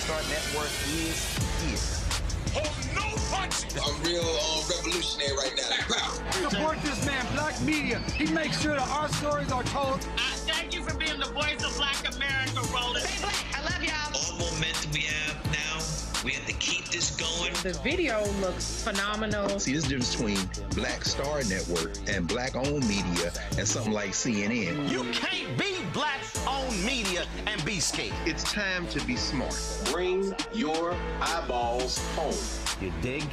Star Network is here. Oh, no punching! I'm real revolutionary right now. Support this man, Black Media. He makes sure that our stories are told. Thank you for being the voice of Black America, Roland. Stay black. I love y'all. All momentum we have now, we have to keep this going. The video looks phenomenal. See, this difference between Black Star Network and Black-owned media and something like CNN. You can't be Black-owned media and be scared. It's time to be smart. Bring your eyeballs home. You dig?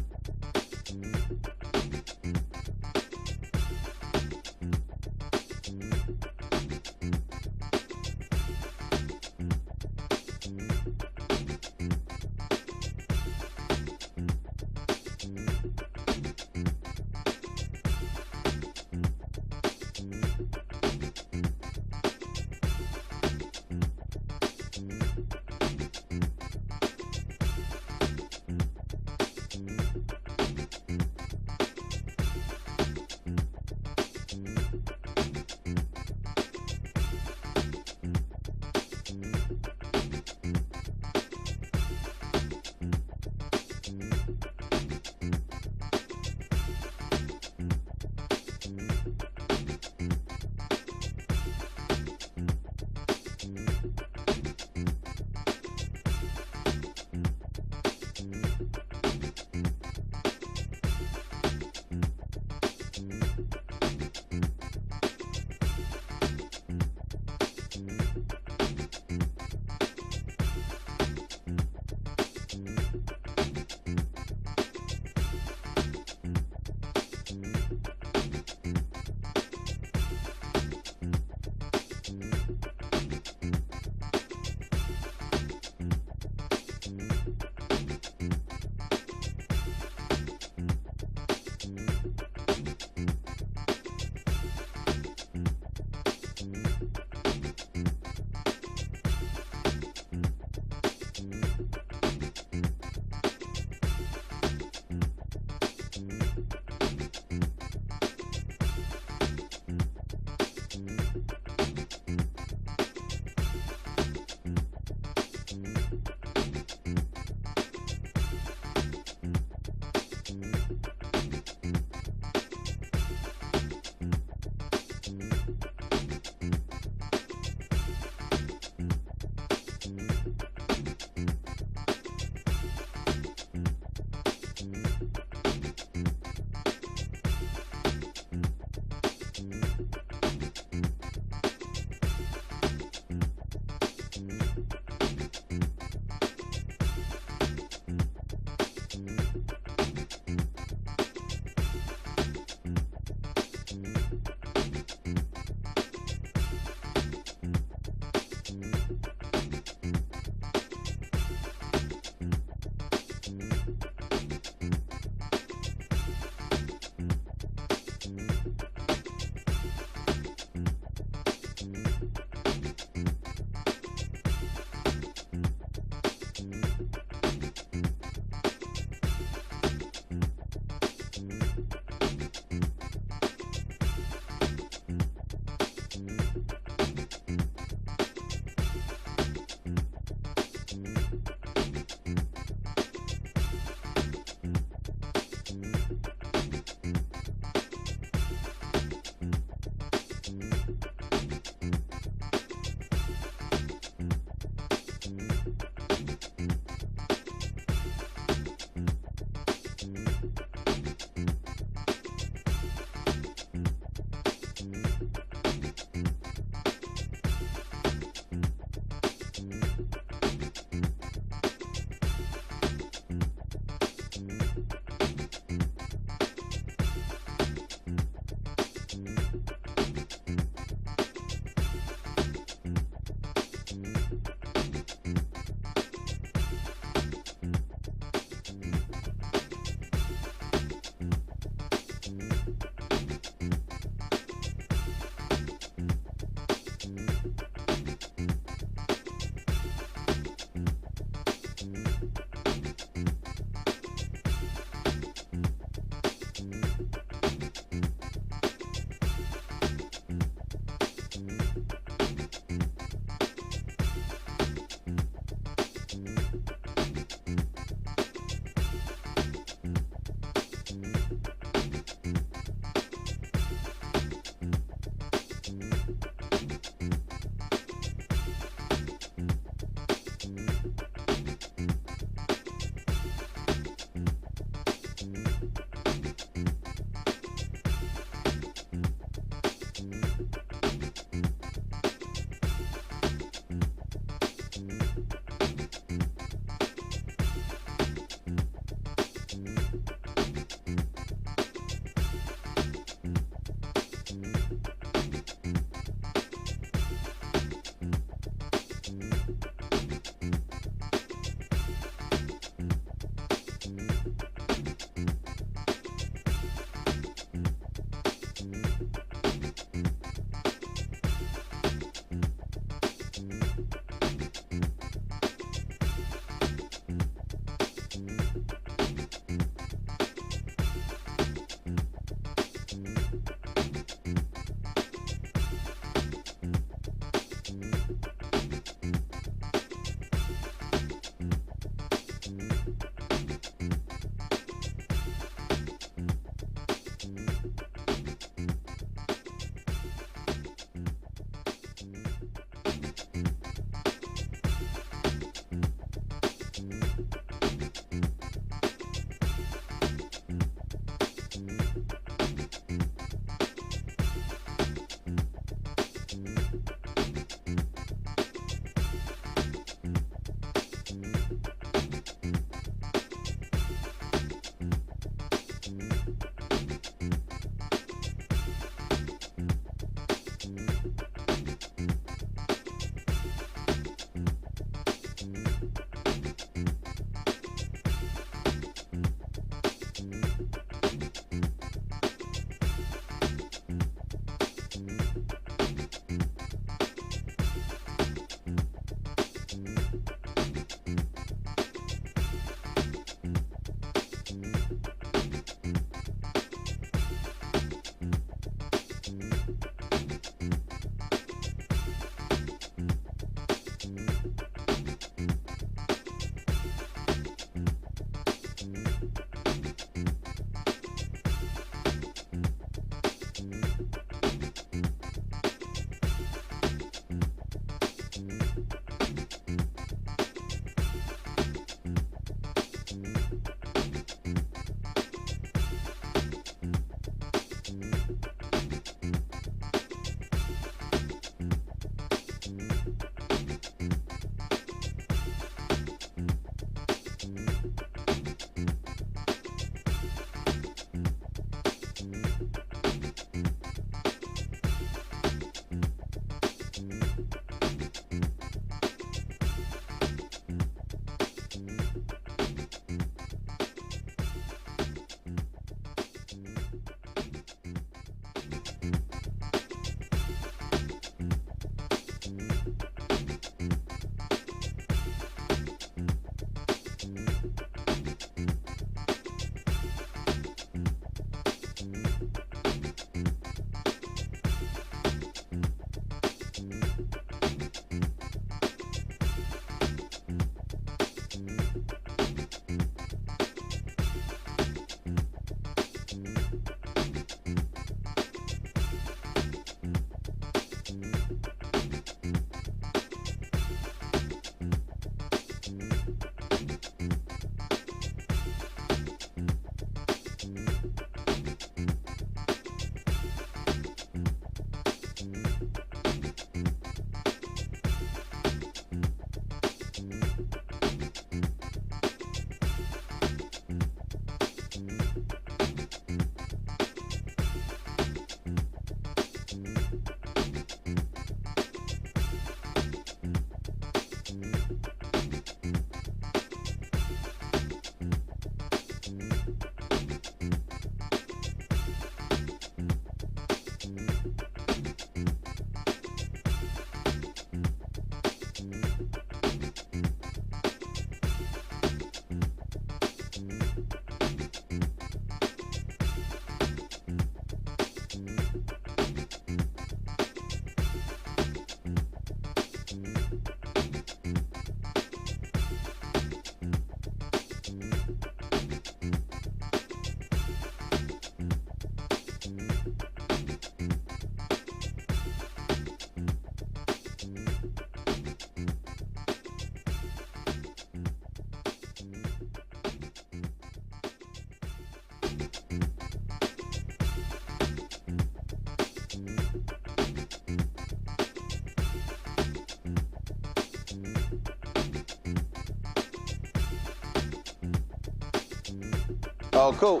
Oh, cool.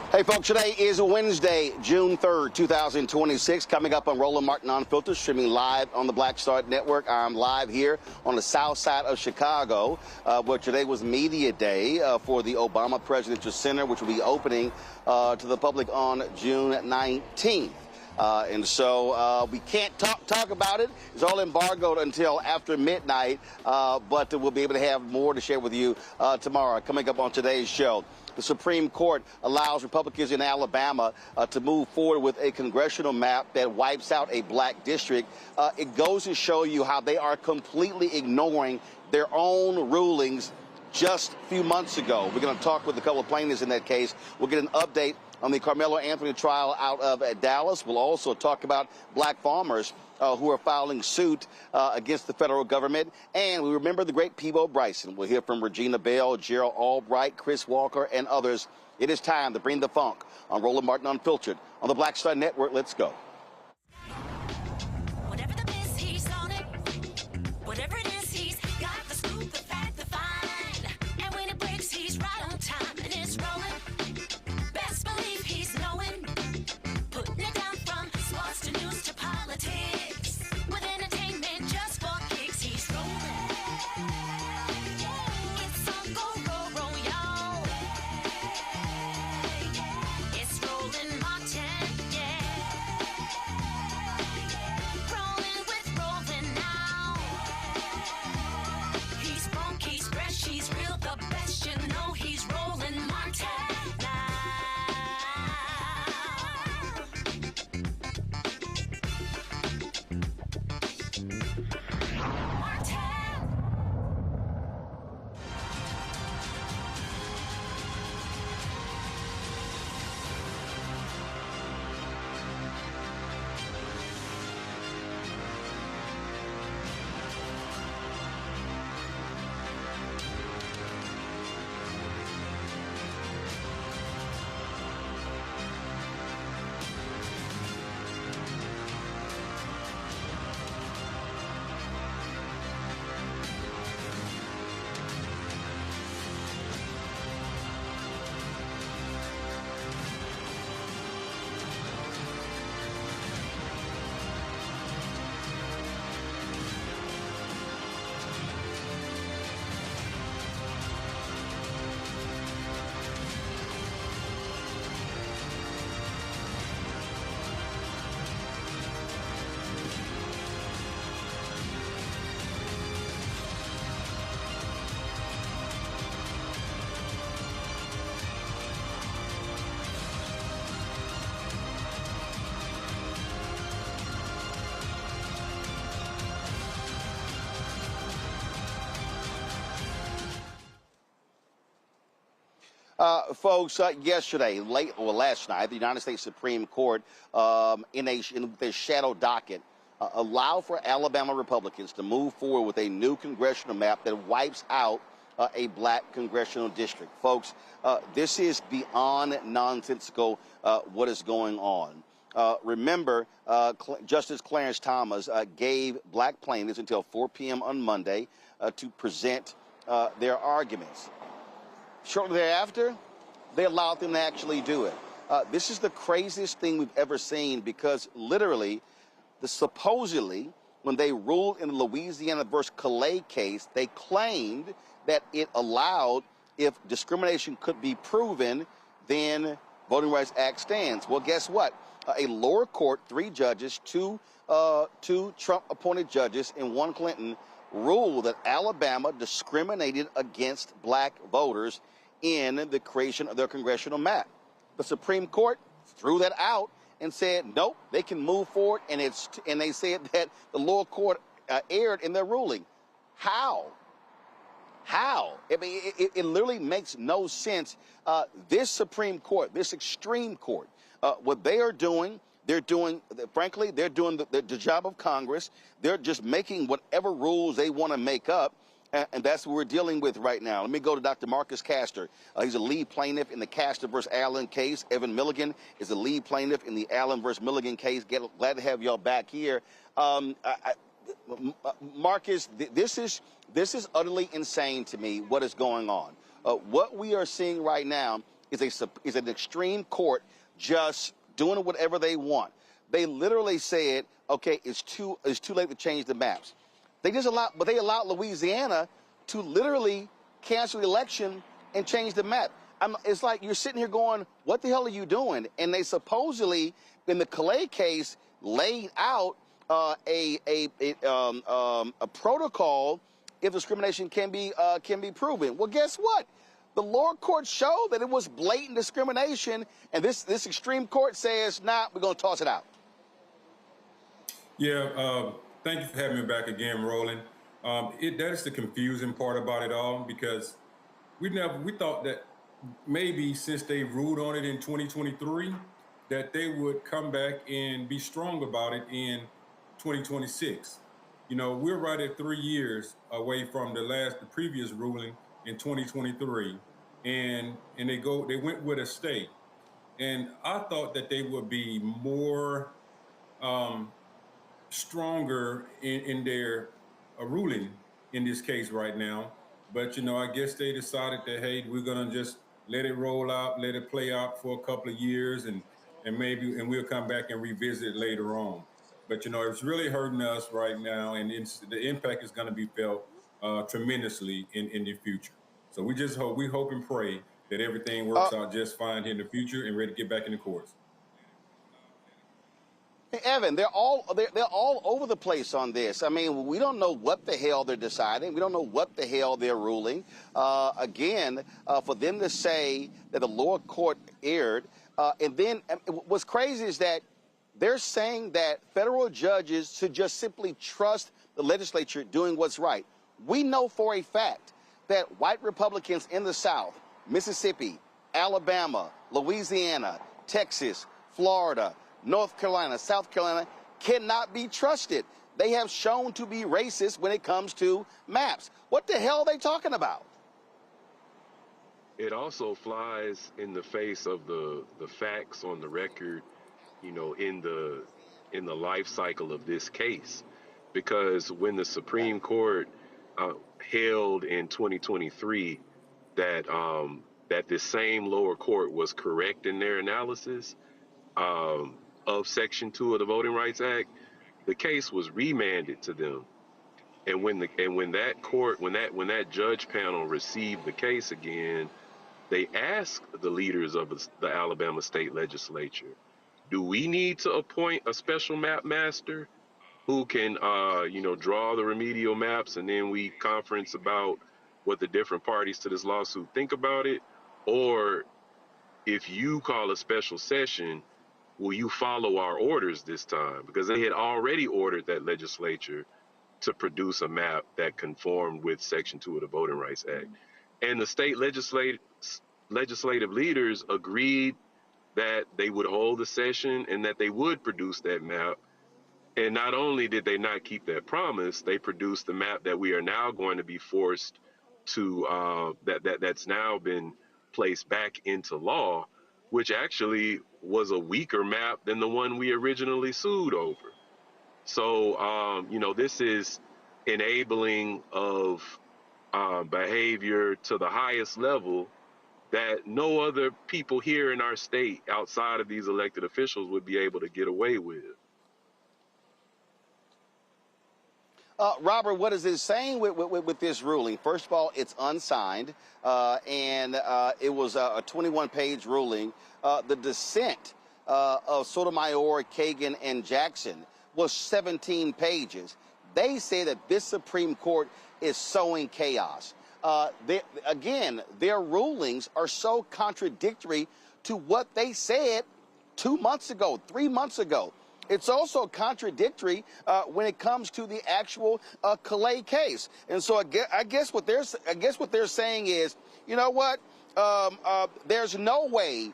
Hey, folks, today is Wednesday, June 3rd, 2026. Coming up on Roland Martin Unfiltered, streaming live on the Black Star Network. I'm live here on the south side of Chicago, where today was Media Day for the Obama Presidential Center, which will be opening to the public on June 19th. And so we can't talk about it. It's all embargoed until after midnight, but we'll be able to have more to share with you tomorrow. Coming up on today's show, the Supreme Court allows Republicans in Alabama to move forward with a congressional map that wipes out a black district. It goes to show you how they are completely ignoring their own rulings just a few months ago. We're going to talk with a couple of plaintiffs in that case. We'll get an update on the Karmelo Anthony trial out of Dallas. We'll also talk about black farmers who are filing suit against the federal government. And we remember the great Peebo Bryson. We'll hear from Regina Bell, Gerald Albright, Chris Walker, and others. It is time to bring the funk on Roland Martin Unfiltered on the Black Star Network. Let's go. Whatever the biz, he's on it. Whatever it is, he's got the scoop, the fact, the find. And when it breaks, he's right on time and it's rolling. Best believe he's knowing. Putting it down from sports to news to politics. With entertainment just for kicks, he's rolling. It's on go, y'all. It's Roland Martin, yeah. Rolling with Roland now. He's funky, he's fresh, he's real, the best, you know he's Roland Martin now. Martin. Folks, yesterday, last night, the United States Supreme Court, in their shadow docket, allowed for Alabama Republicans to move forward with a new congressional map that wipes out a black congressional district. Folks, this is beyond nonsensical what is going on. Remember, Justice Clarence Thomas gave black plaintiffs until 4 p.m. on Monday to present their arguments. Shortly thereafter, they allowed them to actually do it. This is the craziest thing we've ever seen, because literally, supposedly, when they ruled in the Louisiana versus Calais case, they claimed that it allowed, if discrimination could be proven, then Voting Rights Act stands. Well, guess what? A lower court, 3 judges, two Trump-appointed judges and 1 Clinton, ruled that Alabama discriminated against black voters in the creation of their congressional map. The Supreme Court threw that out and said, nope, they can move forward, and they said that the lower court erred in their ruling. How? How? I mean, it literally makes no sense. This Supreme Court, this extreme court, what they are doing, frankly, they're doing the job of Congress. They're just making whatever rules they want to make up. And that's what we're dealing with right now. Let me go to Dr. Marcus Castor. He's a lead plaintiff in the Castor versus Allen case. Evan Milligan is a lead plaintiff in the Allen versus Milligan case. Glad to have y'all back here. Marcus, this is utterly insane to me, what is going on. What we are seeing right now is an extreme court just doing whatever they want. They literally said, okay, it's too late to change the maps. They allowed Louisiana to literally cancel the election and change the map. It's like you're sitting here going, what the hell are you doing? And they supposedly, in the Calais case, laid out a protocol if discrimination can be proven. Well, guess what? The lower court showed that it was blatant discrimination, and this extreme court says, nah, we're going to toss it out. Yeah. Thank you for having me back again, Roland. That is the confusing part about it all, because we thought that maybe since they ruled on it in 2023, that they would come back and be strong about it in 2026. You know, we're right at 3 years away from the previous ruling in 2023, and they went with a stay. And I thought that they would be more stronger in their ruling in this case right now. But, you know, I guess they decided that, hey, we're going to just let it roll out, let it play out for a couple of years, and we'll come back and revisit it later on. But, you know, it's really hurting us right now, and the impact is going to be felt tremendously in the future. So we hope and pray that everything works out just fine here in the future and ready to get back in the courts. Hey, Evan, they're all over the place on this. I mean, we don't know what the hell they're deciding. We don't know what the hell they're ruling. Again, for them to say that the lower court erred, and then what's crazy is that they're saying that federal judges should just simply trust the legislature doing what's right. We know for a fact that white Republicans in the South, Mississippi, Alabama, Louisiana, Texas, Florida, North Carolina, South Carolina, cannot be trusted. They have shown to be racist when it comes to maps. What the hell are they talking about? It also flies in the face of the facts on the record, you know, in the life cycle of this case. Because when the Supreme Court held in 2023 that this same lower court was correct in their analysis of Section 2 of the Voting Rights Act, the case was remanded to them. And when that judge panel received the case again, they asked the leaders of the Alabama state legislature, do we need to appoint a special map master who can draw the remedial maps, and then we conference about what the different parties to this lawsuit think about it? Or if you call a special session, will you follow our orders this time? Because they had already ordered that legislature to produce a map that conformed with Section 2 of the Voting Rights Act. And the state legislative leaders agreed that they would hold the session and that they would produce that map. And not only did they not keep that promise, they produced the map that we are now going to be forced to that's now been placed back into law, which actually was a weaker map than the one we originally sued over. So, this is enabling of behavior to the highest level that no other people here in our state outside of these elected officials would be able to get away with. Robert, what is it saying with this ruling? First of all, it's unsigned, and it was a 21-page ruling. The dissent of Sotomayor, Kagan, and Jackson was 17 pages. They say that this Supreme Court is sowing chaos. Their rulings are so contradictory to what they said 2 months ago, 3 months ago. It's also contradictory when it comes to the actual Calais case. And so I guess what they're saying is, you know what? There's no way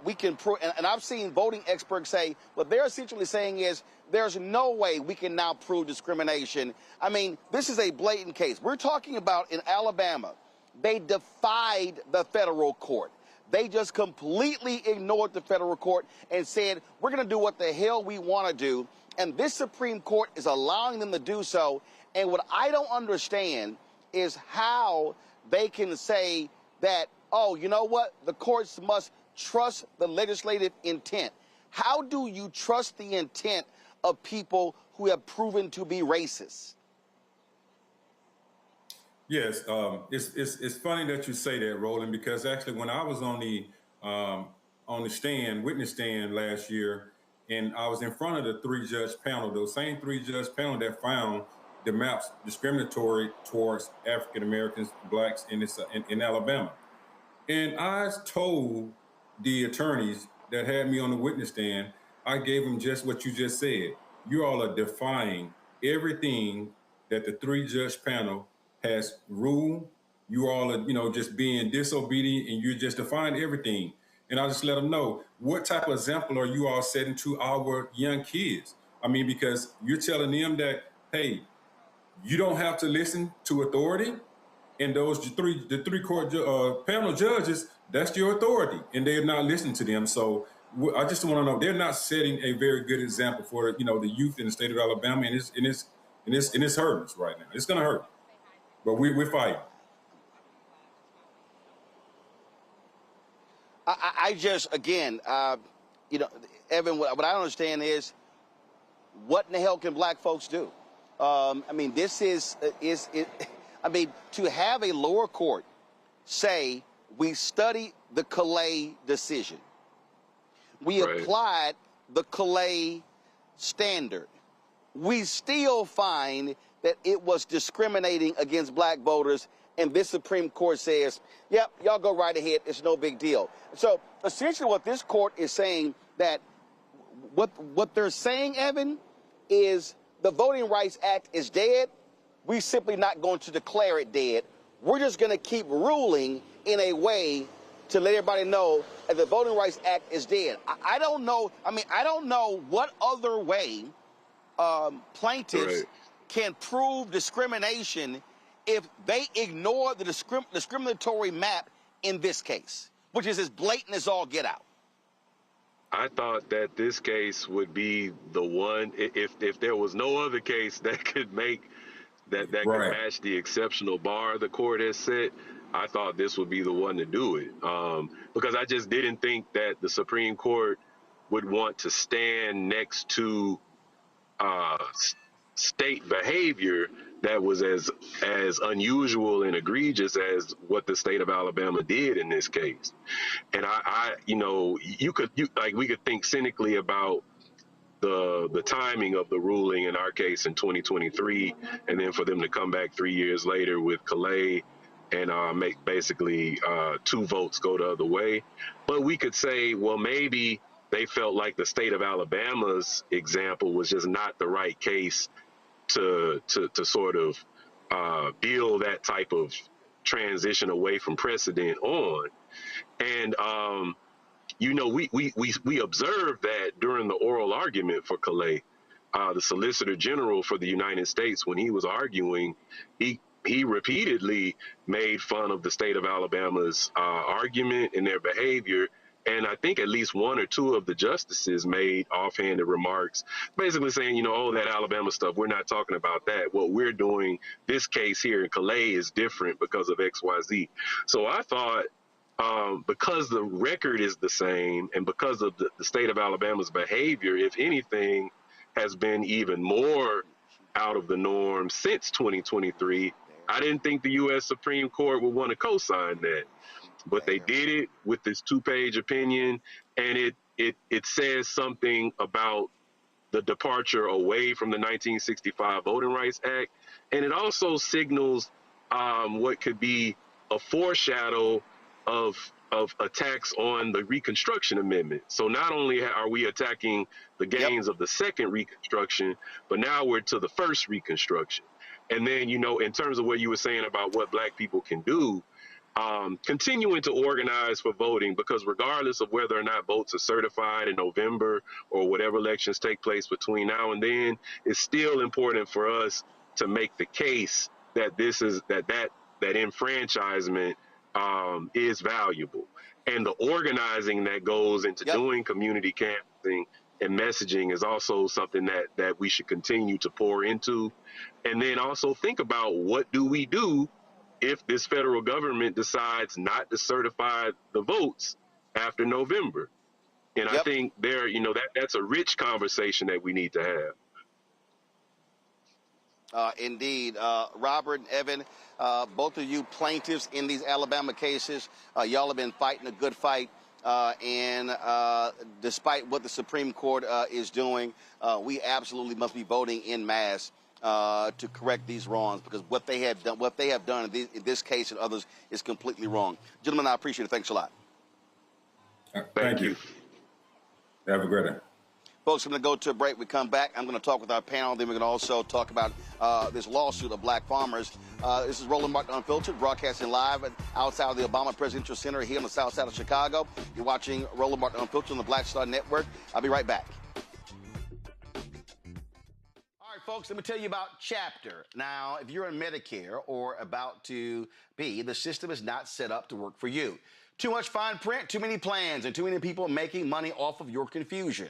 we can prove, and I've seen voting experts say, what they're essentially saying is there's no way we can now prove discrimination. I mean, this is a blatant case. We're talking about in Alabama, they defied the federal court. They just completely ignored the federal court and said, we're going to do what the hell we want to do. And this Supreme Court is allowing them to do so. And what I don't understand is how they can say that, oh, you know what? The courts must trust the legislative intent. How do you trust the intent of people who have proven to be racist? Yes, it's funny that you say that, Roland, because actually when I was on the witness stand last year, and I was in front of the three-judge panel, those same three-judge panel that found the maps discriminatory towards African Americans, blacks in Alabama, and I told the attorneys that had me on the witness stand, I gave them just what you just said. You all are defying everything that the three-judge panel has ruled. You all are, just being disobedient, and you're just defying everything. And I just let them know, what type of example are you all setting to our young kids? I mean, because you're telling them that, hey, you don't have to listen to authority, and the three court panel judges, that's your authority, and they're not listening to them. So I just want to know, they're not setting a very good example for the youth in the state of Alabama, and it's hurting us right now. It's going to hurt, but we're fighting. I just, again, Evan, what I don't understand is, what in the hell can black folks do? I mean, this is to have a lower court say, we studied the Calais decision. We applied the Calais standard. We still find that it was discriminating against black voters, and this Supreme Court says, yep, y'all go right ahead, it's no big deal. So essentially what this court is saying, that what they're saying, Evan, is the Voting Rights Act is dead. We're simply not going to declare it dead. We're just going to keep ruling in a way to let everybody know that the Voting Rights Act is dead. I don't know. I mean, I don't know what other way plaintiffs can prove discrimination if they ignore the discriminatory map in this case, which is as blatant as all get out. I thought that this case would be the one, if there was no other case that could make that could match the exceptional bar the court has set, I thought this would be the one to do it. Because I just didn't think that the Supreme Court would want to stand next to state behavior that was as unusual and egregious as what the state of Alabama did in this case. And we could think cynically about the timing of the ruling in our case in 2023, and then for them to come back 3 years later with Calais and make basically 2 votes go the other way. But we could say, well, maybe they felt like the state of Alabama's example was just not the right case to sort of build that type of transition away from precedent on. And, we observed that during the oral argument for Calais, the Solicitor General for the United States, when he was arguing, he he repeatedly made fun of the state of Alabama's argument and their behavior. And I think at least one or two of the justices made offhanded remarks, basically saying, you know, oh, that Alabama stuff, we're not talking about that. What we're doing, this case here in Calais is different because of X, Y, Z. So I thought because the record is the same and because of the state of Alabama's behavior, if anything, has been even more out of the norm since 2023, I didn't think the U.S. Supreme Court would want to co-sign that. But they did it with this 2-page opinion, and it says something about the departure away from the 1965 Voting Rights Act, and it also signals what could be a foreshadow of attacks on the Reconstruction Amendment. So not only are we attacking the gains of the second Reconstruction, but now we're to the first Reconstruction. And then, you know, in terms of what you were saying about what Black people can do, continuing to organize for voting, because regardless of whether or not votes are certified in November or whatever elections take place between now and then, it's still important for us to make the case that this is that enfranchisement is valuable. And the organizing that goes into doing community canvassing and messaging is also something that we should continue to pour into. And then also think about, what do we do if this federal government decides not to certify the votes after November? And I think that's a rich conversation that we need to have. Indeed. Robert and Evan, both of you plaintiffs in these Alabama cases, y'all have been fighting a good fight. And despite what the Supreme Court is doing, we absolutely must be voting en masse to correct these wrongs, because what they have done in this case and others is completely wrong. Gentlemen, I appreciate it. Thanks a lot. Thank you. Have a great day. Folks, I'm going to go to a break. We come back. I'm going to talk with our panel. Then we're going to also talk about this lawsuit of Black farmers. This is Roland Martin Unfiltered, broadcasting live outside of the Obama Presidential Center here on the south side of Chicago. You're watching Roland Martin Unfiltered on the Black Star Network. I'll be right back. All right, folks, let me tell you about Chapter. Now, if you're in Medicare or about to be, the system is not set up to work for you. Too much fine print, too many plans, and too many people making money off of your confusion.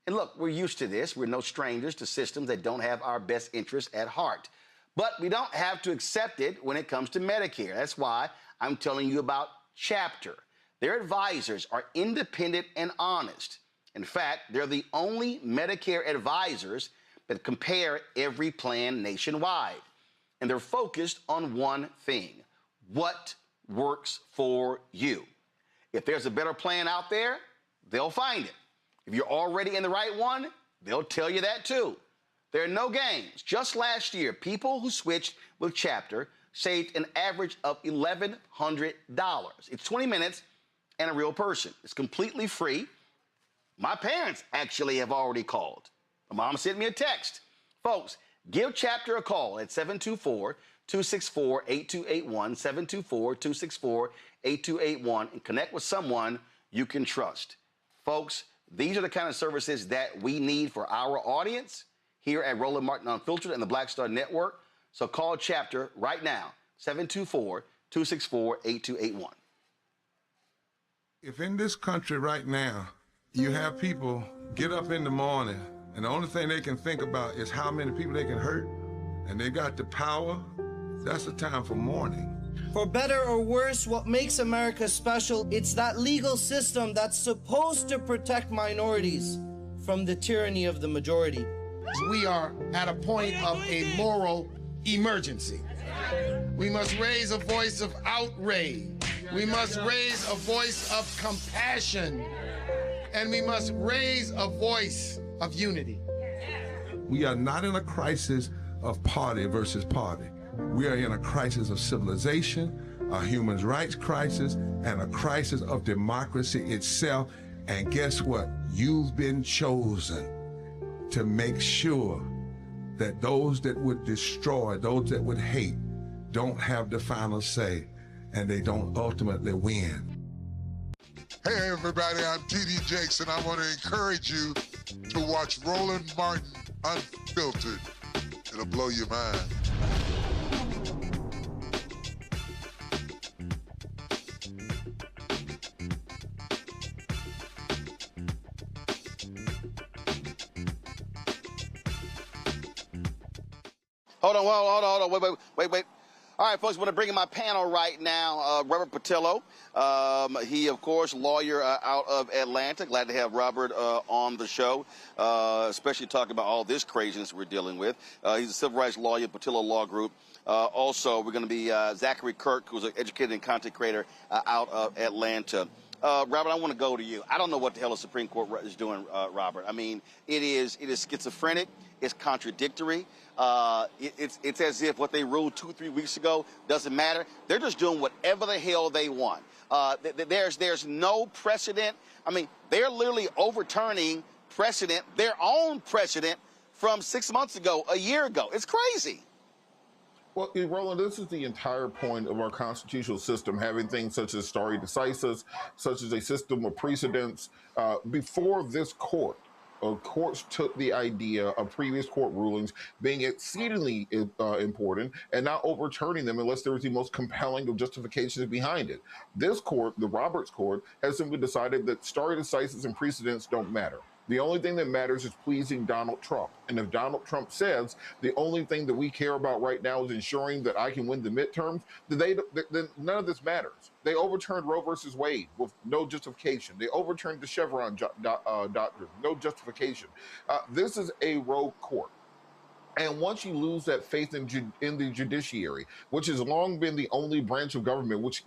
And look, we're used to this. We're no strangers to systems that don't have our best interests at heart. But we don't have to accept it when it comes to Medicare. That's why I'm telling you about Chapter. Their advisors are independent and honest. In fact, they're the only Medicare advisors that compare every plan nationwide. And they're focused on one thing: what works for you. If there's a better plan out there, they'll find it. If you're already in the right one, they'll tell you that too. There are no games. Just last year, people who switched with Chapter saved an average of $1,100. It's 20 minutes and a real person. It's completely free. My parents actually have already called. My mom sent me a text. Folks, give Chapter a call at 724-264-8281, 724-264-8281, and connect with someone you can trust. Folks, these are the kind of services that we need for our audience here at Roland Martin Unfiltered and the Black Star Network. So call Chapter right now, 724-264-8281. If in this country right now, you have people get up in the morning and the only thing they can think about is how many people they can hurt, and they got the power, that's the time for mourning. For better or worse, what makes America special, it's that legal system that's supposed to protect minorities from the tyranny of the majority. We are at a point of a moral emergency. We must raise a voice of outrage. We must raise a voice of compassion. And we must raise a voice of unity. We are not in a crisis of party versus party. We are in a crisis of civilization, a human rights crisis, and a crisis of democracy itself. And guess what? You've been chosen to make sure that those that would destroy, those that would hate, don't have the final say, and they don't ultimately win. Hey everybody, I'm T.D. Jakes, and I want to encourage you to watch Roland Martin Unfiltered. It'll blow your mind. Hold on. Wait. All right, folks, I want to bring in my panel right now. Robert Patillo. He, of course, lawyer out of Atlanta. Glad to have Robert on the show, especially talking about all this craziness we're dealing with. He's a civil rights lawyer, Patillo Law Group. Also, we're going to be Zachary Kirk, who's an educated and content creator out of Atlanta. Robert, I want to go to you. I don't know what the hell the Supreme Court is doing, Robert. I mean, it is schizophrenic. It's contradictory. It's as if what they ruled 2-3 weeks ago doesn't matter. They're just doing whatever the hell they want. There's no precedent. I mean, they're literally overturning precedent, their own precedent from 6 months ago, a year ago. It's crazy. Well, Roland, this is the entire point of our constitutional system, having things such as stare decisis, such as a system of precedents. Before this court, courts took the idea of previous court rulings being exceedingly important and not overturning them unless there was the most compelling of justifications behind it. This court, the Roberts Court, has simply decided that stare decisis and precedents don't matter. The only thing that matters is pleasing Donald Trump. And if Donald Trump says the only thing that we care about right now is ensuring that I can win the midterms, then none of this matters. They overturned Roe versus Wade with no justification. They overturned the Chevron doctrine, no justification. This is a rogue court. And once you lose that faith in the judiciary, which has long been the only branch of government which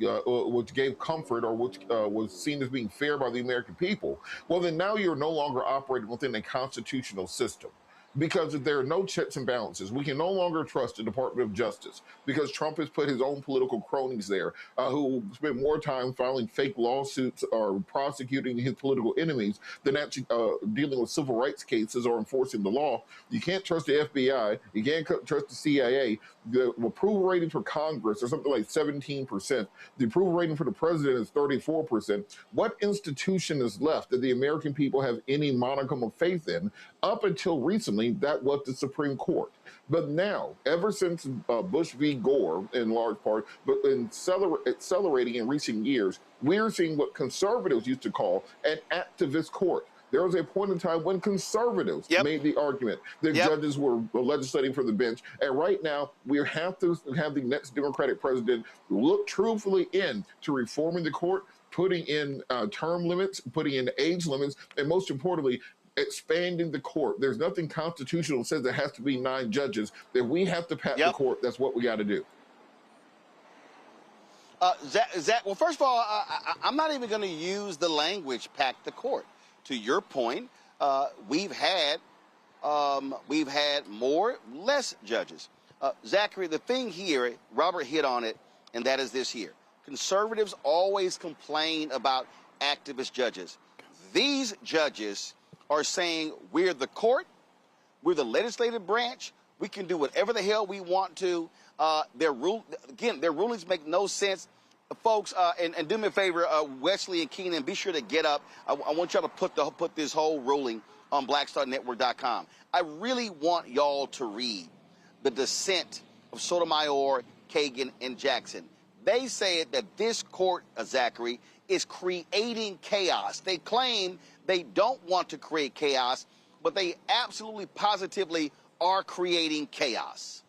gave comfort or which was seen as being fair by the American people, well, then now you're no longer operating within a constitutional system. Because if there are no checks and balances, we can no longer trust the Department of Justice because Trump has put his own political cronies there who spend more time filing fake lawsuits or prosecuting his political enemies than actually dealing with civil rights cases or enforcing the law. You can't trust the FBI. You can't trust the CIA. The approval rating for Congress is something like 17%. The approval rating for the president is 34%. What institution is left that the American people have any modicum of faith in? Up until recently, that was the Supreme Court. But now, ever since Bush v. Gore, in large part, but accelerating in recent years, we're seeing what conservatives used to call an activist court. There was a point in time when conservatives made the argument that judges were legislating from the bench. And right now, we have to have the next Democratic president look truthfully into reforming the court, putting in term limits, putting in age limits, and most importantly, expanding the court. There's nothing constitutional that says there has to be 9 judges. If we have to pack the court, that's what we got to do. Zach, well, first of all, I'm not even going to use the language "pack the court." To your point, we've had more, less judges. Zachary, the thing here, Robert hit on it, and that is this here. Conservatives always complain about activist judges. These judges are saying we're the court, we're the legislative branch, we can do whatever the hell we want to. Their rulings make no sense. Folks, and do me a favor, Wesley and Keenan, be sure to get up. I want y'all to put this whole ruling on blackstarnetwork.com. I really want y'all to read the dissent of Sotomayor, Kagan, and Jackson. They said that this court, Zachary, is creating chaos. They claim they don't want to create chaos, but they absolutely positively are creating chaos.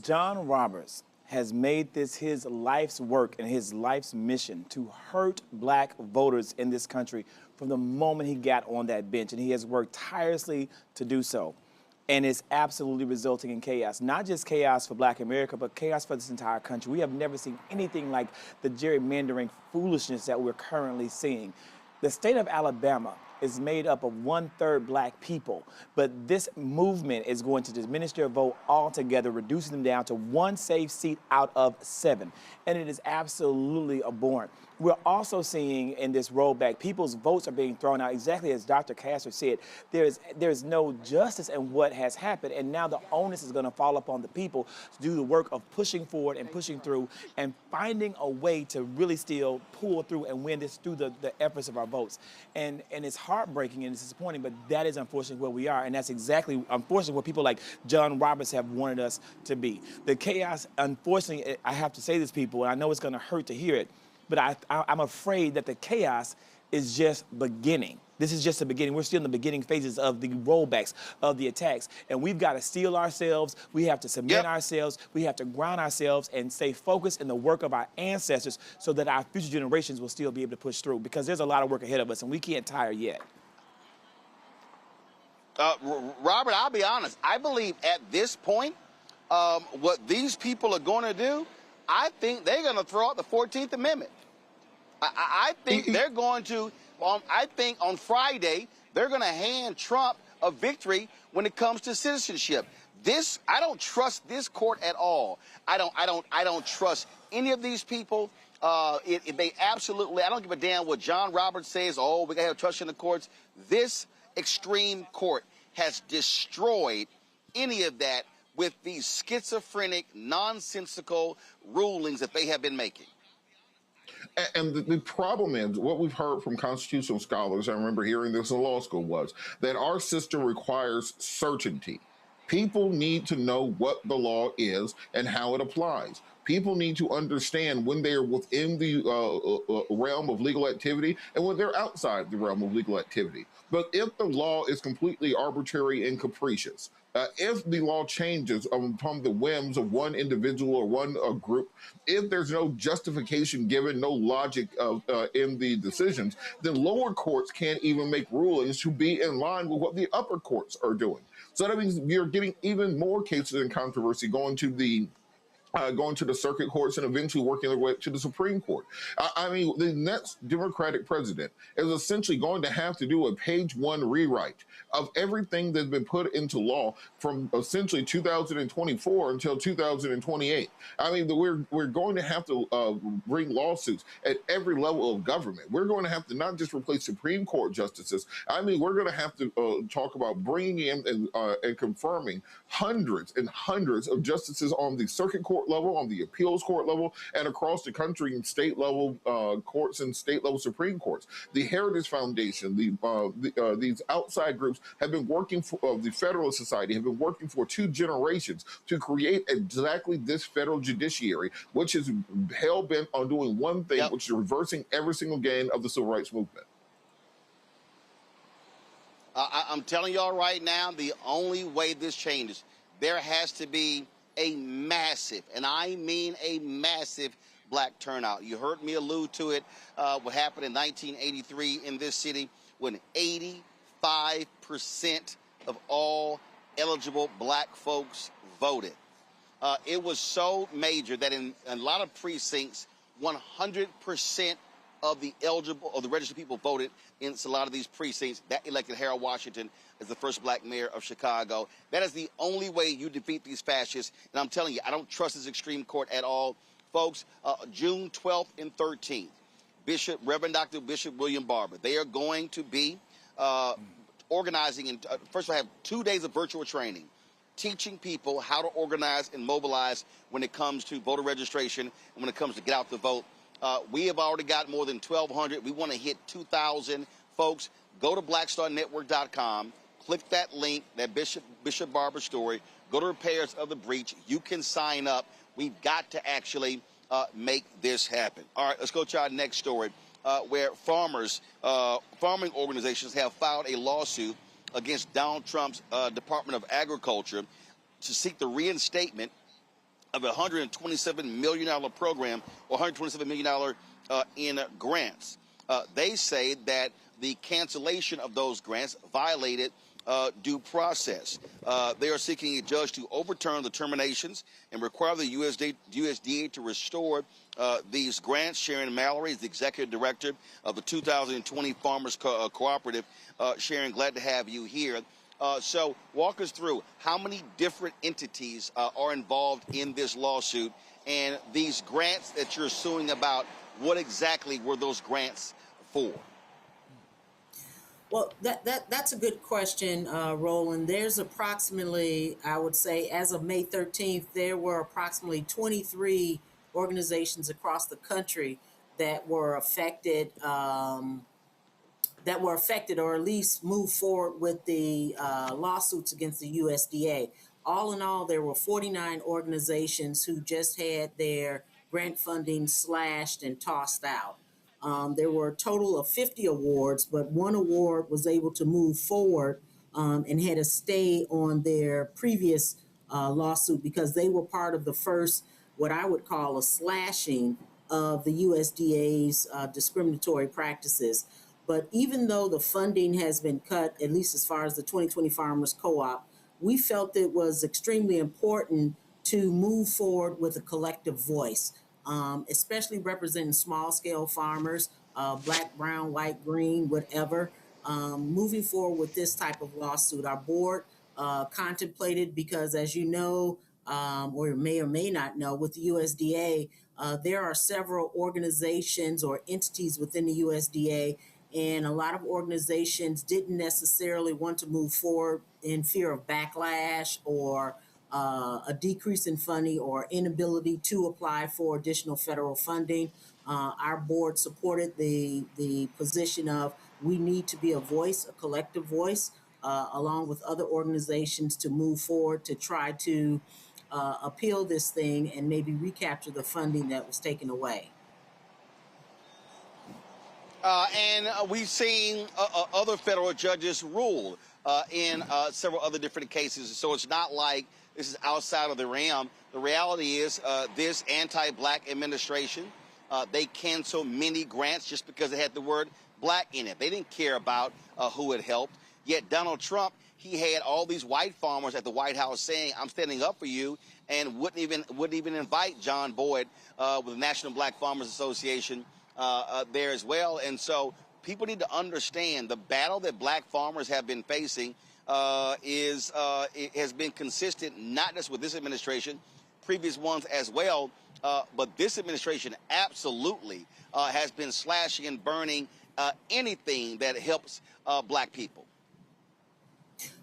John Roberts has made this his life's work and his life's mission to hurt black voters in this country from the moment he got on that bench, and he has worked tirelessly to do so. And it's absolutely resulting in chaos, not just chaos for black America, but chaos for this entire country. We have never seen anything like the gerrymandering foolishness that we're currently seeing. The state of Alabama is made up of 1/3 black people, but this movement is going to diminish their vote altogether, reducing them down to 1 safe seat out of 7. And it is absolutely abhorrent. We're also seeing in this rollback, people's votes are being thrown out, exactly as Dr. Castor said. There's no justice in what has happened, and now the onus is going to fall upon the people to do the work of pushing forward and pushing through and finding a way to really still pull through and win this through the efforts of our votes. And it's heartbreaking and it's disappointing, but that is unfortunately where we are, and that's exactly, unfortunately, what people like John Roberts have wanted us to be. The chaos, unfortunately, I have to say this, people, and I know it's going to hurt to hear it, but I'm afraid that the chaos is just beginning. This is just the beginning. We're still in the beginning phases of the rollbacks, of the attacks. And we've got to steel ourselves. We have to submit ourselves. We have to ground ourselves and stay focused in the work of our ancestors so that our future generations will still be able to push through, because there's a lot of work ahead of us and we can't tire yet. Robert, I'll be honest. I believe at this point, what these people are going to do, I think they're going to throw out the 14th Amendment. I think they're going to, I think on Friday, they're going to hand Trump a victory when it comes to citizenship. I don't trust this court at all. I don't trust any of these people. They absolutely, I don't give a damn what John Roberts says. Oh, we got to have trust in the courts. This extreme court has destroyed any of that with these schizophrenic, nonsensical rulings that they have been making. And the problem is, what we've heard from constitutional scholars, I remember hearing this in law school, was that our system requires certainty. People need to know what the law is and how it applies. People need to understand when they are within the realm of legal activity and when they're outside the realm of legal activity. But if the law is completely arbitrary and capricious, if the law changes upon the whims of one individual or one group, if there's no justification given, no logic in the decisions, then lower courts can't even make rulings to be in line with what the upper courts are doing. So that means you're getting even more cases in controversy going to the circuit courts and eventually working their way up to the Supreme Court. I mean, the next Democratic president is essentially going to have to do a page one rewrite of everything that's been put into law from essentially 2024 until 2028. I mean, we're going to have to bring lawsuits at every level of government. We're going to have to not just replace Supreme Court justices. I mean, we're going to have to talk about bringing in and confirming hundreds and hundreds of justices on the circuit court level, on the appeals court level, and across the country in state level courts and state level Supreme Courts. The Heritage Foundation, these outside groups have been working for the Federalist Society, have been working for 2 generations to create exactly this federal judiciary, which is hell-bent on doing one thing, which is reversing every single gain of the civil rights movement. I'm telling y'all right now, the only way this changes, there has to be a massive, and I mean a massive, black turnout. You heard me allude to it, what happened in 1983 in this city when 85% of all eligible black folks voted. It was so major that in a lot of precincts, 100% of the registered people voted in a lot of these precincts. That elected Harold Washington as the first black mayor of Chicago. That is the only way you defeat these fascists. And I'm telling you, I don't trust this extreme court at all. Folks, June 12th and 13th, Reverend Dr. Bishop William Barber, they are going to be organizing. And first of all, have 2 days of virtual training, teaching people how to organize and mobilize when it comes to voter registration and when it comes to get out the vote. We have already got more than 1,200. We want to hit 2,000. Folks, go to blackstarnetwork.com, click that link, that Bishop Barber story, go to Repairs of the Breach. You can sign up. We've got to actually make this happen. All right, let's go to our next story, where farming organizations have filed a lawsuit against Donald Trump's Department of Agriculture to seek the reinstatement of a $127 million program, or $127 million in grants. They say that the cancellation of those grants violated due process. They are seeking a judge to overturn the terminations and require the USDA to restore these grants. Sharon Mallory is the executive director of the 2020 Farmers Cooperative. Sharon, glad to have you here. So walk us through how many different entities are involved in this lawsuit, and these grants that you're suing about, what exactly were those grants for? Well, that's a good question, Roland. There's approximately, I would say, as of May 13th, there were approximately 23 organizations across the country that were affected, or at least moved forward with the lawsuits against the USDA. All in all, there were 49 organizations who just had their grant funding slashed and tossed out. There were a total of 50 awards, but one award was able to move forward and had a stay on their previous lawsuit because they were part of the first, what I would call a slashing of the USDA's discriminatory practices. But even though the funding has been cut, at least as far as the 2020 Farmers Co-op, we felt it was extremely important to move forward with a collective voice, especially representing small-scale farmers, black, brown, white, green, whatever. Moving forward with this type of lawsuit, our board contemplated, because as you know, or may not know, with the USDA, there are several organizations or entities within the USDA, and a lot of organizations didn't necessarily want to move forward in fear of backlash or a decrease in funding or inability to apply for additional federal funding. Our board supported the position of we need to be a voice, a collective voice, along with other organizations to move forward to try to appeal this thing and maybe recapture the funding that was taken away. And we've seen other federal judges rule in several other different cases. So it's not like this is outside of the realm. The reality is this anti-black administration, they canceled many grants just because it had the word black in it. They didn't care about who it helped. Yet Donald Trump, he had all these white farmers at the White House saying, I'm standing up for you, and wouldn't even invite John Boyd with the National Black Farmers Association there as well. And so people need to understand the battle that black farmers have been facing it has been consistent, not just with this administration, previous ones as well. But this administration absolutely has been slashing and burning anything that helps black people.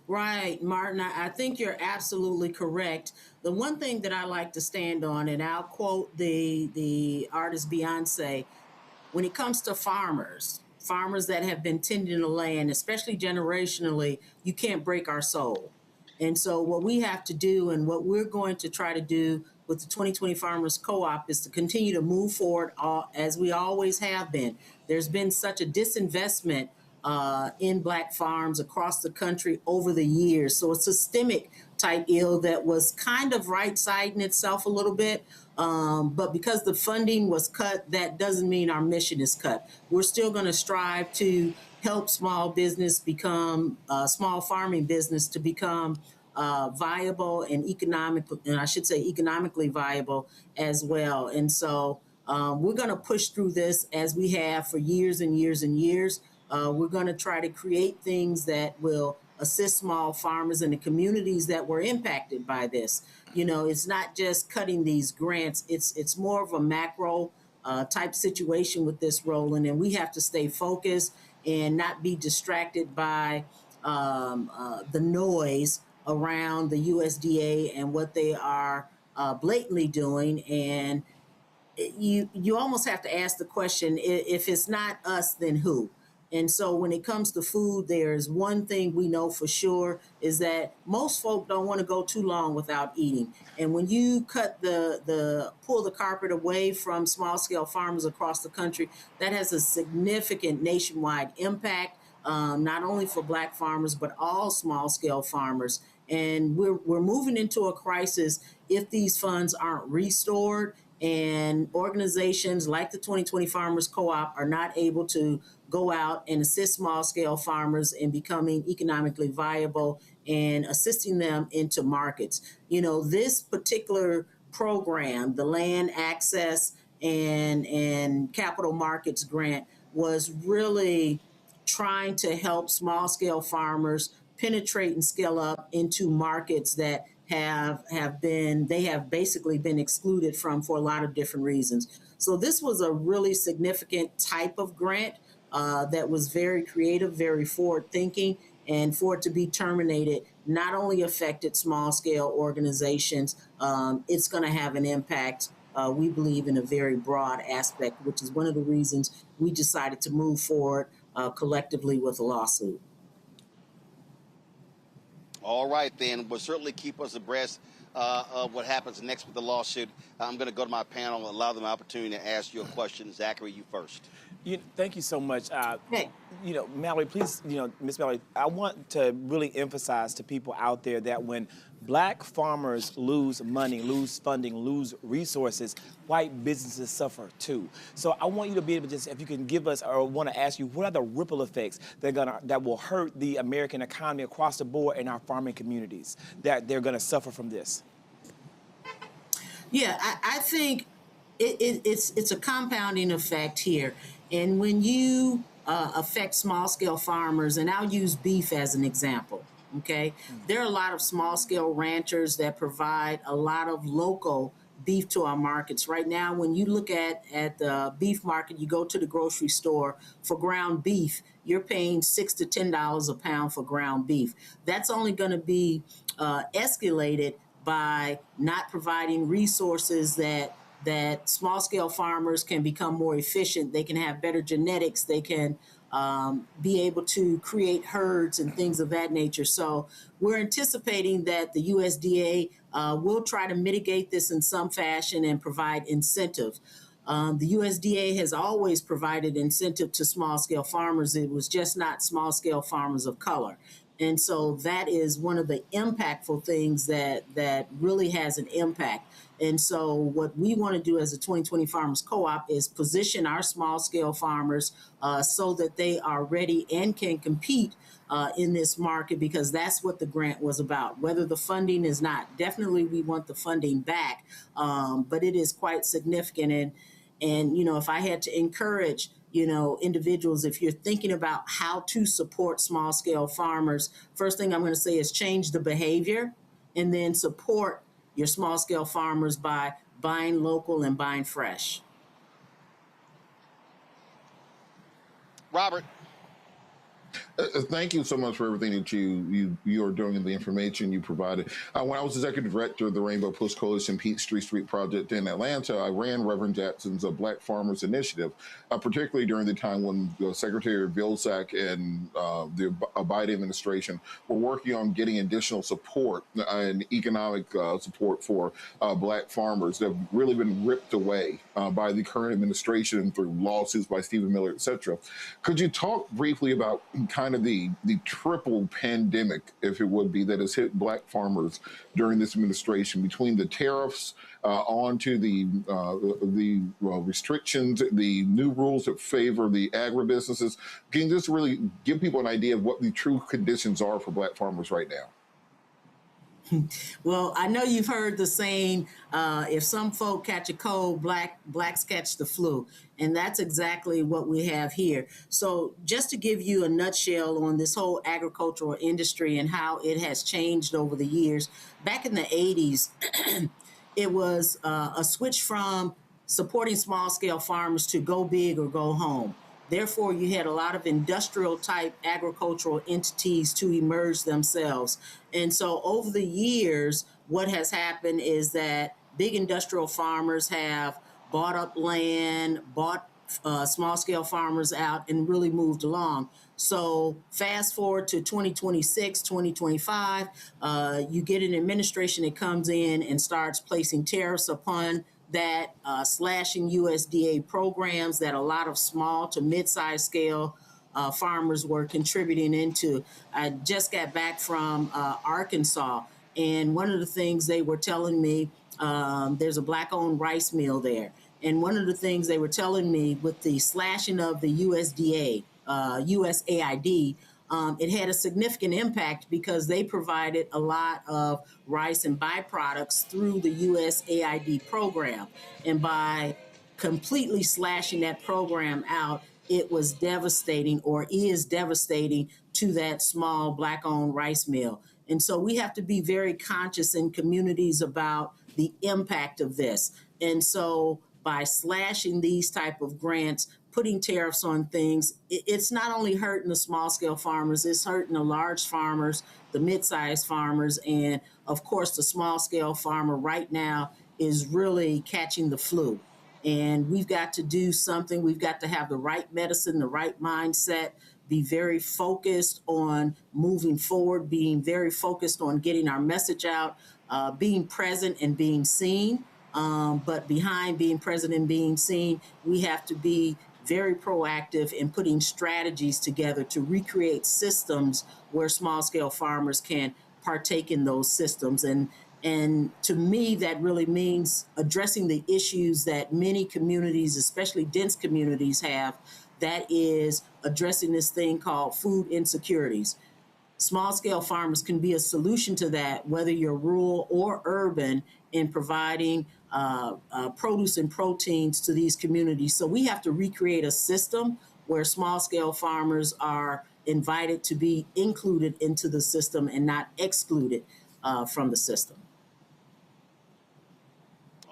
Right, Martin, I think you're absolutely correct. The one thing that I like to stand on, and I'll quote the artist Beyonce, when it comes to farmers that have been tending the land, especially generationally, you can't break our soul. And so what we have to do, and what we're going to try to do with the 2020 Farmers Co-op, is to continue to move forward as we always have been. There's been such a disinvestment in black farms across the country over the years. So a systemic type ill that was kind of right-siding itself a little bit. But because the funding was cut, that doesn't mean our mission is cut. We're still going to strive to help small business become, small farming business to become viable and economically viable as well. And so we're going to push through this as we have for years and years and years. We're going to try to create things that will assist small farmers in the communities that were impacted by this. You know, it's not just cutting these grants. It's more of a macro type situation with this, Roland, and we have to stay focused and not be distracted by the noise around the USDA and what they are blatantly doing. And you almost have to ask the question, if it's not us, then who? And so when it comes to food, there's one thing we know for sure is that most folk don't want to go too long without eating. And when you pull the carpet away from small scale farmers across the country, that has a significant nationwide impact, not only for black farmers, but all small scale farmers. And we're moving into a crisis if these funds aren't restored and organizations like the 2020 Farmers Co-op are not able to go out and assist small-scale farmers in becoming economically viable and assisting them into markets. You know, this particular program, the Land Access and Capital Markets Grant, was really trying to help small-scale farmers penetrate and scale up into markets that they have basically been excluded from for a lot of different reasons. So this was a really significant type of grant that was very creative, very forward thinking, and for it to be terminated not only affected small scale organizations, it's going to have an impact, we believe, in a very broad aspect, which is one of the reasons we decided to move forward collectively with a lawsuit. All right, then. We'll certainly keep us abreast of what happens next with the lawsuit. I'm going to go to my panel and allow them an opportunity to ask you a question. Zachary, you first. Thank you so much. Hey. Mallory, please, Miss Mallory, I want to really emphasize to people out there that when black farmers lose money, lose funding, lose resources, white businesses suffer too. So I want you to be able to just, if you can give us, or want to ask you, what are the ripple effects that will hurt the American economy across the board in our farming communities that they're going to suffer from this? Yeah, I think it's a compounding effect here. And when you affect small-scale farmers, and I'll use beef as an example, okay? There are a lot of small-scale ranchers that provide a lot of local beef to our markets. Right now, when you look at the beef market, you go to the grocery store for ground beef, you're paying $6 to $10 a pound for ground beef. That's only going to be escalated by not providing resources that small-scale farmers can become more efficient. They can have better genetics. They can be able to create herds and things of that nature. So we're anticipating that the USDA will try to mitigate this in some fashion and provide incentive. The USDA has always provided incentive to small-scale farmers. It was just not small-scale farmers of color. And so that is one of the impactful things that really has an impact. And so what we want to do as a 2020 Farmers Co-op is position our small-scale farmers so that they are ready and can compete in this market, because that's what the grant was about. Whether the funding is not, definitely we want the funding back, but it is quite significant. And if I had to encourage individuals, if you're thinking about how to support small-scale farmers, first thing I'm going to say is change the behavior, and then support your small-scale farmers by buying local and buying fresh. Robert. Thank you so much for everything that you are doing and the information you provided. When I was executive director of the Rainbow Push Coalition Peachtree Street Project in Atlanta, I ran Reverend Jackson's Black Farmers Initiative, particularly during the time when Secretary Vilsack and the Biden administration were working on getting additional support and economic support for Black farmers that have really been ripped away by the current administration through lawsuits by Stephen Miller, et cetera. Could you talk briefly about kind of the triple pandemic, if it would be, that has hit Black farmers during this administration, between the tariffs onto the restrictions, the new rules that favor the agribusinesses? Can you just really give people an idea of what the true conditions are for Black farmers right now? Well, I know you've heard the saying, if some folk catch a cold, blacks catch the flu. And that's exactly what we have here. So just to give you a nutshell on this whole agricultural industry and how it has changed over the years, back in the 80s, it was a switch from supporting small-scale farmers to go big or go home. Therefore, you had a lot of industrial-type agricultural entities to emerge themselves. And so over the years, what has happened is that big industrial farmers have bought up land, bought small-scale farmers out, and really moved along. So fast forward to 2026, 2025, you get an administration that comes in and starts placing tariffs upon that, slashing USDA programs that a lot of small to mid-sized scale farmers were contributing into. I just got back from Arkansas, and one of the things they were telling me, there's a Black-owned rice mill there. And one of the things they were telling me with the slashing of the USDA, USAID, it had a significant impact because they provided a lot of rice and byproducts through the USAID program. And by completely slashing that program out, it was devastating, or is devastating, to that small Black-owned rice mill. And so we have to be very conscious in communities about the impact of this. And so by slashing these type of grants, putting tariffs on things, it's not only hurting the small-scale farmers, it's hurting the large farmers, the mid-sized farmers, and of course the small-scale farmer right now is really catching the flu. And we've got to do something. We've got to have the right medicine, the right mindset, be very focused on moving forward, being very focused on getting our message out, being present and being seen. But behind being present and being seen, we have to be very proactive in putting strategies together to recreate systems where small-scale farmers can partake in those systems. And to me, that really means addressing the issues that many communities, especially dense communities, have. That is addressing this thing called food insecurities. Small-scale farmers can be a solution to that, whether you're rural or urban, in providing produce and proteins to these communities. So we have to recreate a system where small-scale farmers are invited to be included into the system and not excluded from the system.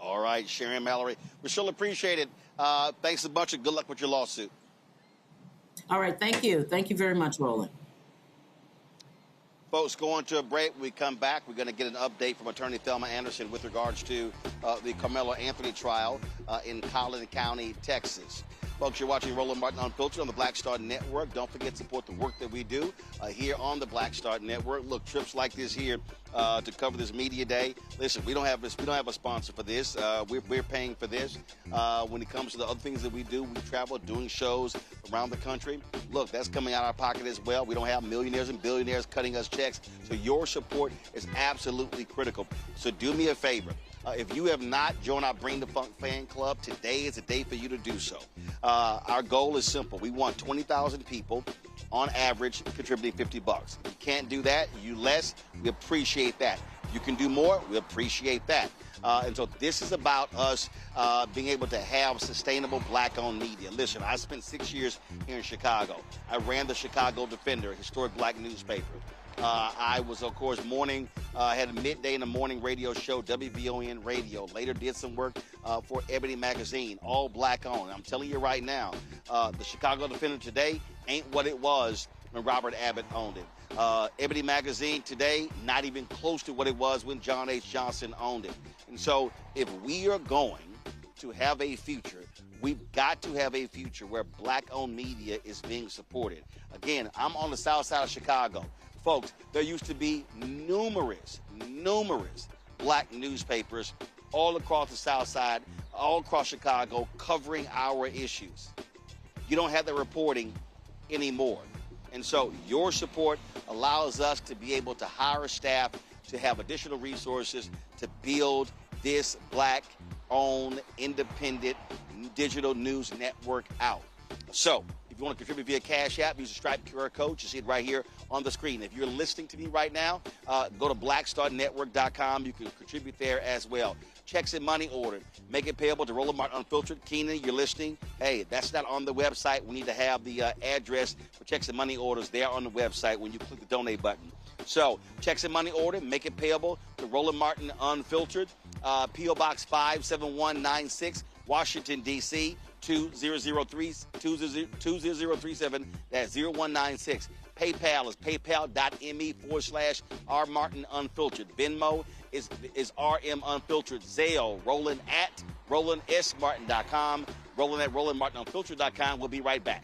All right, Sharon Mallory. We sure appreciate it. Thanks a bunch and good luck with your lawsuit. All right, thank you. Thank you very much, Roland. Folks, going to a break. When we come back, we're going to get an update from Attorney Thelma Anderson with regards to the Karmelo Anthony trial in Collin County, Texas. Folks, you're watching Roland Martin Unfiltered on the Black Star Network. Don't forget to support the work that we do here on the Black Star Network. Look, trips like this here to cover this media day. Listen, we don't have a sponsor for this. We're paying for this. When it comes to the other things that we do, we travel doing shows around the country. Look, that's coming out of our pocket as well. We don't have millionaires and billionaires cutting us checks. So your support is absolutely critical. So do me a favor. If you have not joined our Bring the Funk fan club, today is the day for you to do so. Our goal is simple. We want 20,000 people on average contributing $50. If you can't do that, you less, we appreciate that. You can do more, we appreciate that. And so this is about us being able to have sustainable black-owned media. Listen, I spent 6 years here in Chicago. I ran the Chicago Defender, a historic black newspaper. I was, of course, had a midday in the morning radio show, WVON Radio. Later did some work for Ebony Magazine, all black owned. I'm telling you right now, the Chicago Defender today ain't what it was when Robert Abbott owned it. Ebony Magazine today, not even close to what it was when John H. Johnson owned it. And so if we are going to have a future, we've got to have a future where black-owned media is being supported. Again, I'm on the south side of Chicago. Folks, there used to be numerous black newspapers all across the south side, all across Chicago, covering our issues. You don't have the reporting anymore. And so your support allows us to be able to hire staff, to have additional resources, to build this black-owned, independent digital news network out. So if you want to contribute via Cash App, use the Stripe QR code. You see it right here on the screen. If you're listening to me right now, go to blackstarnetwork.com. You can contribute there as well. Checks and money order. Make it payable to Roland Martin Unfiltered. Keenan, you're listening. Hey, that's not on the website. We need to have the address for checks and money orders there on the website when you click the donate button. So, checks and money order, make it payable to Roland Martin Unfiltered. P.O. Box 57196, Washington, D.C., 20037, that's 0196. PayPal is paypal.me/rmartinunfiltered. Venmo is RM Unfiltered. Zelle, Roland at RolandSMartin.com. Roland at RolandMartinUnfiltered.com. We'll be right back.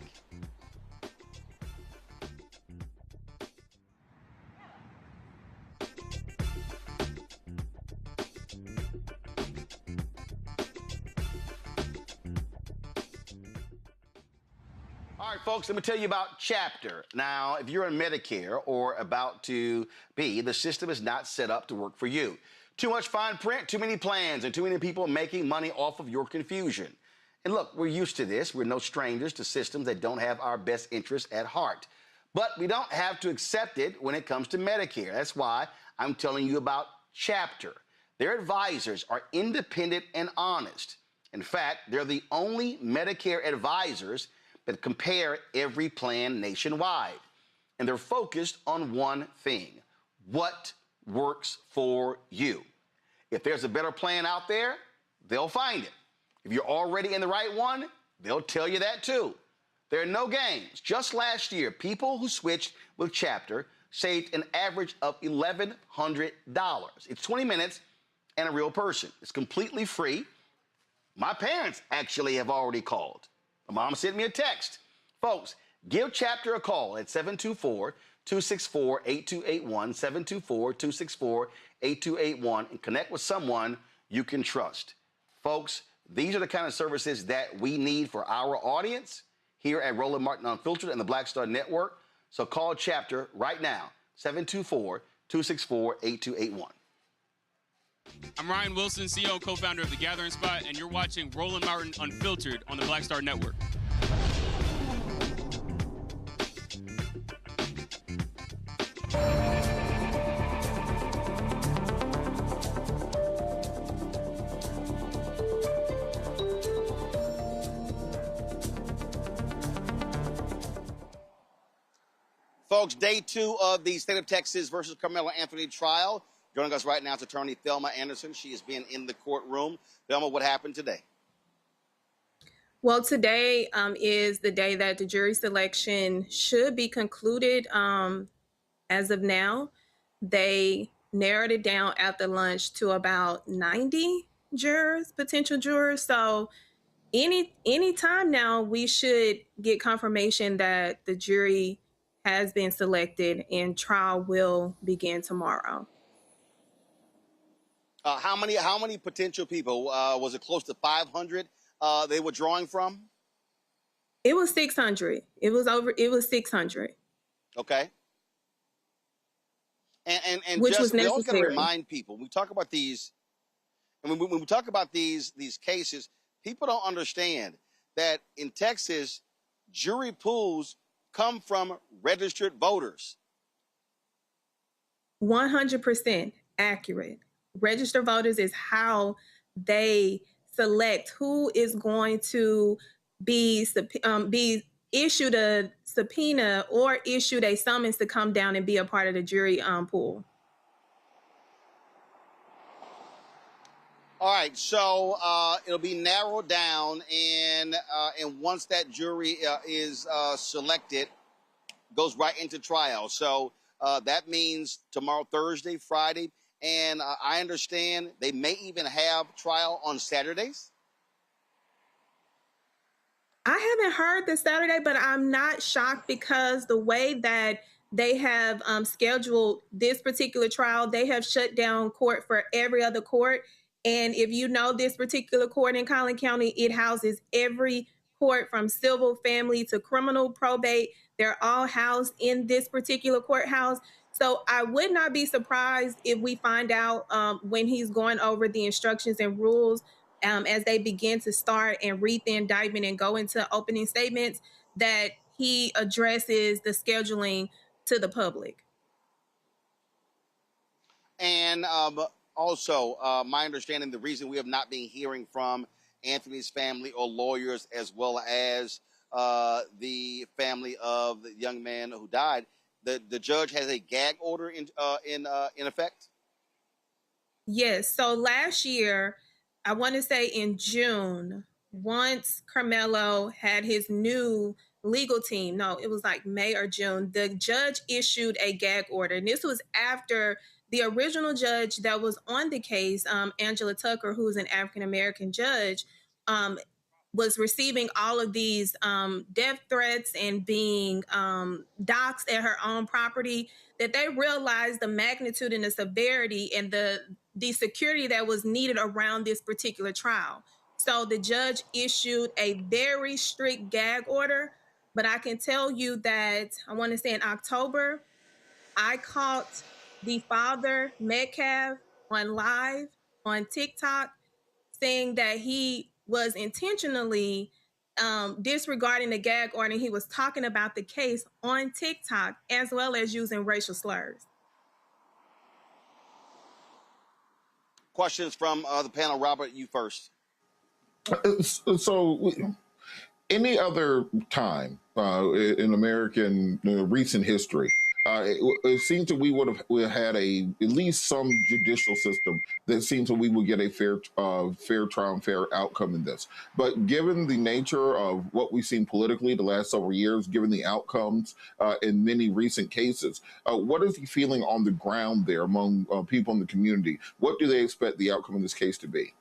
All right, folks, let me tell you about Chapter. Now, if you're on Medicare or about to be, the system is not set up to work for you. Too much fine print, too many plans, and too many people making money off of your confusion. And look, we're used to this. We're no strangers to systems that don't have our best interests at heart. But we don't have to accept it when it comes to Medicare. That's why I'm telling you about Chapter. Their advisors are independent and honest. In fact, they're the only Medicare advisors that compare every plan nationwide. And they're focused on one thing: what works for you. If there's a better plan out there, they'll find it. If you're already in the right one, they'll tell you that too. There are no games. Just last year, people who switched with Chapter saved an average of $1,100. It's 20 minutes and a real person. It's completely free. My parents actually have already called. My mom sent me a text. Folks, give Chapter a call at 724-264-8281, 724-264-8281, and connect with someone you can trust. Folks, these are the kind of services that we need for our audience, here at Roland Martin Unfiltered and the Black Star Network. So call Chapter right now, 724-264-8281. I'm Ryan Wilson, CEO and co-founder of The Gathering Spot, and you're watching Roland Martin Unfiltered on the Black Star Network. Folks, day 2 of the State of Texas versus Karmelo Anthony trial. Joining us right now is attorney Thelma Anderson. She has been in the courtroom. Thelma, what happened today? Well, today is the day that the jury selection should be concluded. As of now, they narrowed it down after lunch to about 90 jurors, potential jurors. So any time now, we should get confirmation that the jury has been selected and trial will begin tomorrow. How many potential people? Was it close to 500 they were drawing from? It was 600. It was 600. Okay. And which just, was necessary. We always got to remind people, we talk about these, and when we talk about these cases, people don't understand that in Texas, jury pools come from registered voters. 100% accurate. Registered voters is how they select who is going to be issued a subpoena or issued a summons to come down and be a part of the jury pool. All right, so it'll be narrowed down, and once that jury is selected, goes right into trial. So that means tomorrow, Thursday, Friday, and I understand they may even have trial on Saturdays. I haven't heard this Saturday, but I'm not shocked because the way that they have scheduled this particular trial, they have shut down court for every other court. And if you know this particular court in Collin County, it houses every court from civil, family to criminal, probate. They're all housed in this particular courthouse. So I would not be surprised if we find out when he's going over the instructions and rules as they begin to start and read the indictment and go into opening statements, that he addresses the scheduling to the public. And also, my understanding, the reason we have not been hearing from Anthony's family or lawyers, as well as the family of the young man who died, the judge has a gag order in effect? Yes. So last year, I want to say in June, once Karmelo had his new legal team, no, it was like May or June, the judge issued a gag order. And this was after the original judge that was on the case, Angela Tucker, who's an African-American judge, was receiving all of these death threats and being doxxed at her own property, that they realized the magnitude and the severity and the security that was needed around this particular trial. So the judge issued a very strict gag order, but I can tell you that I want to say in October, I caught the father, Metcalf, on live on TikTok saying that he was intentionally disregarding the gag order. He was talking about the case on TikTok as well as using racial slurs. Questions from the panel. Robert, you first. So, any other time in American recent history, it seems that we would have had at least some judicial system that seems that we would get a fair trial and fair outcome in this. But given the nature of what we've seen politically the last several years, given the outcomes in many recent cases, what is the feeling on the ground there among people in the community? What do they expect the outcome of this case to be?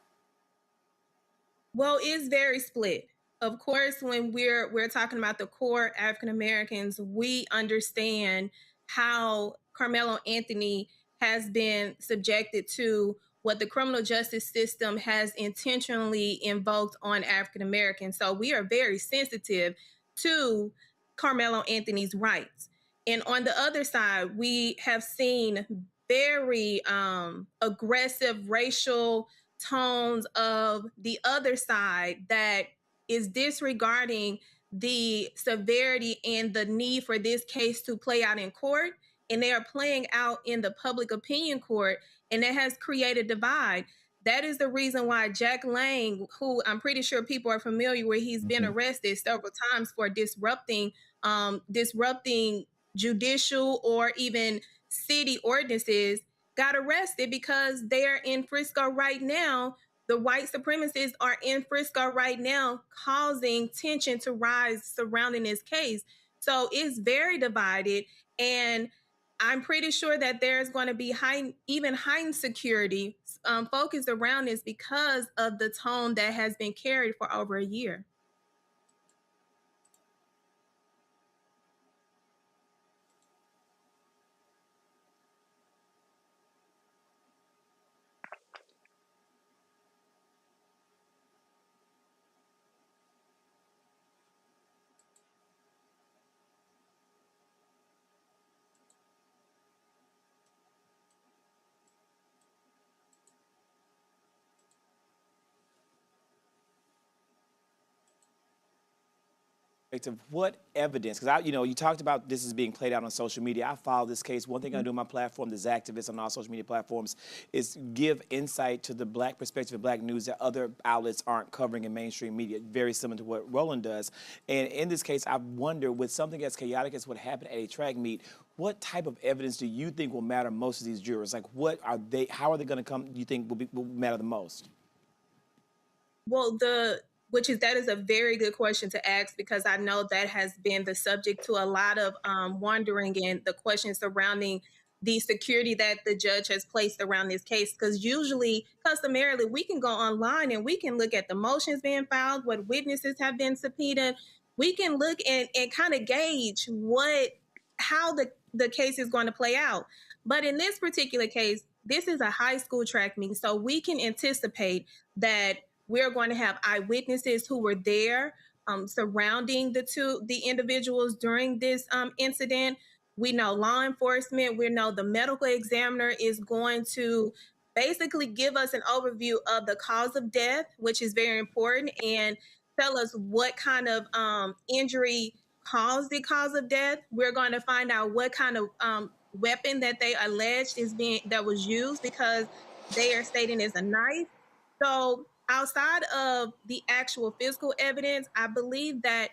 Well, it's very split. Of course, when we're talking about the core African Americans, we understand how Karmelo Anthony has been subjected to what the criminal justice system has intentionally invoked on African Americans. So we are very sensitive to Karmelo Anthony's rights. And on the other side, we have seen very aggressive racial tones of the other side that is disregarding the severity and the need for this case to play out in court. And they are playing out in the public opinion court, and that has created a divide. That is the reason why Jack Lang, who I'm pretty sure people are familiar with, he's been arrested several times for disrupting judicial or even city ordinances, got arrested because they're in Frisco right now. The white supremacists are in Frisco right now, causing tension to rise surrounding this case. So it's very divided, and I'm pretty sure that there's going to be heightened security focused around this because of the tone that has been carried for over a year. What evidence, because you talked about this is being played out on social media. I follow this case. One thing I do on my platform, as activists on all social media platforms, is give insight to the Black perspective of Black news that other outlets aren't covering in mainstream media, very similar to what Roland does. And in this case, I wonder, with something as chaotic as what happened at a track meet, what type of evidence do you think will matter most to these jurors? Like, how are they going to come, do you think will matter the most? Well, that is a very good question to ask, because I know that has been the subject to a lot of wondering and the questions surrounding the security that the judge has placed around this case. Because customarily, we can go online and we can look at the motions being filed, what witnesses have been subpoenaed. We can look and kind of gauge how the case is going to play out. But in this particular case, this is a high school track meet, so we can anticipate that we're going to have eyewitnesses who were there surrounding the individuals during this incident. We know law enforcement. We know the medical examiner is going to basically give us an overview of the cause of death, which is very important, and tell us what kind of injury caused the cause of death. We're going to find out what kind of weapon that they alleged that was used, because they are stating it's a knife. So outside of the actual physical evidence, I believe that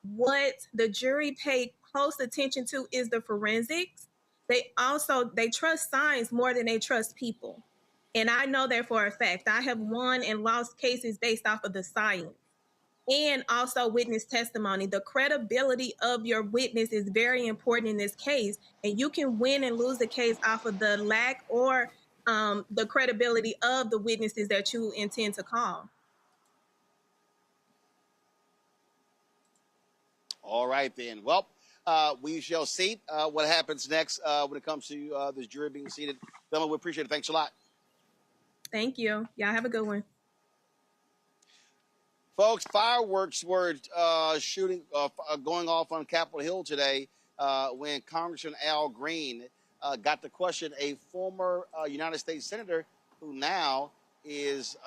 what the jury paid close attention to is the forensics. They trust science more than they trust people. And I know that for a fact. I have won and lost cases based off of the science and also witness testimony. The credibility of your witness is very important in this case, and you can win and lose the case off of the lack or the credibility of the witnesses that you intend to call. All right, then. Well, we shall see what happens next when it comes to this jury being seated. Thelma, we appreciate it. Thanks a lot. Thank you. Y'all have a good one. Folks, fireworks were going off on Capitol Hill today when Congressman Al Green got to question a former United States Senator who now is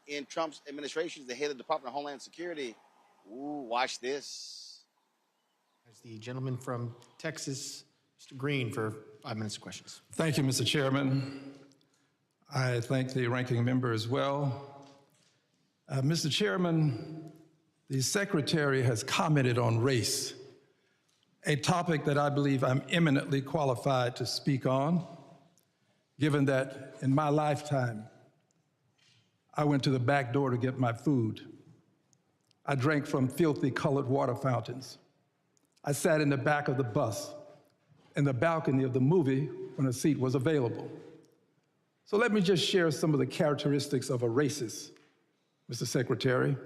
in Trump's administration, the head of the Department of Homeland Security. Ooh, watch this. As the gentleman from Texas, Mr. Green, for 5 minutes of questions. Thank you, Mr. Chairman. I thank the ranking member as well. Mr. Chairman, the Secretary has commented on race, a topic that I believe I'm eminently qualified to speak on, given that in my lifetime, I went to the back door to get my food. I drank from filthy colored water fountains. I sat in the back of the bus in the balcony of the movie when a seat was available. So let me just share some of the characteristics of a racist, Mr. Secretary.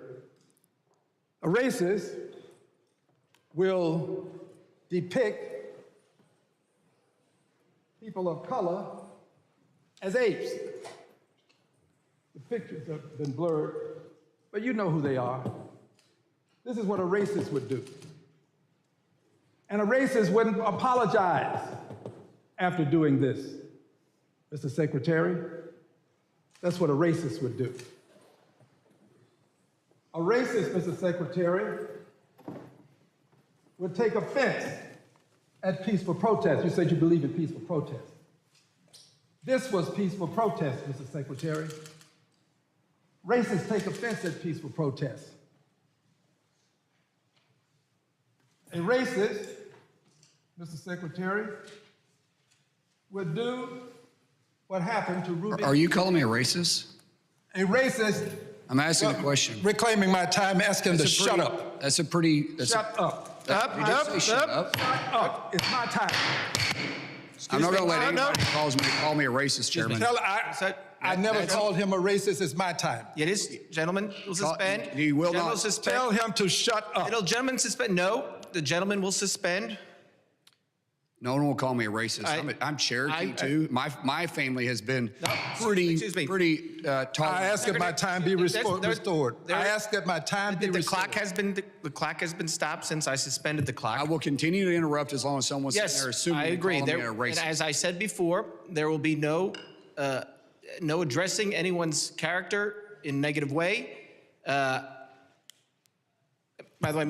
A racist will depict people of color as apes. The pictures have been blurred, but you know who they are. This is what a racist would do. And a racist wouldn't apologize after doing this. Mr. Secretary, that's what a racist would do. A racist, Mr. Secretary, would take offense at peaceful protest. You said you believe in peaceful protest. This was peaceful protest, Mr. Secretary. Racists take offense at peaceful protest. A racist, Mr. Secretary, would do what happened to Ruby. Are you calling me a racist? A racist. I'm asking a question. Reclaiming my time, ask him to shut up. That's a pretty. Shut up. Shut up. It's my time. I'm not going to let anybody call me a racist, Chairman. I never called him a racist. It's my time. It is, gentlemen, will suspend. He will not. Tell him to shut up. Gentlemen, suspend. No, the gentleman will suspend. No one will call me a racist. I'm Cherokee too. My family has been pretty tolerant. I ask that my time be restored. I ask that my time be restored. The clock has been stopped since I suspended the clock. I will continue to interrupt as long as someone's sitting there assuming I agree. me a racist. And as I said before, there will be no addressing anyone's character in a negative way. By the way,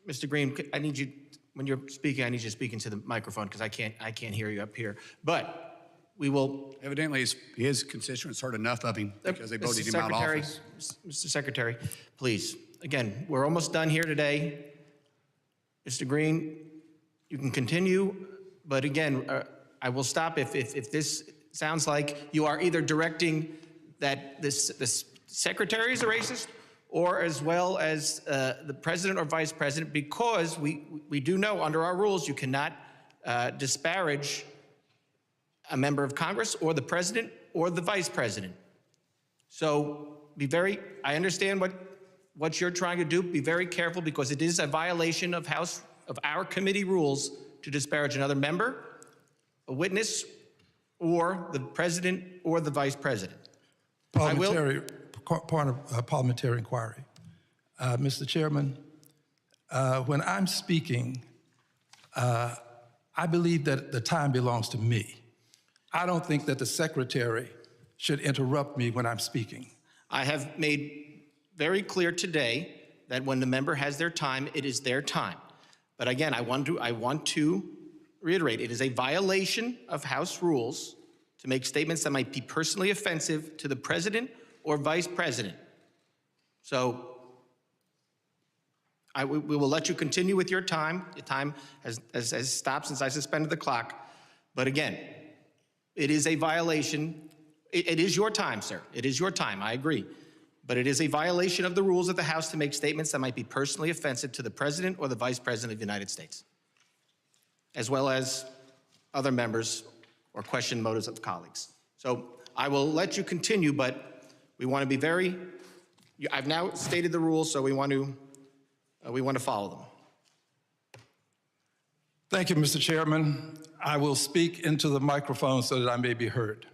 Mr. Green, I need you. When you're speaking, I need you to speak into the microphone because I can't hear you up here. But we will. Evidently, his constituents heard enough of him because they voted him out of office. Mr. Secretary, please. Again, we're almost done here today. Mr. Green, you can continue, but again, I will stop if this sounds like you are either directing that this secretary is a racist, or as well as the president or vice president, because we do know under our rules you cannot disparage a member of Congress or the president or the vice president. So I understand what you're trying to do. Be very careful because it is a violation of our committee rules to disparage another member, a witness, or the president or the vice president. Part of parliamentary inquiry. Mr. Chairman, when I'm speaking, I believe that the time belongs to me. I don't think that the secretary should interrupt me when I'm speaking. I have made very clear today that when the member has their time, it is their time. But again, I want to reiterate, it is a violation of House rules to make statements that might be personally offensive to the president or vice president. So we will let you continue with your time. The time has stopped since I suspended the clock. But again, it is a violation. It is your time, sir. It is your time, I agree. But it is a violation of the rules of the House to make statements that might be personally offensive to the president or the vice president of the United States, as well as other members or question motives of colleagues. So I will let you continue, but we want to be I've now stated the rules, so we want to follow them. Thank you, Mr. Chairman. I will speak into the microphone so that I may be heard.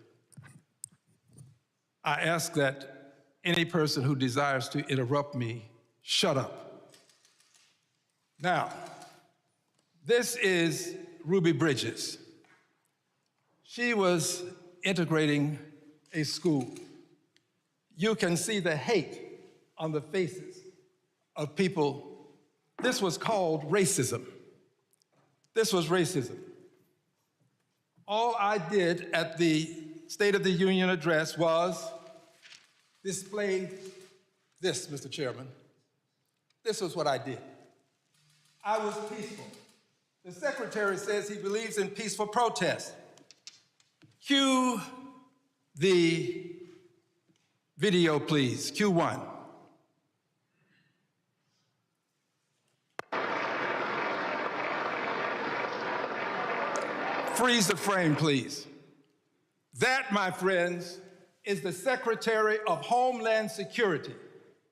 I ask that any person who desires to interrupt me, shut up. Now, this is Ruby Bridges. She was integrating a school. You can see the hate on the faces of people. This was called racism. This was racism. All I did at the State of the Union address was display this, Mr. Chairman. This was what I did. I was peaceful. The secretary says he believes in peaceful protest. Cue the video, please. Cue one. Freeze the frame, please. That, my friends, is the Secretary of Homeland Security.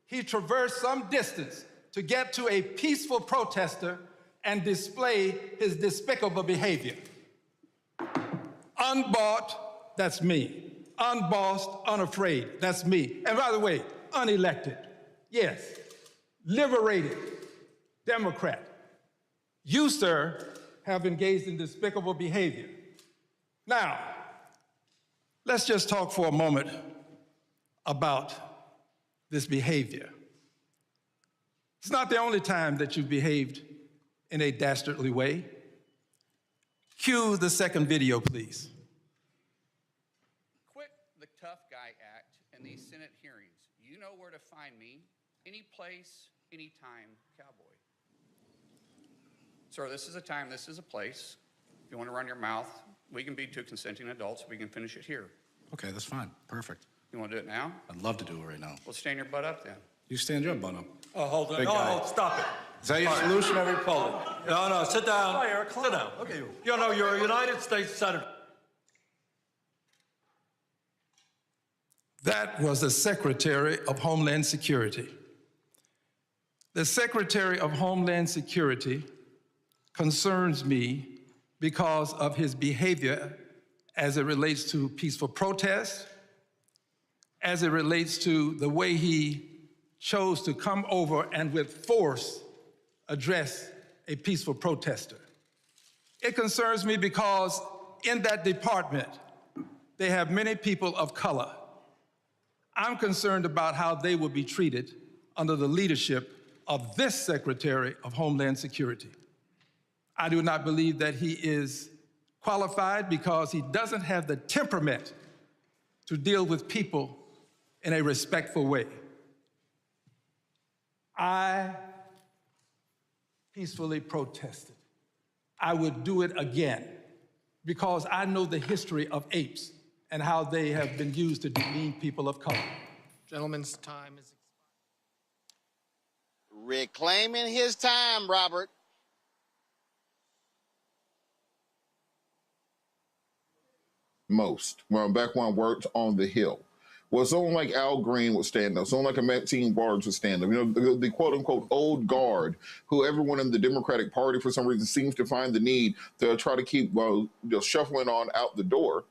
He traversed some distance to get to a peaceful protester and display his despicable behavior. Unbought, that's me. Unbossed, unafraid, that's me. And by the way, unelected. Yes, liberated Democrat. You, sir, have engaged in despicable behavior. Now, let's just talk for a moment about this behavior. It's not the only time that you've behaved in a dastardly way. Cue the second video, please. Quit the tough guy act in these Senate hearings. You know where to find me, any place, anytime, cowboy. Sir, this is a time, this is a place. If you want to run your mouth, we can be two consenting adults. We can finish it here. Okay, that's fine. Perfect. You want to do it now? I'd love to do it right now. Well, stand your butt up then. You stand your butt up. Oh, hold on. Big No, guy. no, stop it. Is that your All right. solution, Hold it. No, no, sit down. Hi, Eric. Sit down. Okay. You know, you're a United States Senator. That was the Secretary of Homeland Security. The Secretary of Homeland Security concerns me because of his behavior as it relates to peaceful protests, as it relates to the way he chose to come over and with force address a peaceful protester. It concerns me because in that department, they have many people of color. I'm concerned about how they will be treated under the leadership of this Secretary of Homeland Security. I do not believe that he is qualified because he doesn't have the temperament to deal with people in a respectful way. I peacefully protested. I would do it again because I know the history of apes and how they have been used to demean people of color. Gentleman's time is expired. Reclaiming his time, Robert. Most. Well, back when I worked on the Hill. Well, someone like Al Green would stand up. Someone like a Maxine Barnes would stand up. You know, the quote-unquote old guard, who everyone in the Democratic Party, for some reason, seems to find the need to try to keep just shuffling on out the door.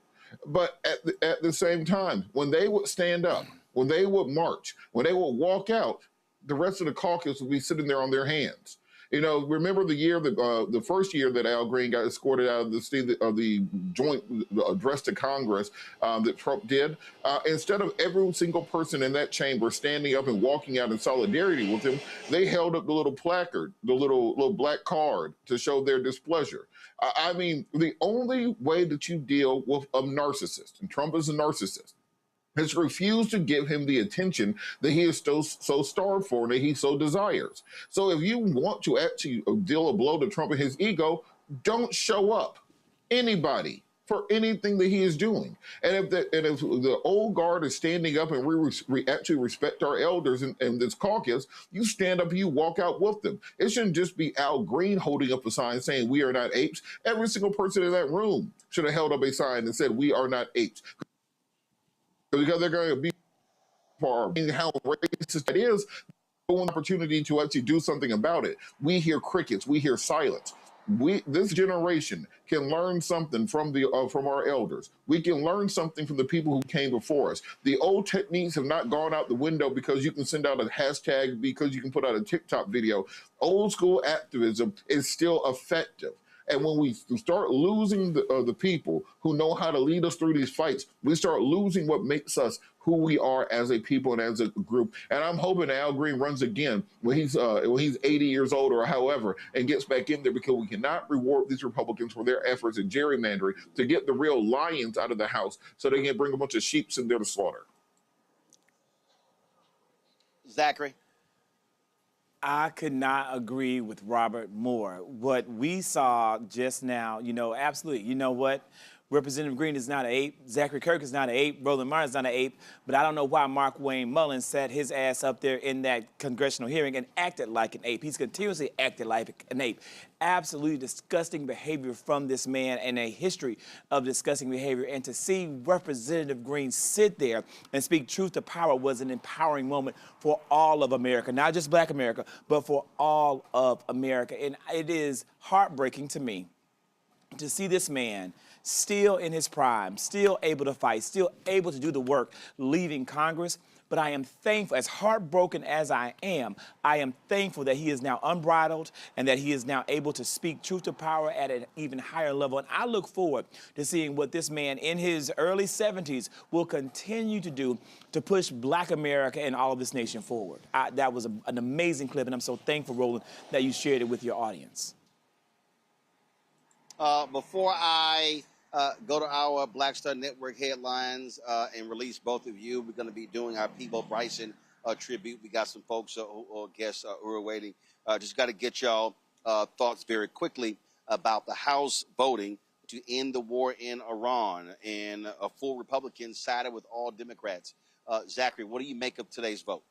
But at the same time, when they would stand up, when they would march, when they would walk out, the rest of the caucus would be sitting there on their hands. You know, remember the first year that Al Green got escorted out of the joint address to Congress that Trump did? Instead of every single person in that chamber standing up and walking out in solidarity with him, they held up the little placard, the little black card to show their displeasure. I mean, the only way that you deal with a narcissist, and Trump is a narcissist, has refused to give him the attention that he is so starved for and that he so desires. So if you want to actually deal a blow to Trump and his ego, don't show up, anybody, for anything that he is doing. And if the old guard is standing up and we actually respect our elders in this caucus, you stand up and you walk out with them. It shouldn't just be Al Green holding up a sign saying we are not apes. Every single person in that room should have held up a sign and said we are not apes. Because they're going to be for how racist it is, an opportunity to actually do something about it. We hear crickets, we hear silence. This generation can learn something from our elders. We can learn something from the people who came before us. The old techniques have not gone out the window because you can send out a hashtag, because you can put out a TikTok video. Old school activism is still effective. And when we start losing the people who know how to lead us through these fights, we start losing what makes us who we are as a people and as a group. And I'm hoping Al Green runs again when he's 80 years old or however, and gets back in there, because we cannot reward these Republicans for their efforts in gerrymandering to get the real lions out of the House so they can bring a bunch of sheep in there to slaughter. Zachary? I could not agree with Robert more. What we saw just now, absolutely. You know what? Representative Green is not an ape. Zachary Kirk is not an ape. Roland Martin is not an ape. But I don't know why Mark Wayne Mullins sat his ass up there in that congressional hearing and acted like an ape. He's continuously acted like an ape. Absolutely disgusting behavior from this man, and a history of disgusting behavior. And to see Representative Green sit there and speak truth to power was an empowering moment for all of America, not just Black America, but for all of America. And it is heartbreaking to me to see this man still in his prime, still able to fight, still able to do the work, leaving Congress. But I am thankful, as heartbroken as I am thankful that he is now unbridled and that he is now able to speak truth to power at an even higher level. And I look forward to seeing what this man in his early 70s will continue to do to push Black America and all of this nation forward. That was an amazing clip, and I'm so thankful, Roland, that you shared it with your audience. Before I go to our Black Star Network headlines and release both of you, we're going to be doing our Peebo Bryson tribute. We got some folks or guests who are waiting. Just got to get y'all thoughts very quickly about the House voting to end the war in Iran, and a full Republican sided with all Democrats. Zachary, what do you make of today's vote?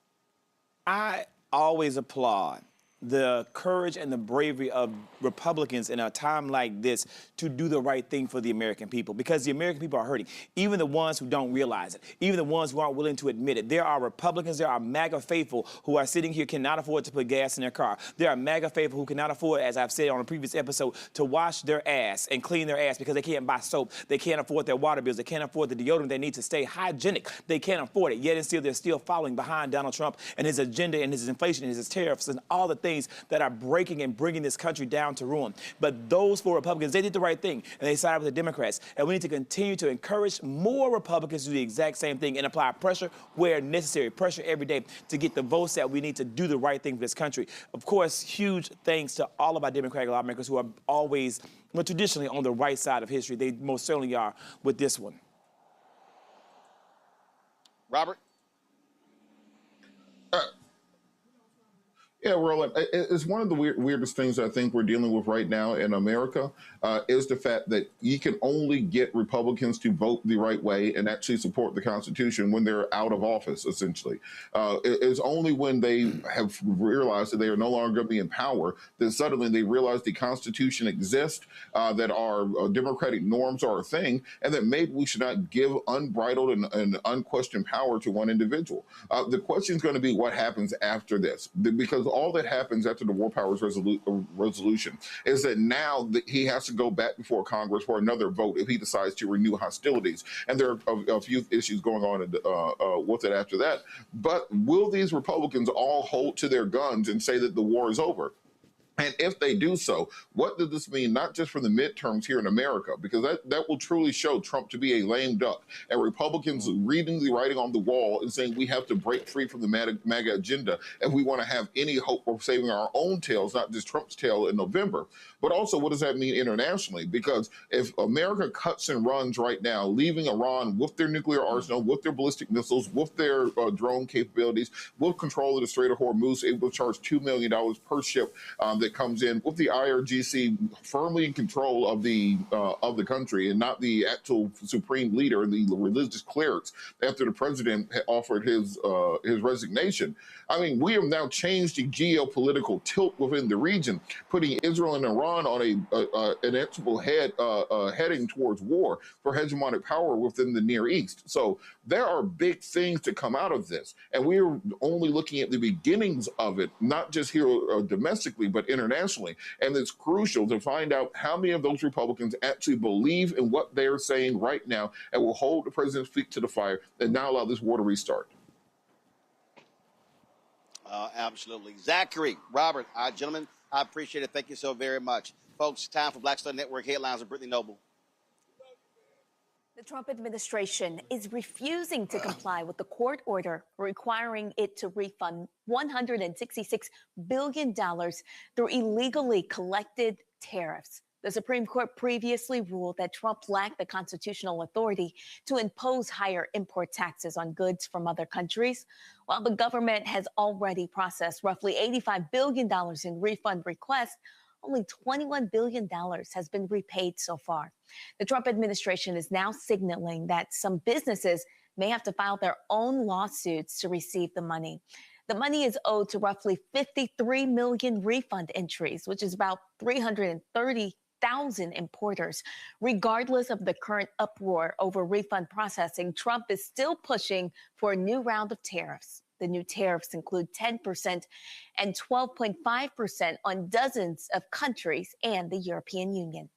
I always applaud the courage and the bravery of Republicans in a time like this to do the right thing for the American people, because the American people are hurting, even the ones who don't realize it, even the ones who aren't willing to admit it. There are Republicans, there are MAGA faithful who are sitting here, cannot afford to put gas in their car. There are MAGA faithful who cannot afford, as I've said on a previous episode, to wash their ass and clean their ass because they can't buy soap, they can't afford their water bills, they can't afford the deodorant they need to stay hygienic. They can't afford it, yet and still they're still following behind Donald Trump and his agenda and his inflation and his tariffs and all the things that are breaking and bringing this country down to ruin. But those four Republicans, they did the right thing, and they sided with the Democrats. And we need to continue to encourage more Republicans to do the exact same thing and apply pressure where necessary, pressure every day to get the votes that we need to do the right thing for this country. Of course, huge thanks to all of our Democratic lawmakers who are always, well, traditionally on the right side of history. They most certainly are with this one. Robert? Yeah, Roland, it's one of the weirdest things I think we're dealing with right now in America is the fact that you can only get Republicans to vote the right way and actually support the Constitution when they're out of office, essentially. It's only when they have realized that they are no longer going to be in power that suddenly they realize the Constitution exists, that our democratic norms are a thing, and that maybe we should not give unbridled and unquestioned power to one individual. The question is going to be what happens after this, because all that happens after the War Powers resolution is that now he has to go back before Congress for another vote if he decides to renew hostilities. And there are a few issues going on with it after that. But will these Republicans all hold to their guns and say that the war is over? And if they do so, what does this mean, not just for the midterms here in America, because that will truly show Trump to be a lame duck, and Republicans reading the writing on the wall and saying we have to break free from the MAGA agenda if we want to have any hope of saving our own tails, not just Trump's tail in November. But also, what does that mean internationally? Because if America cuts and runs right now, leaving Iran with their nuclear arsenal, with their ballistic missiles, with their drone capabilities, with control of the Strait of Hormuz, able to charge $2 million per ship that comes in, with the IRGC firmly in control of the country and not the actual supreme leader and the religious clerics after the president offered his resignation. I mean, we have now changed the geopolitical tilt within the region, putting Israel and Iran on an inexorable heading towards war for hegemonic power within the Near East. So there are big things to come out of this, and we are only looking at the beginnings of it, not just here domestically, but internationally. And it's crucial to find out how many of those Republicans actually believe in what they're saying right now and will hold the president's feet to the fire and not allow this war to restart. Absolutely. Zachary, Robert, gentlemen, I appreciate it. Thank you so very much. Folks, time for Black Star Network headlines with Brittany Noble. The Trump administration is refusing to comply with the court order requiring it to refund $166 billion through illegally collected tariffs. The Supreme Court previously ruled that Trump lacked the constitutional authority to impose higher import taxes on goods from other countries. While the government has already processed roughly $85 billion in refund requests, only $21 billion has been repaid so far. The Trump administration is now signaling that some businesses may have to file their own lawsuits to receive the money. The money is owed to roughly 53 million refund entries, which is about 330,000 importers. Regardless of the current uproar over refund processing, Trump is still pushing for a new round of tariffs. The new tariffs include 10% and 12.5% on dozens of countries and the European Union.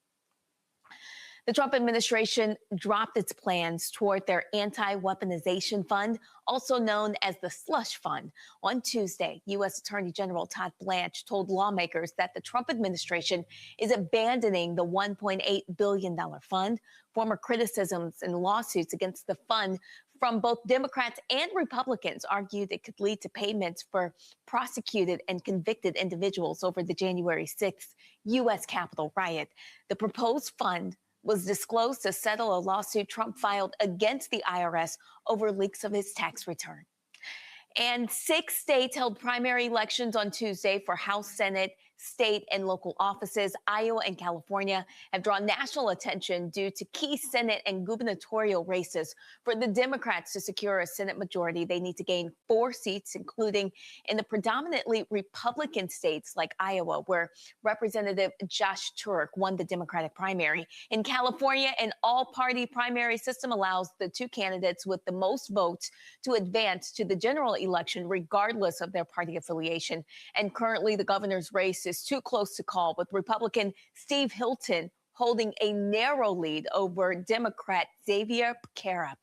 The Trump administration dropped its plans toward their anti-weaponization fund, also known as the slush fund. On Tuesday, U.S. Attorney General Todd Blanche told lawmakers that the Trump administration is abandoning the $1.8 billion fund. Former criticisms and lawsuits against the fund from both Democrats and Republicans argued it could lead to payments for prosecuted and convicted individuals over the January 6th U.S. Capitol riot. The proposed fund was disclosed to settle a lawsuit Trump filed against the IRS over leaks of his tax return. And 6 states held primary elections on Tuesday for House, Senate, state, and local offices. Iowa and California have drawn national attention due to key Senate and gubernatorial races. For the Democrats to secure a Senate majority, they need to gain 4 seats, including in the predominantly Republican states like Iowa, where Representative Josh Turek won the Democratic primary. In California, an all-party primary system allows the 2 candidates with the most votes to advance to the general election, regardless of their party affiliation. And currently, the governor's race is too close to call, with Republican Steve Hilton holding a narrow lead over Democrat Xavier Becerra.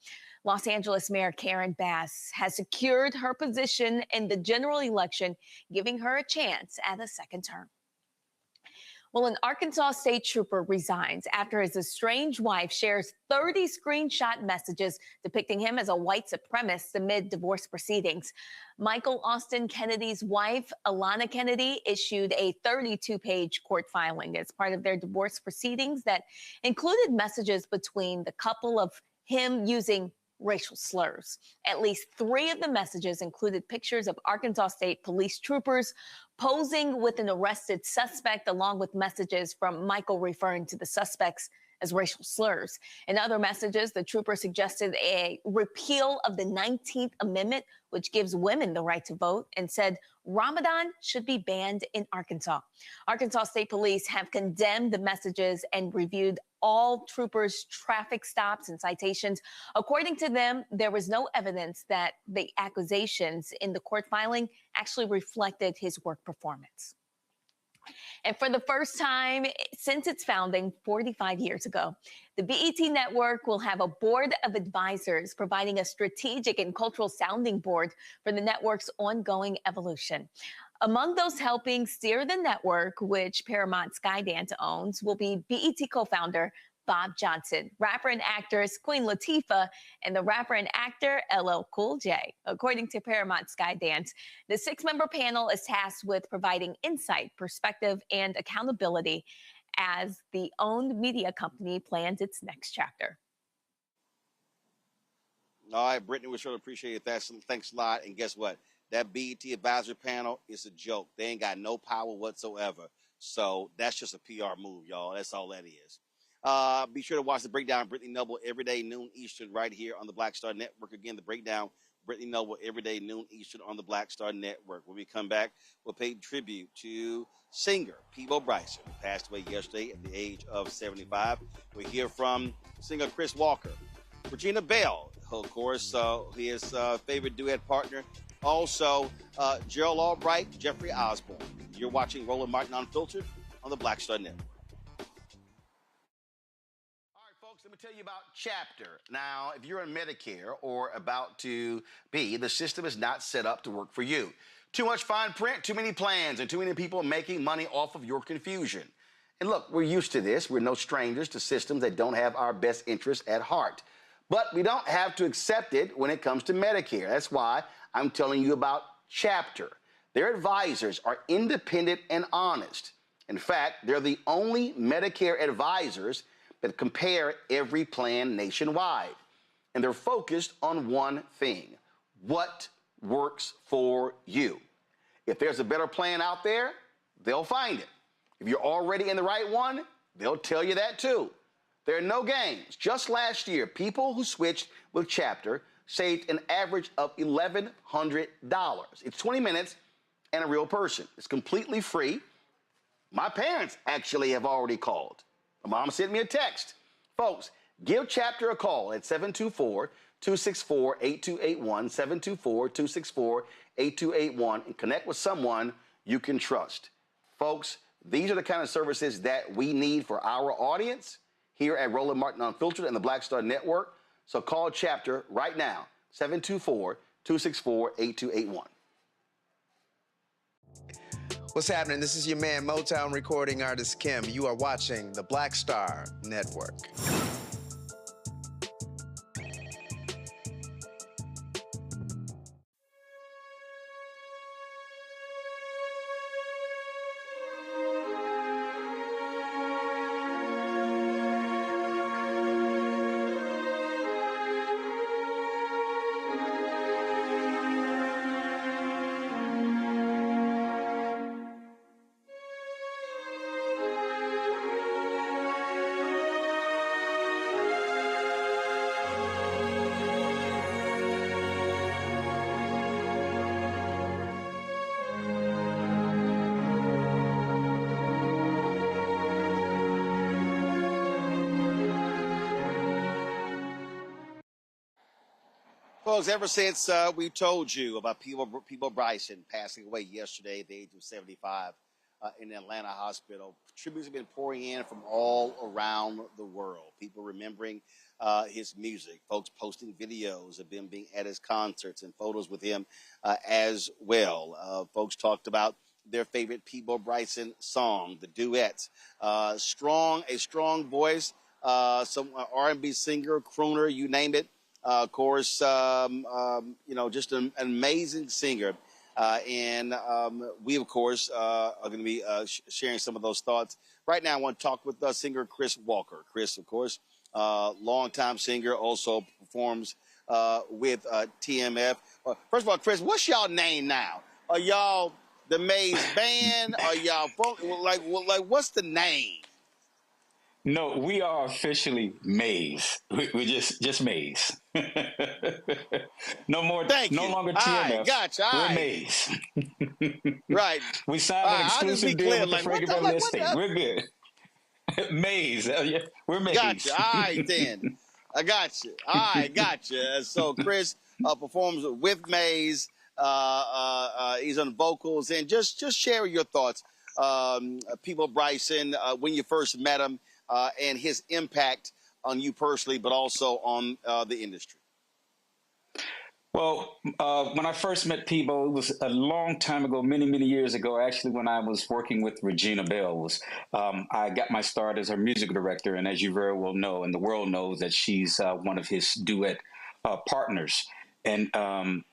Los Angeles Mayor Karen Bass has secured her position in the general election, giving her a chance at a second term. Well, an Arkansas state trooper resigns after his estranged wife shares 30 screenshot messages depicting him as a white supremacist amid divorce proceedings. Michael Austin Kennedy's wife, Alana Kennedy, issued a 32-page court filing as part of their divorce proceedings that included messages between the couple of him using racial slurs. At least 3 of the messages included pictures of Arkansas State police troopers posing with an arrested suspect, along with messages from Michael referring to the suspects as racial slurs. In other messages, the trooper suggested a repeal of the 19th Amendment, which gives women the right to vote, and said Ramadan should be banned in Arkansas. Arkansas State Police have condemned the messages and reviewed all troopers' traffic stops and citations. According to them, there was no evidence that the accusations in the court filing actually reflected his work performance. And for the first time since its founding 45 years ago, the BET network will have a board of advisors providing a strategic and cultural sounding board for the network's ongoing evolution. Among those helping steer the network, which Paramount Skydance owns, will be BET co-founder Bob Johnson, rapper and actress Queen Latifah, and the rapper and actor LL Cool J. According to Paramount Skydance, the 6-member panel is tasked with providing insight, perspective, and accountability as the owned media company plans its next chapter. All right, Brittany, we sure appreciate that. Thanks a lot. And guess what? That BET advisory panel is a joke. They ain't got no power whatsoever. So that's just a PR move, y'all. That's all that is. Be sure to watch the Breakdown, Brittany Noble, every day, noon Eastern, right here on the Black Star Network. Again, the Breakdown, Brittany Noble, every day, noon Eastern on the Black Star Network. When we come back, we'll pay tribute to singer Peebo Bryson, who passed away yesterday at the age of 75. We'll hear from singer Chris Walker, Regina Bell, of course, his favorite duet partner. Also, Gerald Albright, Jeffrey Osborne. You're watching Roland Martin Unfiltered on the Black Star Network. Let me tell you about Chapter. Now, if you're on Medicare or about to be, the system is not set up to work for you. Too much fine print, too many plans, and too many people making money off of your confusion. And look, we're used to this. We're no strangers to systems that don't have our best interests at heart. But we don't have to accept it when it comes to Medicare. That's why I'm telling you about Chapter. Their advisors are independent and honest. In fact, they're the only Medicare advisors that compare every plan nationwide. And they're focused on one thing: what works for you. If there's a better plan out there, they'll find it. If you're already in the right one, they'll tell you that too. There are no games. Just last year, people who switched with Chapter saved an average of $1,100. It's 20 minutes and a real person. It's completely free. My parents actually have already called. My mom sent me a text. Folks, give Chapter a call at 724-264-8281, 724-264-8281, and connect with someone you can trust. Folks, these are the kind of services that we need for our audience, here at Roland Martin Unfiltered and the Black Star Network. So call Chapter right now, 724-264-8281. What's happening? This is your man, Motown recording artist Kim. You are watching the Black Star Network. Folks, ever since we told you about People Bryson passing away yesterday at the age of 75 in an Atlanta hospital, tributes have been pouring in from all around the world. People remembering his music, folks posting videos of him being at his concerts and photos with him as well. Folks talked about their favorite People Bryson song, the duets. A strong voice, some R&B singer, crooner, you name it. Of course, just an amazing singer. And we, of course, are going to be sharing some of those thoughts. Right now, I want to talk with singer Chris Walker. Chris, of course, longtime singer, also performs with TMF. First of all, Chris, what's y'all name now? Are y'all the Maze Band? Are y'all like what's the name? No, we are officially Maze. We're just Maze. No more. Thank no you. longer All TMF. right, gotcha. All We're right. Maze. Right. We signed an exclusive deal with the Frisco listing. the? We're good. Maze. Yeah, we're Maze. Gotcha. All right, then. I got you. All right, gotcha. So Chris performs with Maze. He's on vocals, and just share your thoughts. People Bryson, when you first met him, and his impact on you personally, but also on the industry. Well, when I first met Peebo, it was a long time ago, many, many years ago, actually, when I was working with Regina Bells. I got my start as her music director, and as you very well know, and the world knows, that she's one of his duet partners. And, when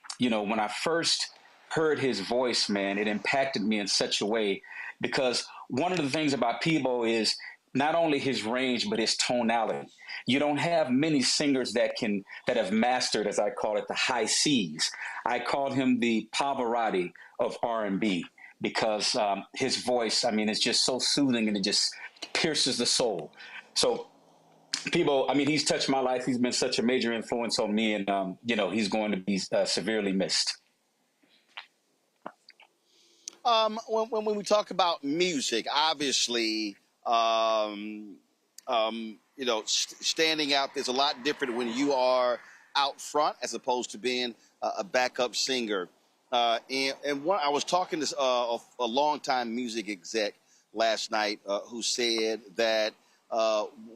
I first heard his voice, man, it impacted me in such a way, because one of the things about Peebo is not only his range, but his tonality. You don't have many singers that have mastered, as I call it, the high C's. I call him the Pavarotti of R&B, because his voice, it's just so soothing, and it just pierces the soul. So Peebo, he's touched my life. He's been such a major influence on me, and he's going to be severely missed. When we talk about music, obviously, standing out, there's a lot different when you are out front as opposed to being a backup singer. I was talking to a longtime music exec last night who said that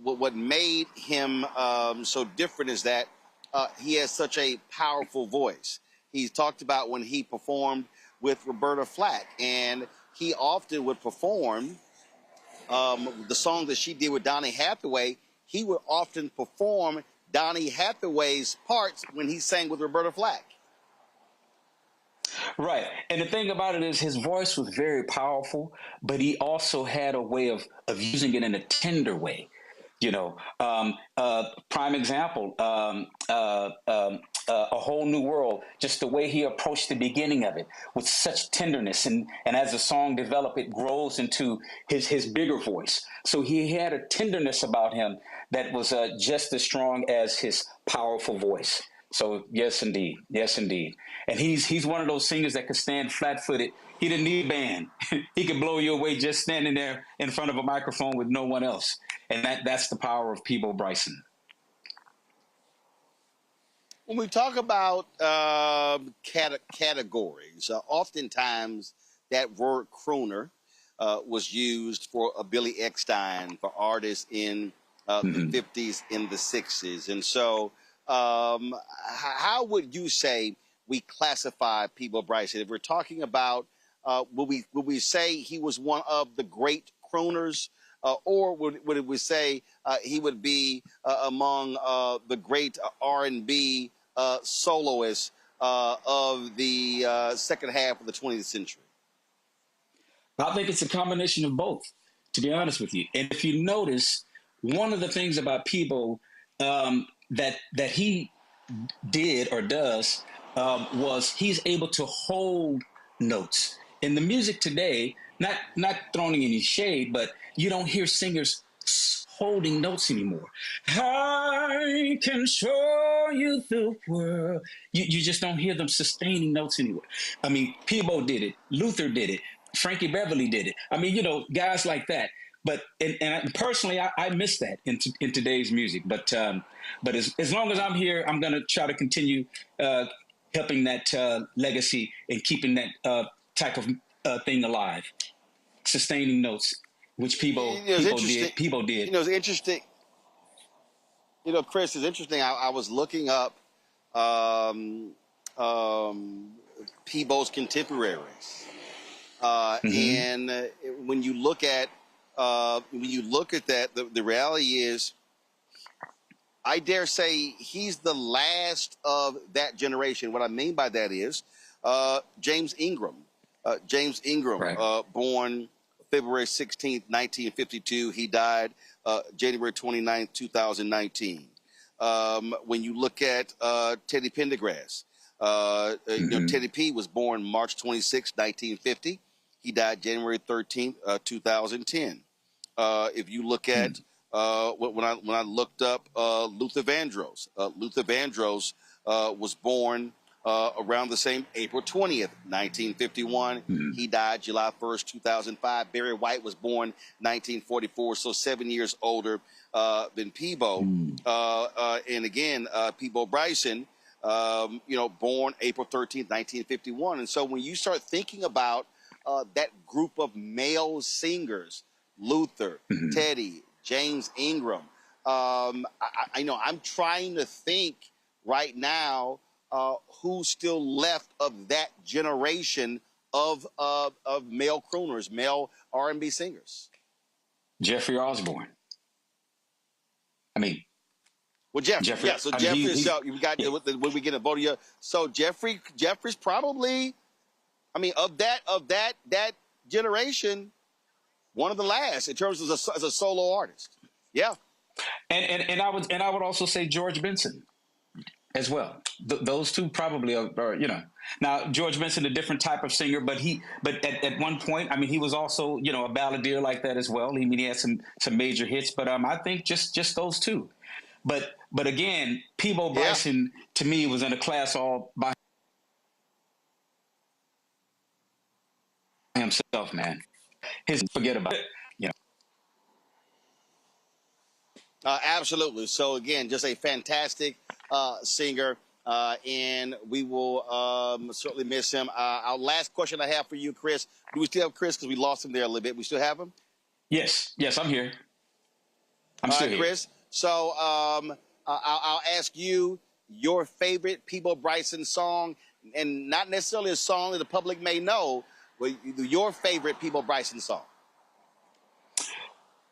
what made him so different is that he has such a powerful voice. He talked about when he performed with Roberta Flack, and he often would perform the song that she did with Donny Hathaway. He would often perform Donny Hathaway's parts when he sang with Roberta Flack. Right. And the thing about it is his voice was very powerful, but he also had a way of using it in a tender way. Prime example, A Whole New World, just the way he approached the beginning of it with such tenderness. And as the song developed, it grows into his bigger voice. So he had a tenderness about him that was just as strong as his powerful voice. So yes, indeed. Yes, indeed. And he's one of those singers that could stand flat-footed. He didn't need a band. He could blow you away just standing there in front of a microphone with no one else. And that's the power of Peebo Bryson. When we talk about categories, oftentimes that word crooner was used for a Billy Eckstine, for artists in the 50s and the 60s. And so how would you say we classify Peabo Bryson? If we're talking about, would we say he was one of the great crooners, or would we say he would be among the great R&B soloists of the second half of the 20th century? I think it's a combination of both, to be honest with you. And if you notice, one of the things about Peabo that he did or does was he's able to hold notes. In the music today, not throwing any shade, but you don't hear singers holding notes anymore. I can show you the world. You just don't hear them sustaining notes anymore. I mean, Peabo did it. Luther did it. Frankie Beverly did it. I mean, guys like that. But and personally, I miss that in today's music. But as long as I'm here, I'm going to try to continue helping that legacy and keeping that type of thing alive, sustaining notes, which people did. It's interesting. Chris, it's interesting. I was looking up Peabo's contemporaries, and when you look at that, the reality is, I dare say he's the last of that generation. What I mean by that is James Ingram. James Ingram, right. Born February 16th, 1952. He died January 29th, 2019. When you look at Teddy Pendergrass, Teddy P was born March 26, 1950. He died January 13th, 2010. If you look at when I looked up Luther Vandross, Luther Vandross was born around the same April 20th, 1951. He died July 1st, 2005. Barry White was born 1944, so 7 years older than Peabo. And again, Peabo Bryson, born April 13th, 1951. And so when you start thinking about that group of male singers, Luther, Teddy, James Ingram, I'm trying to think right now who's still left of that generation of male crooners, male R&B singers. Jeffrey Osborne. I mean, well, Jeffrey. Yeah, so Jeffrey. So you got when we get a vote of you. So Jeffrey's probably, I mean, of that generation, one of the last in terms of as a solo artist. Yeah. And I would also say George Benson as well. Those two probably are Now George Benson, a different type of singer, but at one point, I mean, he was also a balladeer like that as well. I mean, he had some major hits, but I think just those two. But again, Peabo Bryson to me was in a class all by himself, man. Forget about it. Absolutely. So again, just a fantastic singer, and we will certainly miss him. Our last question I have for you, Chris. Do we still have Chris? Because we lost him there a little bit. We still have him? Yes, I'm here. I'm still here. Chris. So I'll ask you your favorite Peabo Bryson song, and not necessarily a song that the public may know, but your favorite Peabo Bryson song.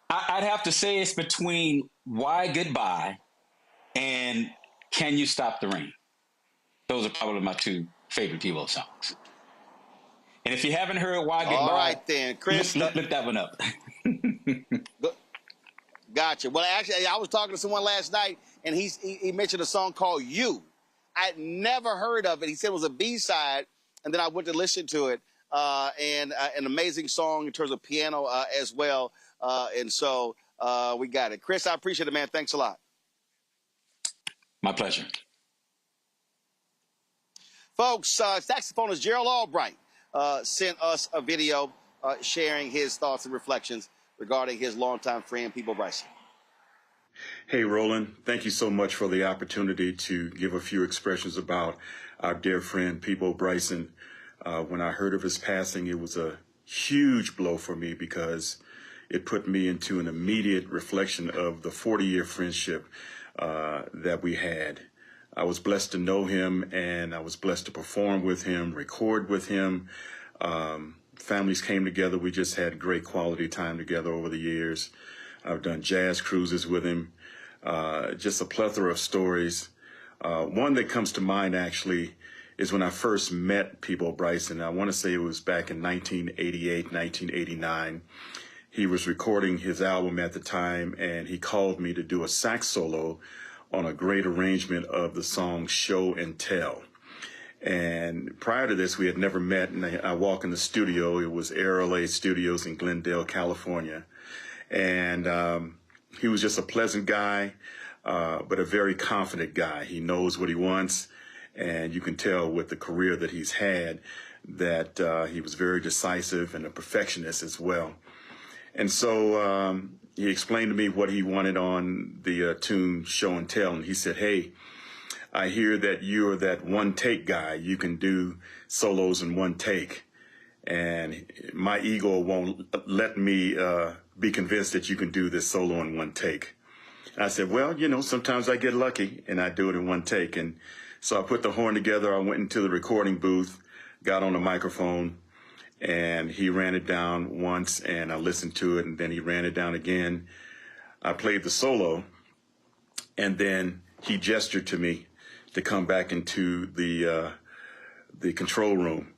I'd have to say it's between Why Goodbye and Can You Stop the Rain. Those are probably my two favorite Peabo songs. And if you haven't heard Why Goodbye, all right then, Chris, look that one up. Gotcha. Well, actually, I was talking to someone last night, and he mentioned a song called You. I'd never heard of it. He said it was a B-side, and then I went to listen to it, and an amazing song in terms of piano as well. And so we got it. Chris, I appreciate it, man. Thanks a lot. My pleasure. Folks, saxophonist Gerald Albright sent us a video sharing his thoughts and reflections regarding his longtime friend, Peabo Bryson. Hey, Roland, thank you so much for the opportunity to give a few expressions about our dear friend, Peabo Bryson. When I heard of his passing, it was a huge blow for me because it put me into an immediate reflection of the 40-year friendship that we had. I was blessed to know him, and I was blessed to perform with him, record with him. Families came together. We just had great quality time together over the years. I've done jazz cruises with him. Just a plethora of stories. One that comes to mind, actually, is when I first met Peabo Bryson. I want to say it was back in 1988, 1989. He was recording his album at the time, and he called me to do a sax solo on a great arrangement of the song Show and Tell. And prior to this, we had never met, and I walk in the studio. It was AirLA Studios in Glendale, California. And he was just a pleasant guy, but a very confident guy. He knows what he wants, and you can tell with the career that he's had that he was very decisive and a perfectionist as well. And so he explained to me what he wanted on the tune Show and Tell, and he said, "Hey, I hear that you're that one-take guy. You can do solos in one take, and my ego won't let me be convinced that you can do this solo in one take." I said, "Well, you know, sometimes I get lucky and I do it in one take." And so I put the horn together. I went into the recording booth, got on the microphone, and he ran it down once, and I listened to it, and then he ran it down again. I played the solo, and then he gestured to me to come back into the control room.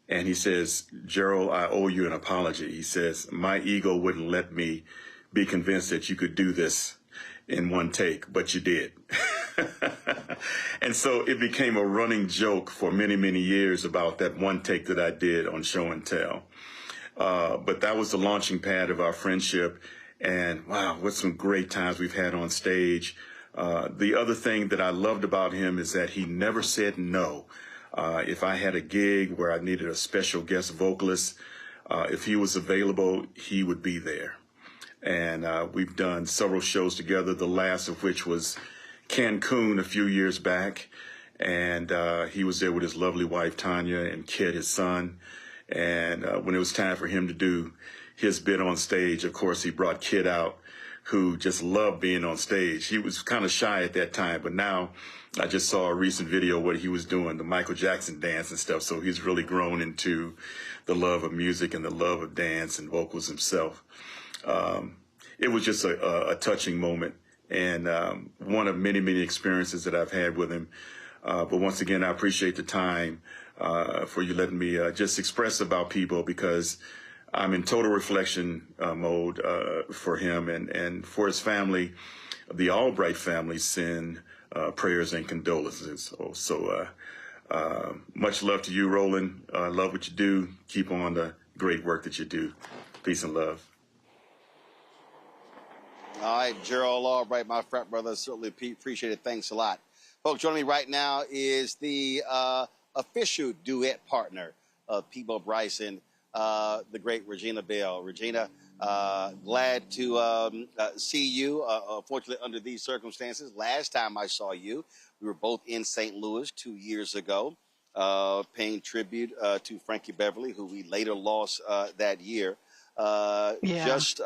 And he says, "Gerald, I owe you an apology." He says, "My ego wouldn't let me be convinced that you could do this in one take, but you did." And so it became a running joke for many, many years about that one take that I did on Show and Tell. But that was the launching pad of our friendship. And wow, what some great times we've had on stage. The other thing that I loved about him is that he never said no. If I had a gig where I needed a special guest vocalist, if he was available, he would be there. And we've done several shows together, the last of which was Cancun a few years back. And he was there with his lovely wife, Tanya, and Kit, his son. And when it was time for him to do his bit on stage, of course, he brought Kit out, who just loved being on stage. He was kind of shy at that time, but now I just saw a recent video what he was doing, the Michael Jackson dance and stuff. So he's really grown into the love of music and the love of dance and vocals himself. It was just a touching moment, and one of many, many experiences that I've had with him. But once again, I appreciate the time for you letting me just express about Peabo, because I'm in total reflection mode for him and for his family. The Albright family send prayers and condolences. So much love to you, Roland. Love what you do. Keep on the great work that you do. Peace and love. All right, Gerald Albright, my frat brother, certainly appreciate it. Thanks a lot. Folks, joining me right now is the official duet partner of Peabo Bryson, the great Regina Bell. Regina, glad to see you. Unfortunately, under these circumstances, last time I saw you, we were both in St. Louis 2 years ago, paying tribute to Frankie Beverly, who we later lost that year. Just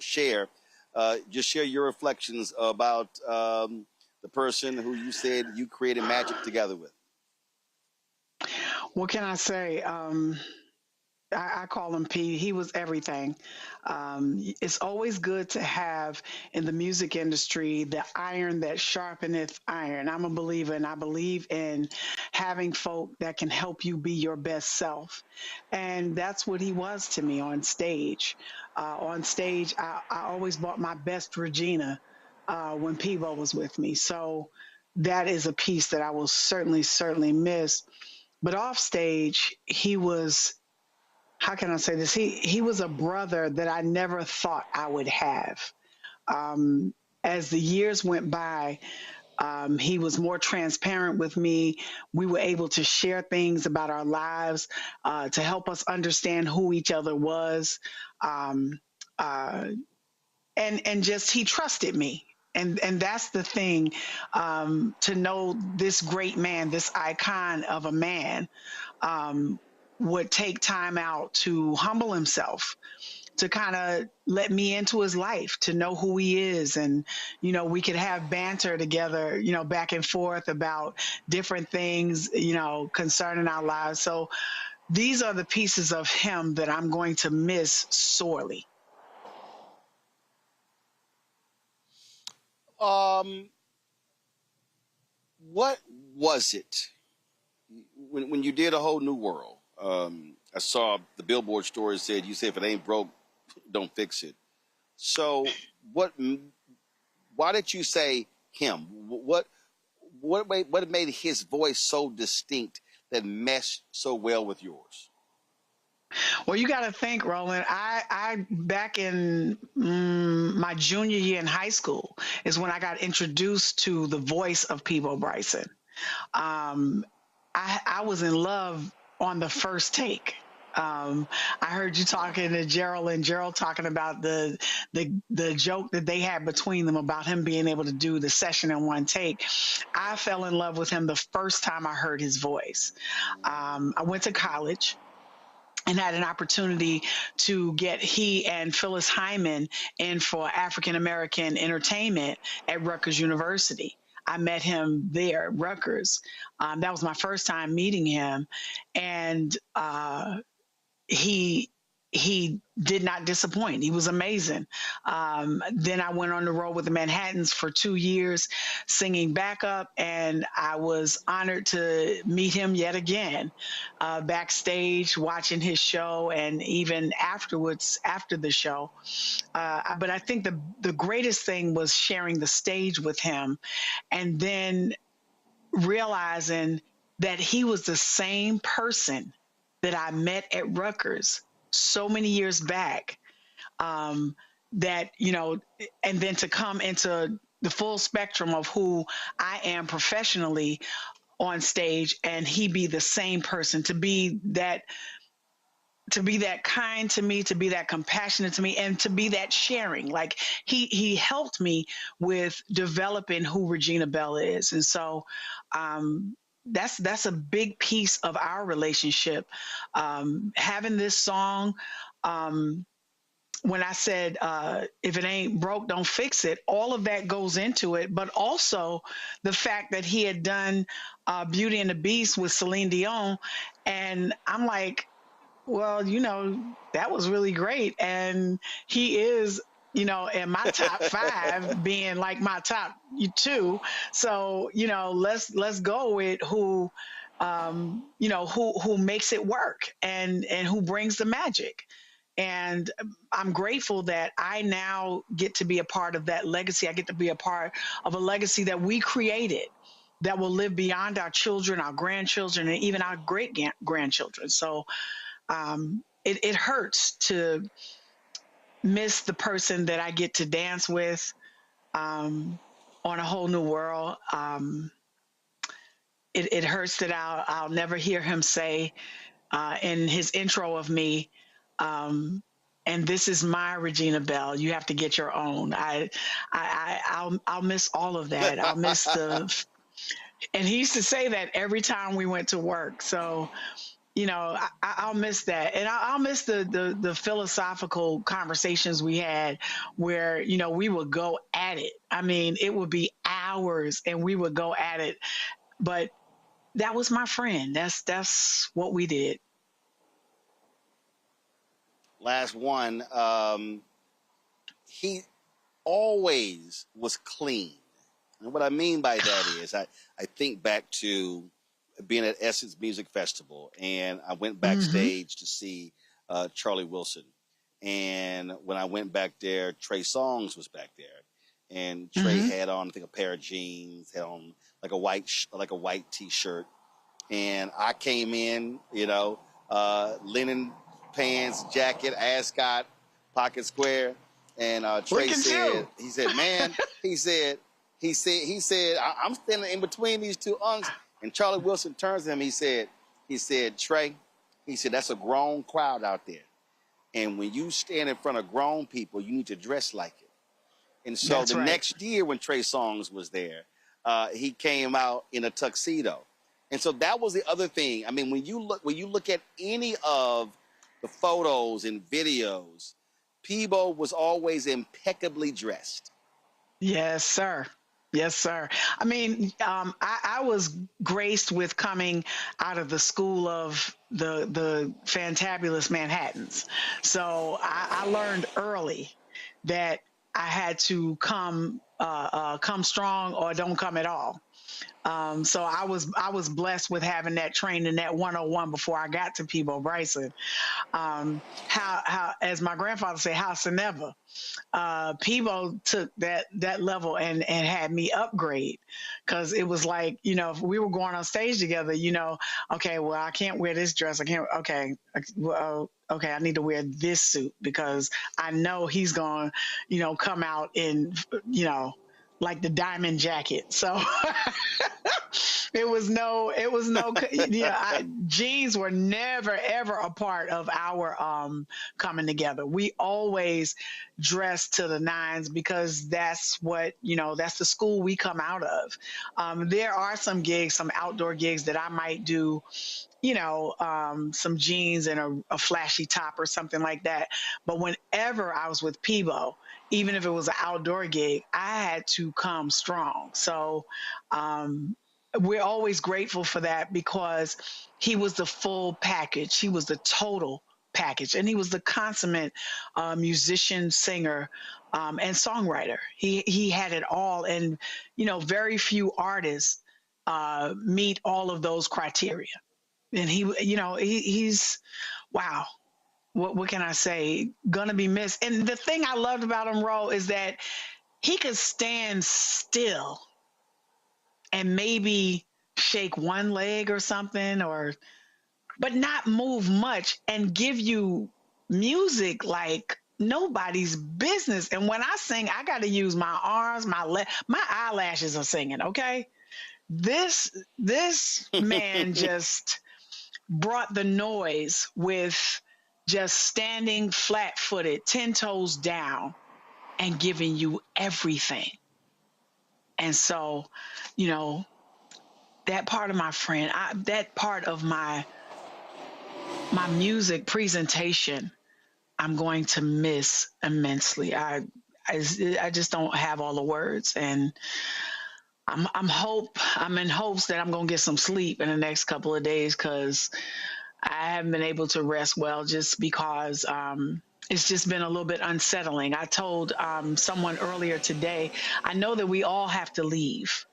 share your reflections about the person who you said you created magic together with. What can I say? I call him P. He was everything. It's always good to have in the music industry the iron that sharpeneth iron. I'm a believer, and I believe in having folk that can help you be your best self. And that's what he was to me on stage. I always brought my best Regina when Peabo was with me. So that is a piece that I will certainly miss. But off stage, he was, how can I say this? He was a brother that I never thought I would have. As the years went by, he was more transparent with me. We were able to share things about our lives to help us understand who each other was. And just he trusted me. And that's the thing, to know this great man, this icon of a man, would take time out to humble himself, to kind of let me into his life, to know who he is. And, you know, we could have banter together, you know, back and forth about different things, you know, concerning our lives. So these are the pieces of him that I'm going to miss sorely. What was it when you did A Whole New World? I saw the Billboard story said, you said, if it ain't broke, don't fix it. So why did you say him? What made his voice so distinct that meshed so well with yours? Well, you got to think, Roland, I back in my junior year in high school is when I got introduced to the voice of Peabo Bryson. I was in love on the first take. I heard you talking to Gerald and Gerald talking about the joke that they had between them about him being able to do the session in one take. I fell in love with him the first time I heard his voice. I went to college and had an opportunity to get he and Phyllis Hyman in for African American entertainment at Rutgers University. I met him there at Rutgers. That was my first time meeting him. And he did not disappoint. He was amazing. Then I went on the road with the Manhattans for 2 years singing backup, and I was honored to meet him yet again backstage watching his show, and even afterwards, after the show. But I think the greatest thing was sharing the stage with him and then realizing that he was the same person that I met at Rutgers so many years back, that, you know, and then to come into the full spectrum of who I am professionally on stage and he be the same person, to be that kind to me, to be that compassionate to me, and to be that sharing. Like he helped me with developing who Regina Belle is. And so, that's a big piece of our relationship. Having this song, when I said, if it ain't broke, don't fix it, all of that goes into it. But also the fact that he had done Beauty and the Beast with Celine Dion. And I'm like, well, you know, that was really great. And he is, you know, in my top 5 being like my top 2. So, you know, let's go with who, you know, who makes it work and who brings the magic. And I'm grateful that I now get to be a part of that legacy. I get to be a part of a legacy that we created that will live beyond our children, our grandchildren, and even our great grandchildren. So it hurts to miss the person that I get to dance with on A Whole New World. It hurts that I'll never hear him say in his intro of me, and this is my Regina Belle. You have to get your own. I'll miss all of that. I'll miss and he used to say that every time we went to work. So, you know, I'll miss that. And I'll miss the philosophical conversations we had where, you know, we would go at it. I mean, it would be hours and we would go at it. But that was my friend. That's what we did. Last one. He always was clean. And what I mean by that is I think back to being at Essence Music Festival, and I went backstage to see Charlie Wilson. And when I went back there, Trey Songz was back there. And Trey had on, I think, a pair of jeans, had on like a white T-shirt. And I came in, you know, linen pants, jacket, ascot, pocket square. And Trey said, he said, man, he said, I'm standing in between these two unks. And Charlie Wilson turns to him, he said, Trey, he said, that's a grown crowd out there. And when you stand in front of grown people, you need to dress like it. And so next year when Trey Songz was there, he came out in a tuxedo. And so that was the other thing. I mean, when you look at any of the photos and videos, Peebo was always impeccably dressed. Yes, sir. Yes, sir. I mean, I was graced with coming out of the school of the fantabulous Manhattans. So I learned early that I had to come strong or don't come at all. So I was blessed with having that training, that 101 before I got to Peebo Bryson. How as my grandfather said, howsoever. Peebo took that level and had me upgrade, because it was like, if we were going on stage together, okay, well, I can't wear this dress. I can't. Okay, well, okay, I need to wear this suit because I know he's going to, come out in, like the diamond jacket. So it was no, jeans were never, ever a part of our coming together. We always dressed to the nines because that's what, that's the school we come out of. There are some gigs, some outdoor gigs that I might do, some jeans and a flashy top or something like that. But whenever I was with Peebo, even if it was an outdoor gig, I had to come strong. So we're always grateful for that because he was the full package. He was the total package. And he was the consummate musician, singer, and songwriter. He had it all. And, very few artists meet all of those criteria. And he's, wow. What can I say? Gonna be missed. And the thing I loved about him, Ro, is that he could stand still and maybe shake one leg or something, but not move much and give you music like nobody's business. And when I sing, I got to use my arms, my eyelashes are singing. Okay. This man just brought the noise with just standing flat-footed, 10 toes down, and giving you everything. And so, that part of my friend, that part of my music presentation, I'm going to miss immensely. I just don't have all the words, and I'm in hopes that I'm going to get some sleep in the next couple of days, because I haven't been able to rest well just because it's just been a little bit unsettling. I told someone earlier today, I know that we all have to leave.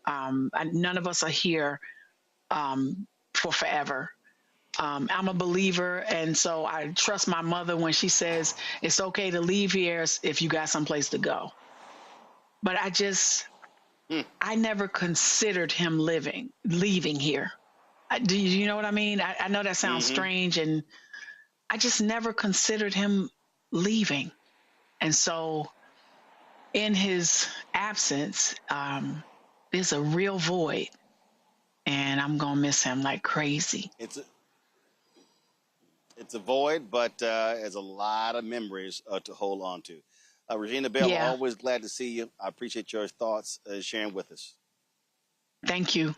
None of us are here for forever. I'm a believer, and so I trust my mother when she says it's okay to leave here if you got someplace to go. But I never considered him leaving here. Do you know what I mean? I know that sounds strange, and I just never considered him leaving. And so in his absence, there's a real void, and I'm going to miss him like crazy. It's a void, but there's a lot of memories to hold on to. Regina Bell, always glad to see you. I appreciate your thoughts sharing with us. Thank you.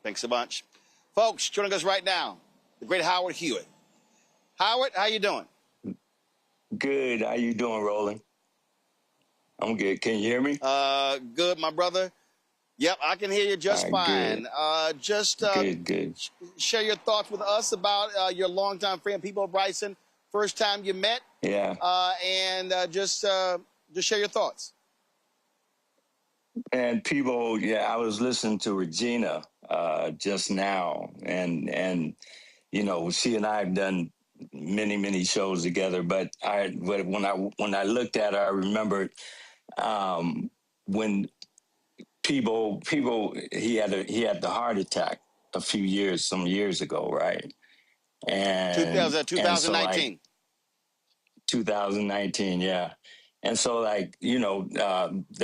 Thanks so much. Folks, joining us right now, the great Howard Hewitt. Howard, how you doing? Good. How you doing, Roland? I'm good. Can you hear me? Good, my brother. Yep, I can hear you just fine. Good. Good. Share your thoughts with us about your longtime friend, Peebo Bryson. First time you met. Yeah. And just share your thoughts. And Peebo, I was listening to Regina just now, and she and I have done many shows together. But when I looked at her, I remembered when Peebo he had the heart attack some years ago, right? And 2019. 2019, yeah. And so, they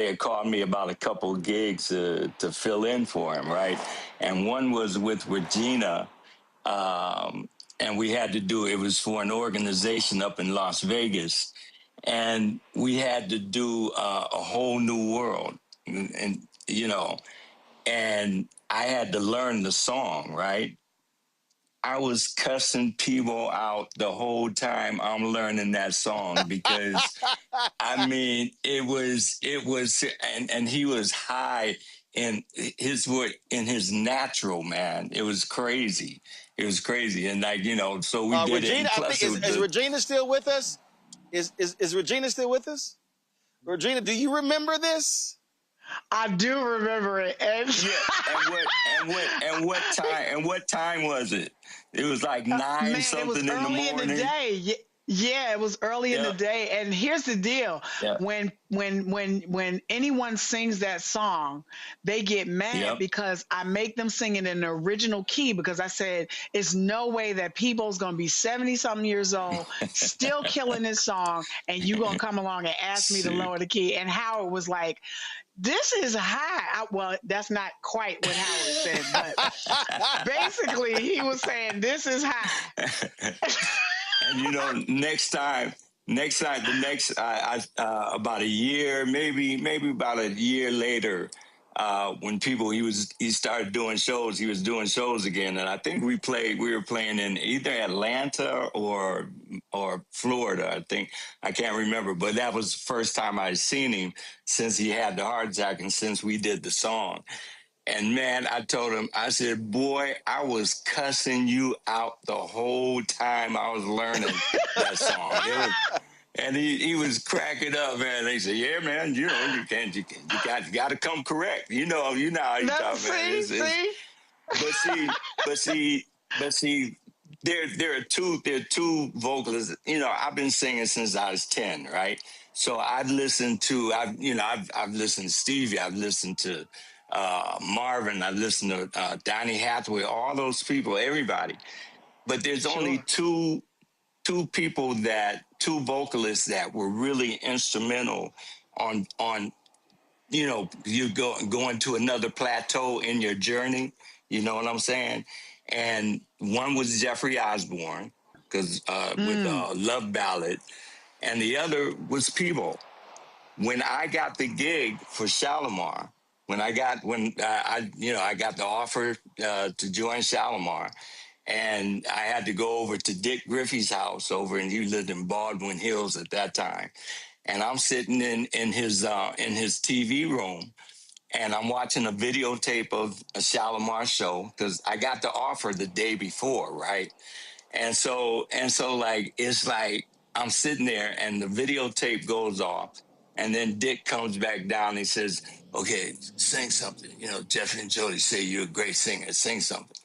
had called me about a couple of gigs to fill in for him, right? And one was with Regina, and we had to do, it was for an organization up in Las Vegas, and we had to do a whole new world, and I had to learn the song, right? I was cussing people out the whole time I'm learning that song because, I mean, it was, and he was high in his natural, man. It was crazy. It was crazy. And like, you know, so we did Regina, it. I think, is Regina still with us? Is Regina still with us? Regina, do you remember this? I do remember it. And what time was it? It was like 9 something in the morning. It was early in the day. Yeah, it was early in the day. And here's the deal. Yeah. When anyone sings that song, they get mad because I make them sing it in the original key because I said, it's no way that people's going to be 70-something years old, still killing this song, and you going to come along and ask me to lower the key. And Howard was like, this is high. Well, that's not quite what Howard said, but basically he was saying, this is high. And you know, about a year, maybe about a year later, when he started doing shows, he was doing shows again. And I think we were playing in either Atlanta or Florida, I think. I can't remember, but that was the first time I'd seen him since he had the heart attack and since we did the song. And man, I told him, I said, boy, I was cussing you out the whole time I was learning that song. And he was cracking up, man. They said, yeah, man, you know, you got to come correct. You know how you talk, man. But see, there are two vocalists. You know, I've been singing since I was 10, right? So I've listened to Stevie, I've listened to Marvin, I listened to Donny Hathaway, all those people, everybody. But there's only two vocalists that were really instrumental on you know, you going to another plateau in your journey. You know what I'm saying? And one was Jeffrey Osborne, because with Love Ballad, and the other was Peebo. When I got the gig for Shalimar, I got the offer to join Shalimar, and I had to go over to Dick Griffey's house and he lived in Baldwin Hills at that time. And I'm sitting in his TV room, and I'm watching a videotape of a Shalimar show because I got the offer the day before, right? And so like, it's like I'm sitting there and the videotape goes off, and then Dick comes back down and he says, okay, sing something. You know, Jeff and Jody say you're a great singer, sing something.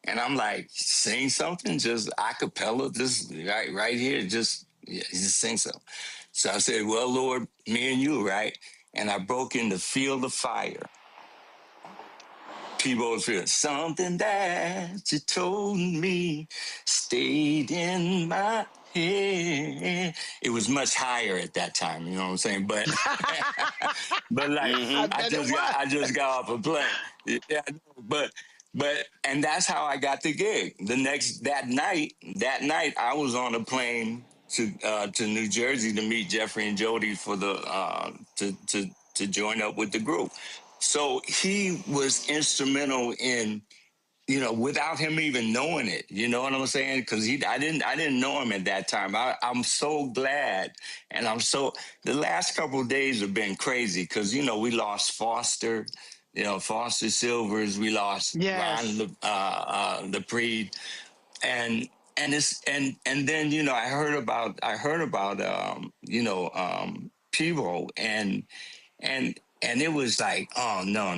And I'm like, sing something? Just a cappella, just right here, just sing something. So I said, well, Lord, me and you, right? And I broke into Feel the Fire. Peebo's feeling something that you told me stayed in my head. It was much higher at that time, you know what I'm saying? But like I just got off a plane. Yeah, but and that's how I got the gig. That night I was on a plane to New Jersey to meet Jeffrey and Jody for the to join up with the group. So he was instrumental in, you know, without him even knowing it. You know what I'm saying? Because I didn't know him at that time. I'm so glad, and the last couple of days have been crazy because, you know, we lost Foster, you know, Foster Silvers, we lost Ron LePreed, and then, you know, I heard about Peebo, and it was like, oh, no.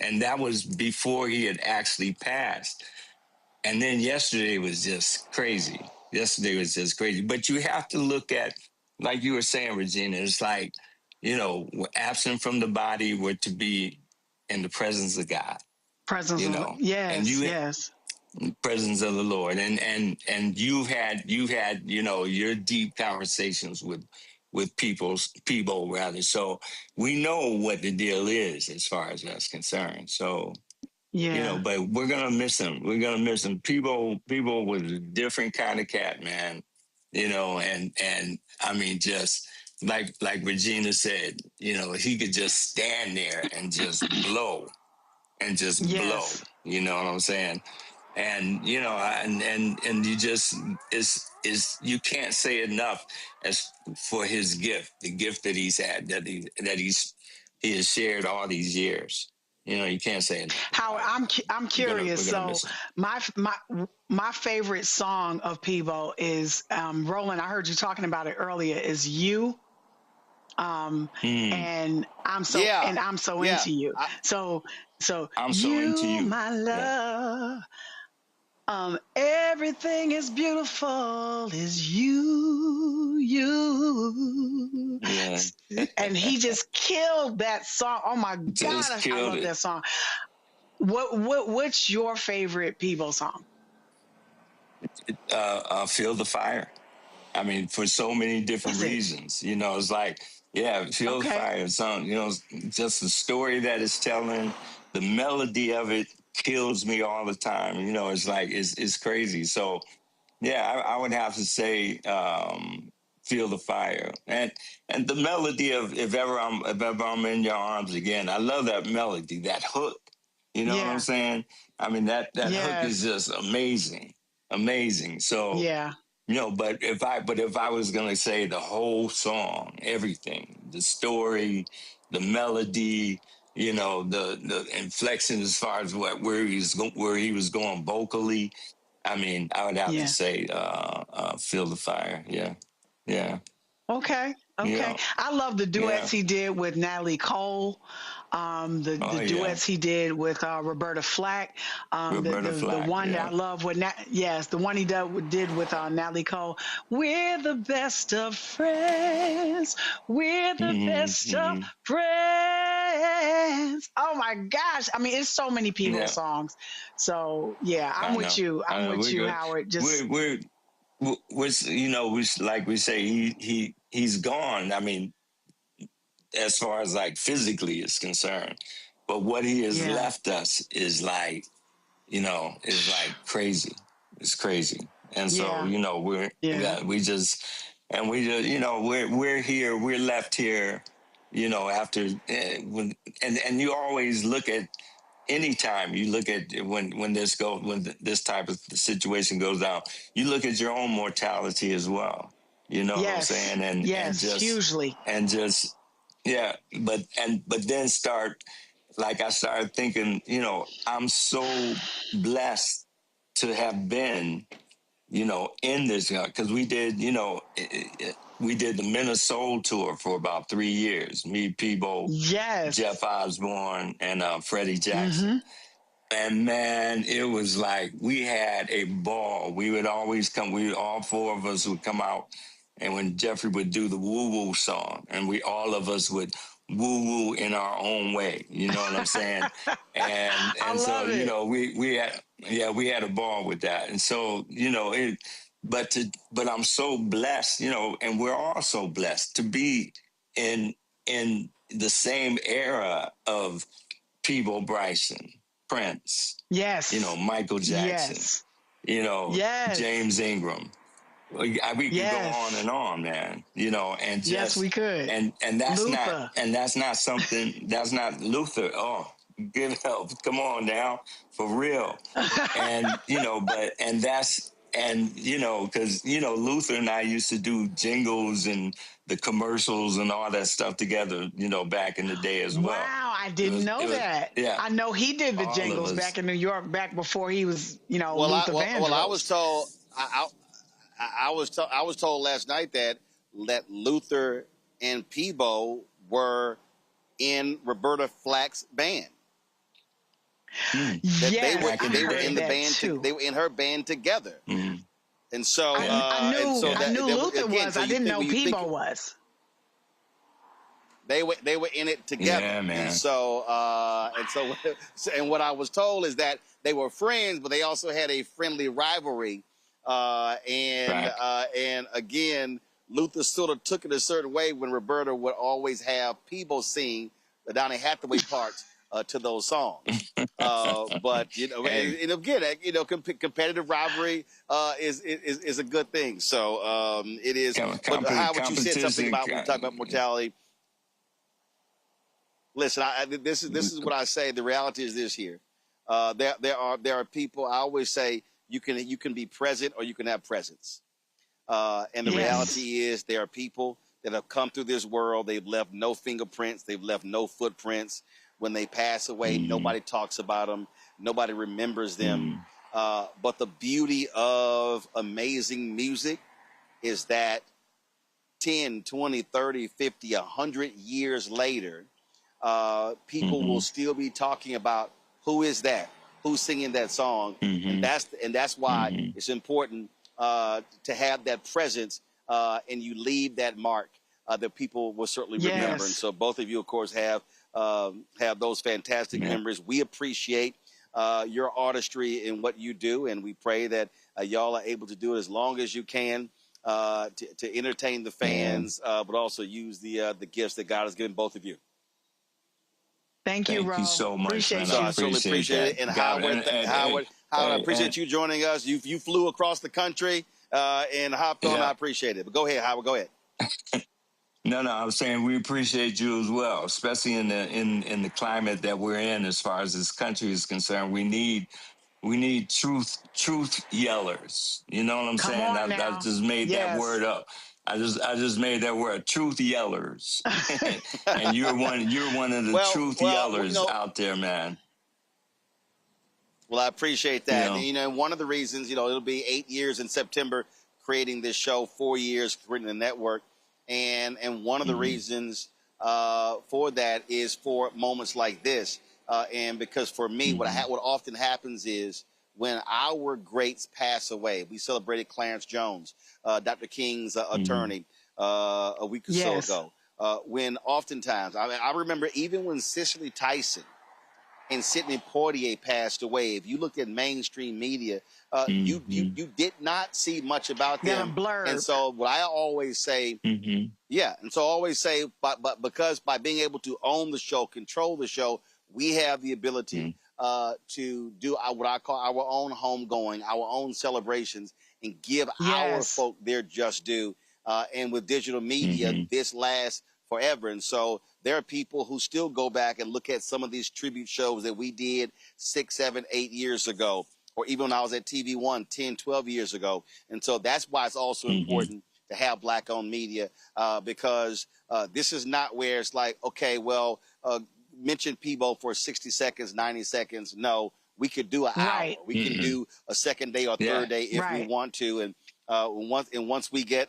And that was before he had actually passed. And then yesterday was just crazy. But you have to look at, like you were saying, Regina, it's like, you know, we're absent from the body, we're to be in the presence of God. Presence of God. Yes. Presence of the Lord. And you've had, you know, your deep conversations with people rather. So we know what the deal is as far as that's concerned. So, you know, but we're going to miss him. We're going to miss him. People was a different kind of cat, man, you know, and I mean, just like Regina said, you know, he could just stand there and just blow, you know what I'm saying? And you know, and you just is you can't say enough as for his gift, the gift that he's had, that he has shared all these years. You know, you can't say enough. Howard, I'm curious. We're gonna So miss him. my favorite song of Peebo is Roland. I heard you talking about it earlier. Is You. And I'm so into you. So I'm so into you, my love. Everything is beautiful is you. Yeah. And he just killed that song. Oh my God, I love that song. What's your favorite Peebo song? Feel the Fire. I mean, for so many different reasons. You know, it's like, Feel the Fire song, you know, just the story that it's telling, the melody of it kills me all the time. You know, it's like, it's crazy. So, I would have to say Feel the Fire. And the melody of If Ever I'm in Your Arms Again, I love that melody, that hook. You know what I'm saying? I mean, that hook is just amazing. Amazing. So, you know, but if I was gonna say the whole song, everything, the story, the melody, you know, the inflection as far as where he was going vocally, I mean, I would have to say Feel the Fire. Yeah. Okay. You know, I love the duets he did with Natalie Cole. The duets he did with Roberta Flack. The one that I love with the one he did with Natalie Cole. We're the best of friends. We're the best of friends. Oh my gosh! I mean, it's so many Peebo songs. So I'm with you. I'm with you, Howard. Just we're you know, like we say, he's gone. I mean, as far as like physically is concerned, but what he has left us is like, you know, is like crazy. It's crazy. And so, you know, we just, you know, we're here, we're left here, you know, after and you always look at, anytime you look at when this type of situation goes down, you look at your own mortality as well. You know what I'm saying? And just hugely. And just but then I started thinking, you know, I'm so blessed to have been, you know, in this, because we did, you know, we did the Minnesota tour for about 3 years. Me, Peebo, Jeff Osborne, and Freddie Jackson. And man, it was like we had a ball. We would always come. All four of us would come out, and when Jeffrey would do the woo woo song, and all of us would woo woo in our own way. You know what I'm saying? And so you know we had a ball with that. And so you know but I'm so blessed, you know, and we're all so blessed to be in the same era of Peebo Bryson, Prince, you know, Michael Jackson, you know, James Ingram. We could go on, man. You know, and just we could. And that's Luther. That's not Luther. Oh, give help! Come on now, for real. And you know, you know, because you know, Luther and I used to do jingles and the commercials and all that stuff together, you know, back in the day as well. Wow, I didn't know that. I know he did the jingles back in New York, back before he was, you know, Luther Vandross. Well, I was told, I was told last night that Luther and Peebo were in Roberta Flack's band. They were in the band too. They were in her band together. And so I knew Luther was. I didn't know Peebo was. They were in it together. Yeah, man. And so what I was told is that they were friends, but they also had a friendly rivalry. And again, Luther sort of took it a certain way when Roberta would always have Peebo sing the Donny Hathaway parts to those songs. But you know, and again, you know, competitive rivalry is a good thing. So it is. But Howard, you said something about when we talk about mortality. Listen, this is what I say. The reality is this here. There are people. I always say you can be present or you can have presence. And the reality is there are people that have come through this world. They've left no fingerprints. They've left no footprints. When they pass away, nobody talks about them. Nobody remembers them. But the beauty of amazing music is that 10, 20, 30, 50, 100 years later, people will still be talking about who is that, who's singing that song, and that's why it's important to have that presence, and you leave that mark that people will certainly remember. And so both of you, of course, have those fantastic memories. We appreciate your artistry in what you do, and we pray that y'all are able to do it as long as you can to entertain the fans, but also use the gifts that God has given both of you. Thank you, Ro. Thank you so much, appreciate man. you. I certainly appreciate it. And Howard, I appreciate you joining us. You flew across the country and hopped on. I appreciate it. But go ahead, Howard. Go ahead. No, I was saying we appreciate you as well, especially in the climate that we're in as far as this country is concerned. We need truth yellers. You know what I'm saying? I just made that word up. I just made that word, truth yellers. And you're one of the truth yellers out there, man. Well, I appreciate that. And, one of the reasons, it'll be 8 years in September creating this show, 4 years creating the network. And one of the reasons for that is for moments like this. And because for me, what often happens is when our greats pass away, we celebrated Clarence Jones, Dr. King's attorney, a week or so ago. When oftentimes, I remember even when Cicely Tyson and Sidney Poitier passed away, if you looked at mainstream media, you did not see much about them. And so what I always say, and so I always say, but because by being able to own the show, control the show, we have the ability to do what I call our own homegoing, our own celebrations, and give our folk their just due. And with digital media, this lasts forever. And so there are people who still go back and look at some of these tribute shows that we did 6, 7, 8 years ago, or even when I was at TV1 10, 12 years ago. And so that's why it's also important to have Black-owned media, because this is not where it's like, okay, well, mention Peebo for 60 seconds, 90 seconds. No, we could do an hour. We can do a second day or third day if we want to. And once we get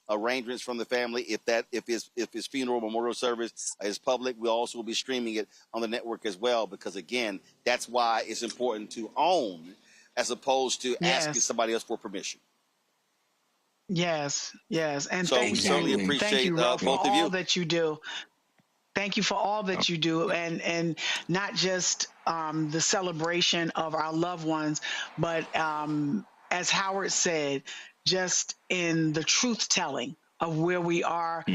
arrangements from the family, if his funeral memorial service is public, we also will be streaming it on the network as well. Because again, that's why it's important to own as opposed to asking somebody else for permission. Yes. And so thank we certainly you. appreciate Thank you, Ro, both for of you. all that you do. Thank you for all that you do, and not just the celebration of our loved ones, but as Howard said, just in the truth telling of where we are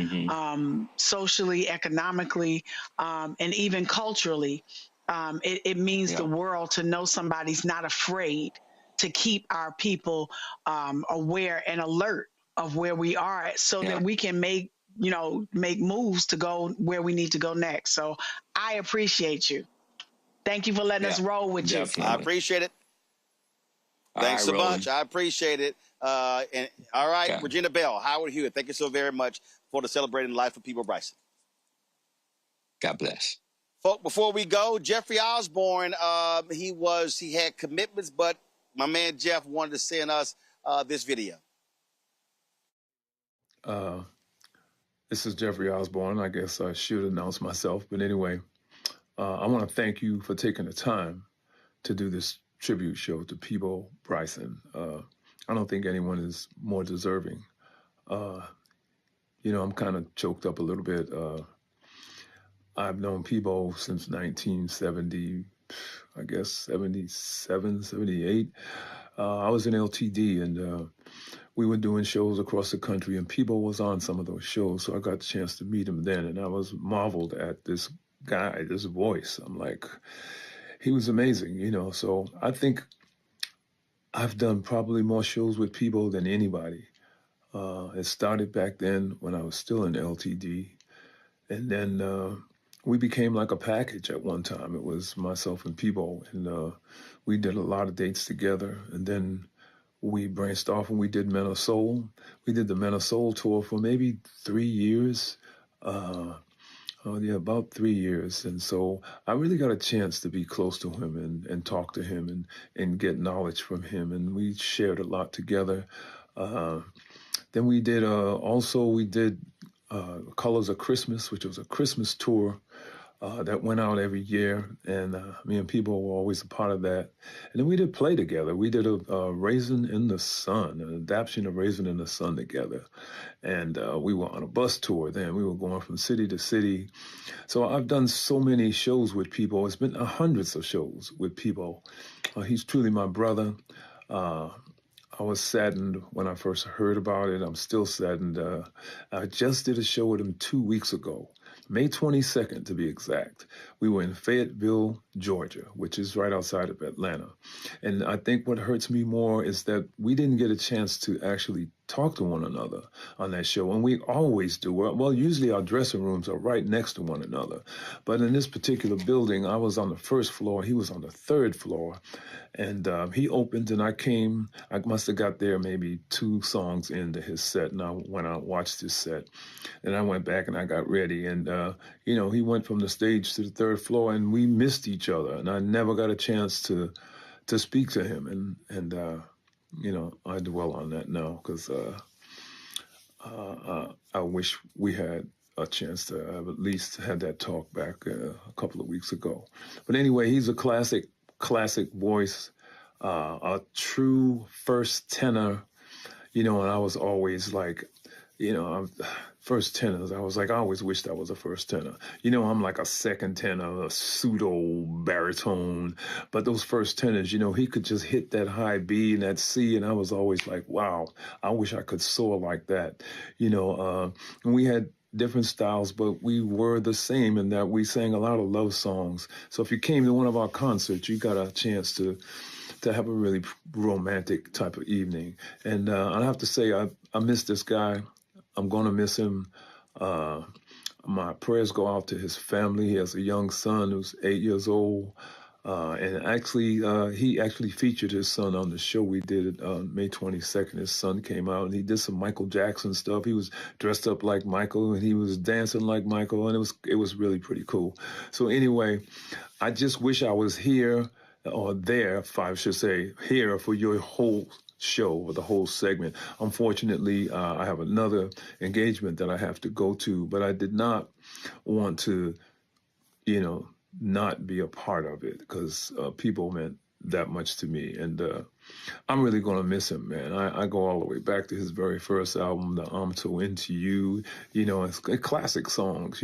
socially, economically, and even culturally. It means the world to know somebody's not afraid to keep our people aware and alert of where we are, so that we can make moves to go where we need to go next. So I appreciate you. Thank you for letting us roll with you. I appreciate it. Thanks so much. I appreciate it. And all right, Regina Bell, Howard Hewitt, thank you so very much for the celebrating life of Peebo Bryson. God bless. Folk, before we go, Jeffrey Osborne, he had commitments, but my man Jeff wanted to send us this video. This is Jeffrey Osborne. I guess I should announce myself. But anyway, I want to thank you for taking the time to do this tribute show to Peebo Bryson. I don't think anyone is more deserving. I'm kind of choked up a little bit. I've known Peebo since 1970, I guess 77, 78. I was in LTD, and we were doing shows across the country, and Peebo was on some of those shows, so I got the chance to meet him then, and I was marveled at this guy, this voice. I'm like, he was amazing, so I think I've done probably more shows with Peebo than anybody. It started back then when I was still in LTD, and then we became like a package at one time. It was myself and Peebo, and we did a lot of dates together. And then we branched off and we did Men of Soul. We did the Men of Soul tour for maybe 3 years. About 3 years. And so I really got a chance to be close to him and talk to him and get knowledge from him. And we shared a lot together. Then we did Colors of Christmas, which was a Christmas tour that went out every year, and me and people were always a part of that. And then we did Play together. We did a Raisin in the Sun, an adaptation of Raisin in the Sun together. And we were on a bus tour then. We were going from city to city. So I've done so many shows with people. It's been hundreds of shows with people. He's truly my brother. I was saddened when I first heard about it. I'm still saddened. I just did a show with him 2 weeks ago, May 22nd to be exact. We were in Fayetteville, Georgia, which is right outside of Atlanta. And I think what hurts me more is that we didn't get a chance to actually talk to one another on that show. And we always do. Well, usually our dressing rooms are right next to one another. But in this particular building, I was on the first floor. He was on the third floor. And he opened and I came. I must have got there maybe 2 songs into his set. And I went out and watched his set. And I went back and I got ready. And, he went from the stage to the third floor and we missed each other. And I never got a chance to speak to him. And I dwell on that now because I wish we had a chance to have at least had that talk back a couple of weeks ago. But anyway, he's a classic voice, a true first tenor, and I was always like, first tenors, I was like, I always wished I was a first tenor. I'm like a second tenor, a pseudo baritone. But those first tenors, he could just hit that high B and that C. And I was always like, wow, I wish I could soar like that. And we had different styles, but we were the same in that we sang a lot of love songs. So if you came to one of our concerts, you got a chance to have a really romantic type of evening. And I have to say, I miss this guy. I'm going to miss him. My prayers go out to his family. He has a young son who's 8 years old. And actually, he actually featured his son on the show we did on May 22nd. His son came out and he did some Michael Jackson stuff. He was dressed up like Michael and he was dancing like Michael, and it was really pretty cool. So anyway, I just wish I was here or there, if I should say, here for your whole show or the whole segment. Unfortunately, I have another engagement that I have to go to, but I did not want to, not be a part of it because people meant that much to me. And I'm really going to miss him, man. I go all the way back to his very first album, the I'm So Into You, it's classic songs,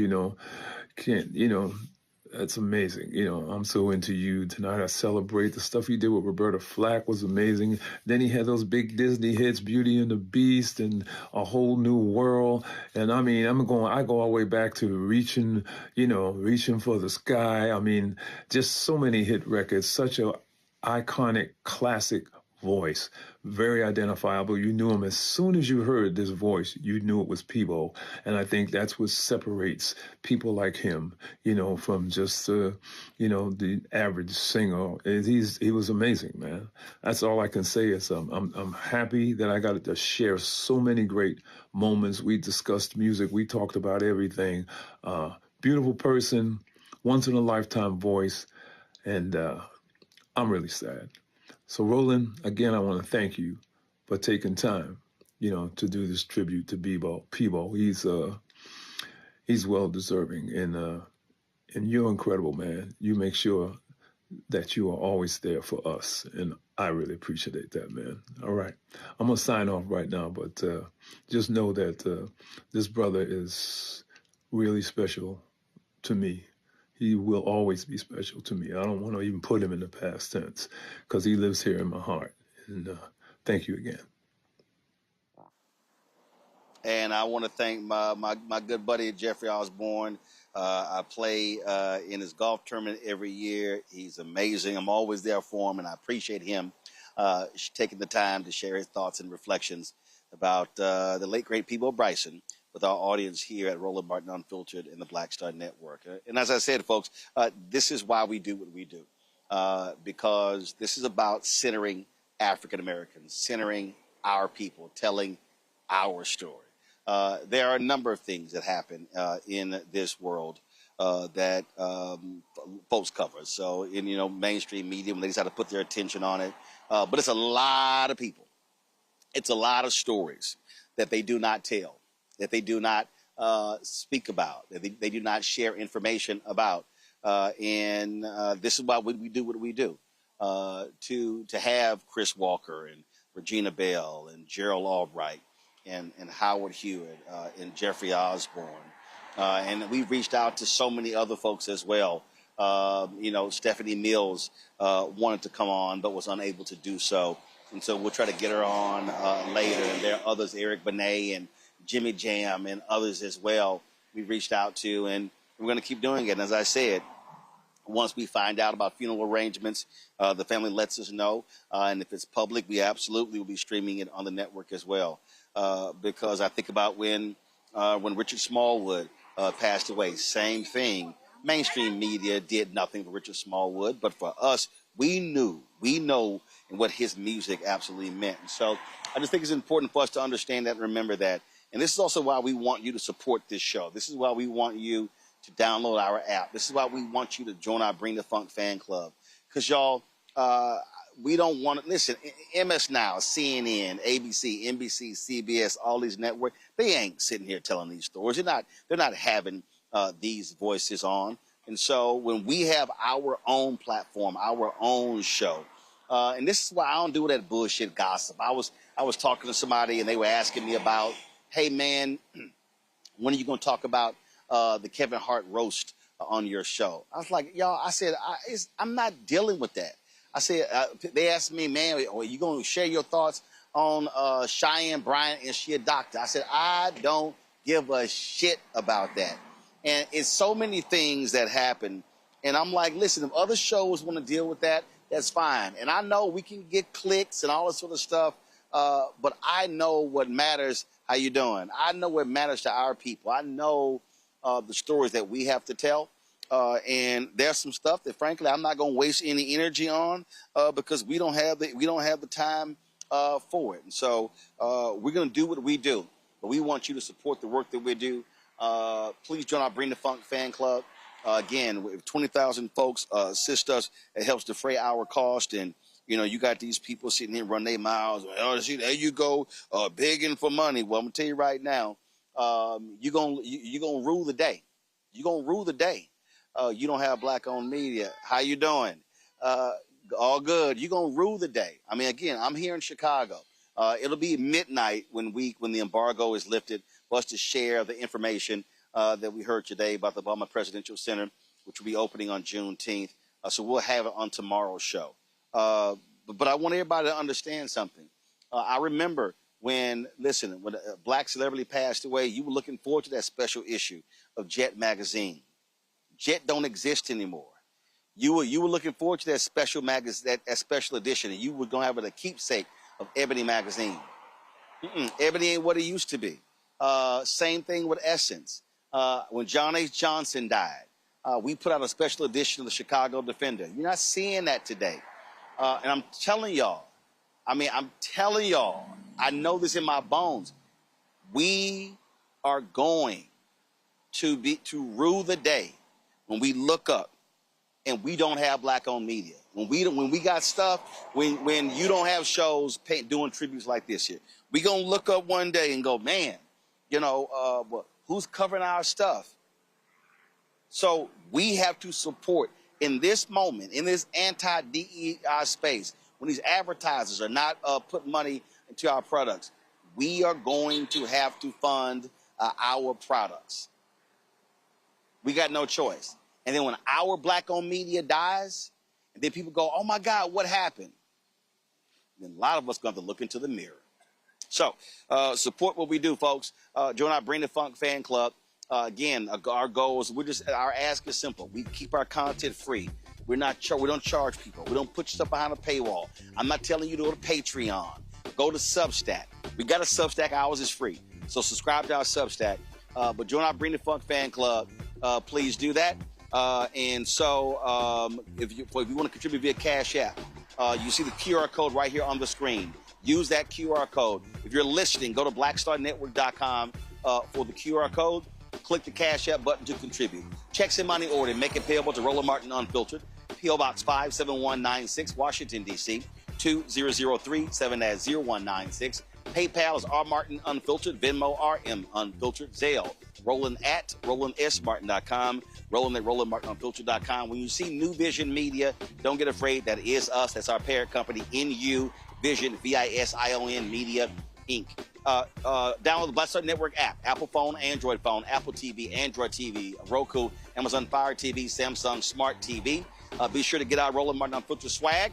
it's amazing. I'm So Into You. Tonight I Celebrate. The stuff he did with Roberta Flack was amazing. Then he had those big Disney hits, Beauty and the Beast and A Whole New World. And I mean, I go all the way back to Reaching for the Sky. I mean, just so many hit records, such a iconic, classic voice, very identifiable. You knew him as soon as you heard this voice, you knew it was Peebo. And I think that's what separates people like him, from just, the average singer. He was amazing, man. That's all I can say is I'm happy that I got to share so many great moments. We discussed music. We talked about everything. Beautiful person, once in a lifetime voice. And I'm really sad. So, Roland, again, I want to thank you for taking time, to do this tribute to Peebo. He's well deserving, and you're incredible, man. You make sure that you are always there for us, and I really appreciate that, man. All right, I'm gonna sign off right now, but just know that this brother is really special to me. He will always be special to me. I don't want to even put him in the past tense because he lives here in my heart. And thank you again. And I want to thank my good buddy, Jeffrey Osborne. I play in his golf tournament every year. He's amazing. I'm always there for him, and I appreciate him taking the time to share his thoughts and reflections about the late, great Peebo Bryson, with our audience here at Roland Martin Unfiltered and the Black Star Network. And as I said, folks, this is why we do what we do, because this is about centering African Americans, centering our people, telling our story. There are a number of things that happen in this world that folks cover. So in mainstream media, when they decide to put their attention on it, but it's a lot of people. It's a lot of stories that they do not tell, that they do not speak about, that they do not share information about. And this is why we do what we do. To have Chris Walker and Regina Bell and Gerald Albright and Howard Hewitt and Jeffrey Osborne. And we've reached out to so many other folks as well. Stephanie Mills wanted to come on but was unable to do so. And so we'll try to get her on later. And there are others, Eric Benet and Jimmy Jam and others as well we reached out to. And we're going to keep doing it. And as I said, once we find out about funeral arrangements, the family lets us know. And if it's public, we absolutely will be streaming it on the network as well. Because I think about when Richard Smallwood passed away, same thing. Mainstream media did nothing for Richard Smallwood, but for us, we know what his music absolutely meant. And so I just think it's important for us to understand that and remember that. And this is also why we want you to support this show. This is why we want you to download our app. This is why we want you to join our Bring the Funk fan club. Because, y'all, we don't want to, listen, MS Now, CNN, ABC, NBC, CBS, all these networks, they ain't sitting here telling these stories. They're not having these voices on. And so when we have our own platform, our own show, and this is why I don't do that bullshit gossip. I was talking to somebody and they were asking me about, hey man, when are you going to talk about the Kevin Hart roast on your show? I was like, y'all, I said, I'm not dealing with that. I said, they asked me, man, are you going to share your thoughts on Cheyenne Bryant? Is she a doctor? I said, I don't give a shit about that. And it's so many things that happen. And I'm like, listen, if other shows want to deal with that, that's fine. And I know we can get clicks and all this sort of stuff, but I know what matters. How you doing? I know what matters to our people. I know the stories that we have to tell. And there's some stuff that, frankly, I'm not going to waste any energy on because we don't have the time for it. And so we're going to do what we do. But we want you to support the work that we do. Please join our Bring the Funk fan club. Again, if 20,000 folks assist us, it helps defray our cost. And, you got these people sitting here running their mouths. Oh, see, there you go, begging for money. Well, I'm going to tell you right now, you're gonna rule the day. You're going to rule the day. You don't have black-owned media. How you doing? All good. You're going to rule the day. I mean, again, I'm here in Chicago. It'll be midnight when the embargo is lifted for us to share the information that we heard today about the Obama Presidential Center, which will be opening on Juneteenth. So we'll have it on tomorrow's show. But I want everybody to understand something. I remember when a black celebrity passed away, you were looking forward to that special issue of Jet magazine. Jet don't exist anymore. You were looking forward to that special magazine, that special edition, and you were going to have a keepsake of Ebony magazine. Ebony ain't what it used to be. Same thing with Essence. When John H. Johnson died, we put out a special edition of the Chicago Defender. You're not seeing that today. And I'm telling y'all, I know this in my bones. We are going to rule the day when we look up and we don't have black-owned media. When we got stuff, when you don't have shows doing tributes like this here, we gonna look up one day and go, man, who's covering our stuff? So we have to support in this moment, in this anti-DEI space, when these advertisers are not putting money into our products, we are going to have to fund our products. We got no choice. And then when our black-owned media dies, and then people go, oh my God, what happened? Then a lot of us are going to have to look into the mirror. So support what we do, folks. Join our Bring the Funk fan club. Again, our goal is our ask is simple. We keep our content free. We don't charge people. We don't put stuff behind a paywall. I'm not telling you to go to Patreon. Go to Substack. We got a Substack. Ours is free. So subscribe to our Substack. But join our Bring the Funk fan club. Please do that. And so if you want to contribute via Cash App, you see the QR code right here on the screen. Use that QR code. If you're listening, go to blackstarnetwork.com for the QR code. Click the Cash App button to contribute. Checks in money order. Make it payable to Roland Martin Unfiltered. P.O. Box 57196, Washington, D.C. 2003 7-0196. PayPal is R Martin Unfiltered. Venmo RM Unfiltered. Zelle Roland at RolandSMartin.com. Roland at RolandMartinUnfiltered.com. When you see New Vision Media, don't get afraid. That is us. That's our parent company, NU Vision, VISION Media Inc. Download the Black Star Network app. Apple phone, Android phone, Apple TV, Android TV, Roku, Amazon Fire TV, Samsung Smart TV. Be sure to get our Roland Martin Unfiltered swag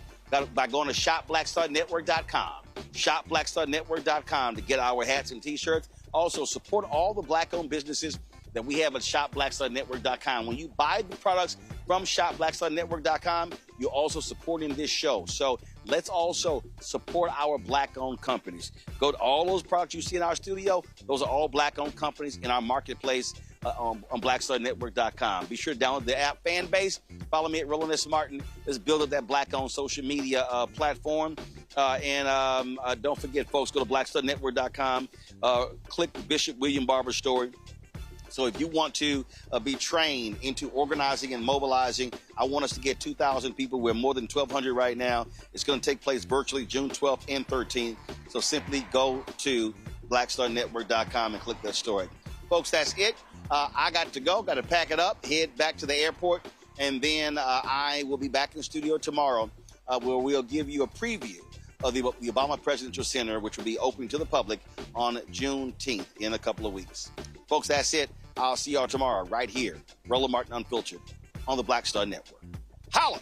by going to shopblackstarnetwork.com. Shopblackstarnetwork.com to get our hats and T-shirts. Also, support all the Black-owned businesses that we have at shopblackstarnetwork.com. When you buy the products from shopblackstarnetwork.com, you're also supporting this show. So let's also support our Black-owned companies. Go to all those products you see in our studio. Those are all Black-owned companies in our marketplace on blackstarnetwork.com. Be sure to download the app Fanbase. Follow me at Roland S. Martin. Let's build up that Black-owned social media platform. And don't forget, folks, go to blackstarnetwork.com. Click the Bishop William Barber story. So if you want to be trained into organizing and mobilizing, I want us to get 2,000 people. We're more than 1,200 right now. It's going to take place virtually June 12th and 13th. So simply go to blackstarnetwork.com and click that story. Folks, that's it. I got to go, got to pack it up, head back to the airport, and then I will be back in the studio tomorrow where we'll give you a preview of the Obama Presidential Center, which will be open to the public on Juneteenth in a couple of weeks. Folks, that's it. I'll see y'all tomorrow right here, Roland Martin Unfiltered on the Black Star Network. Holla!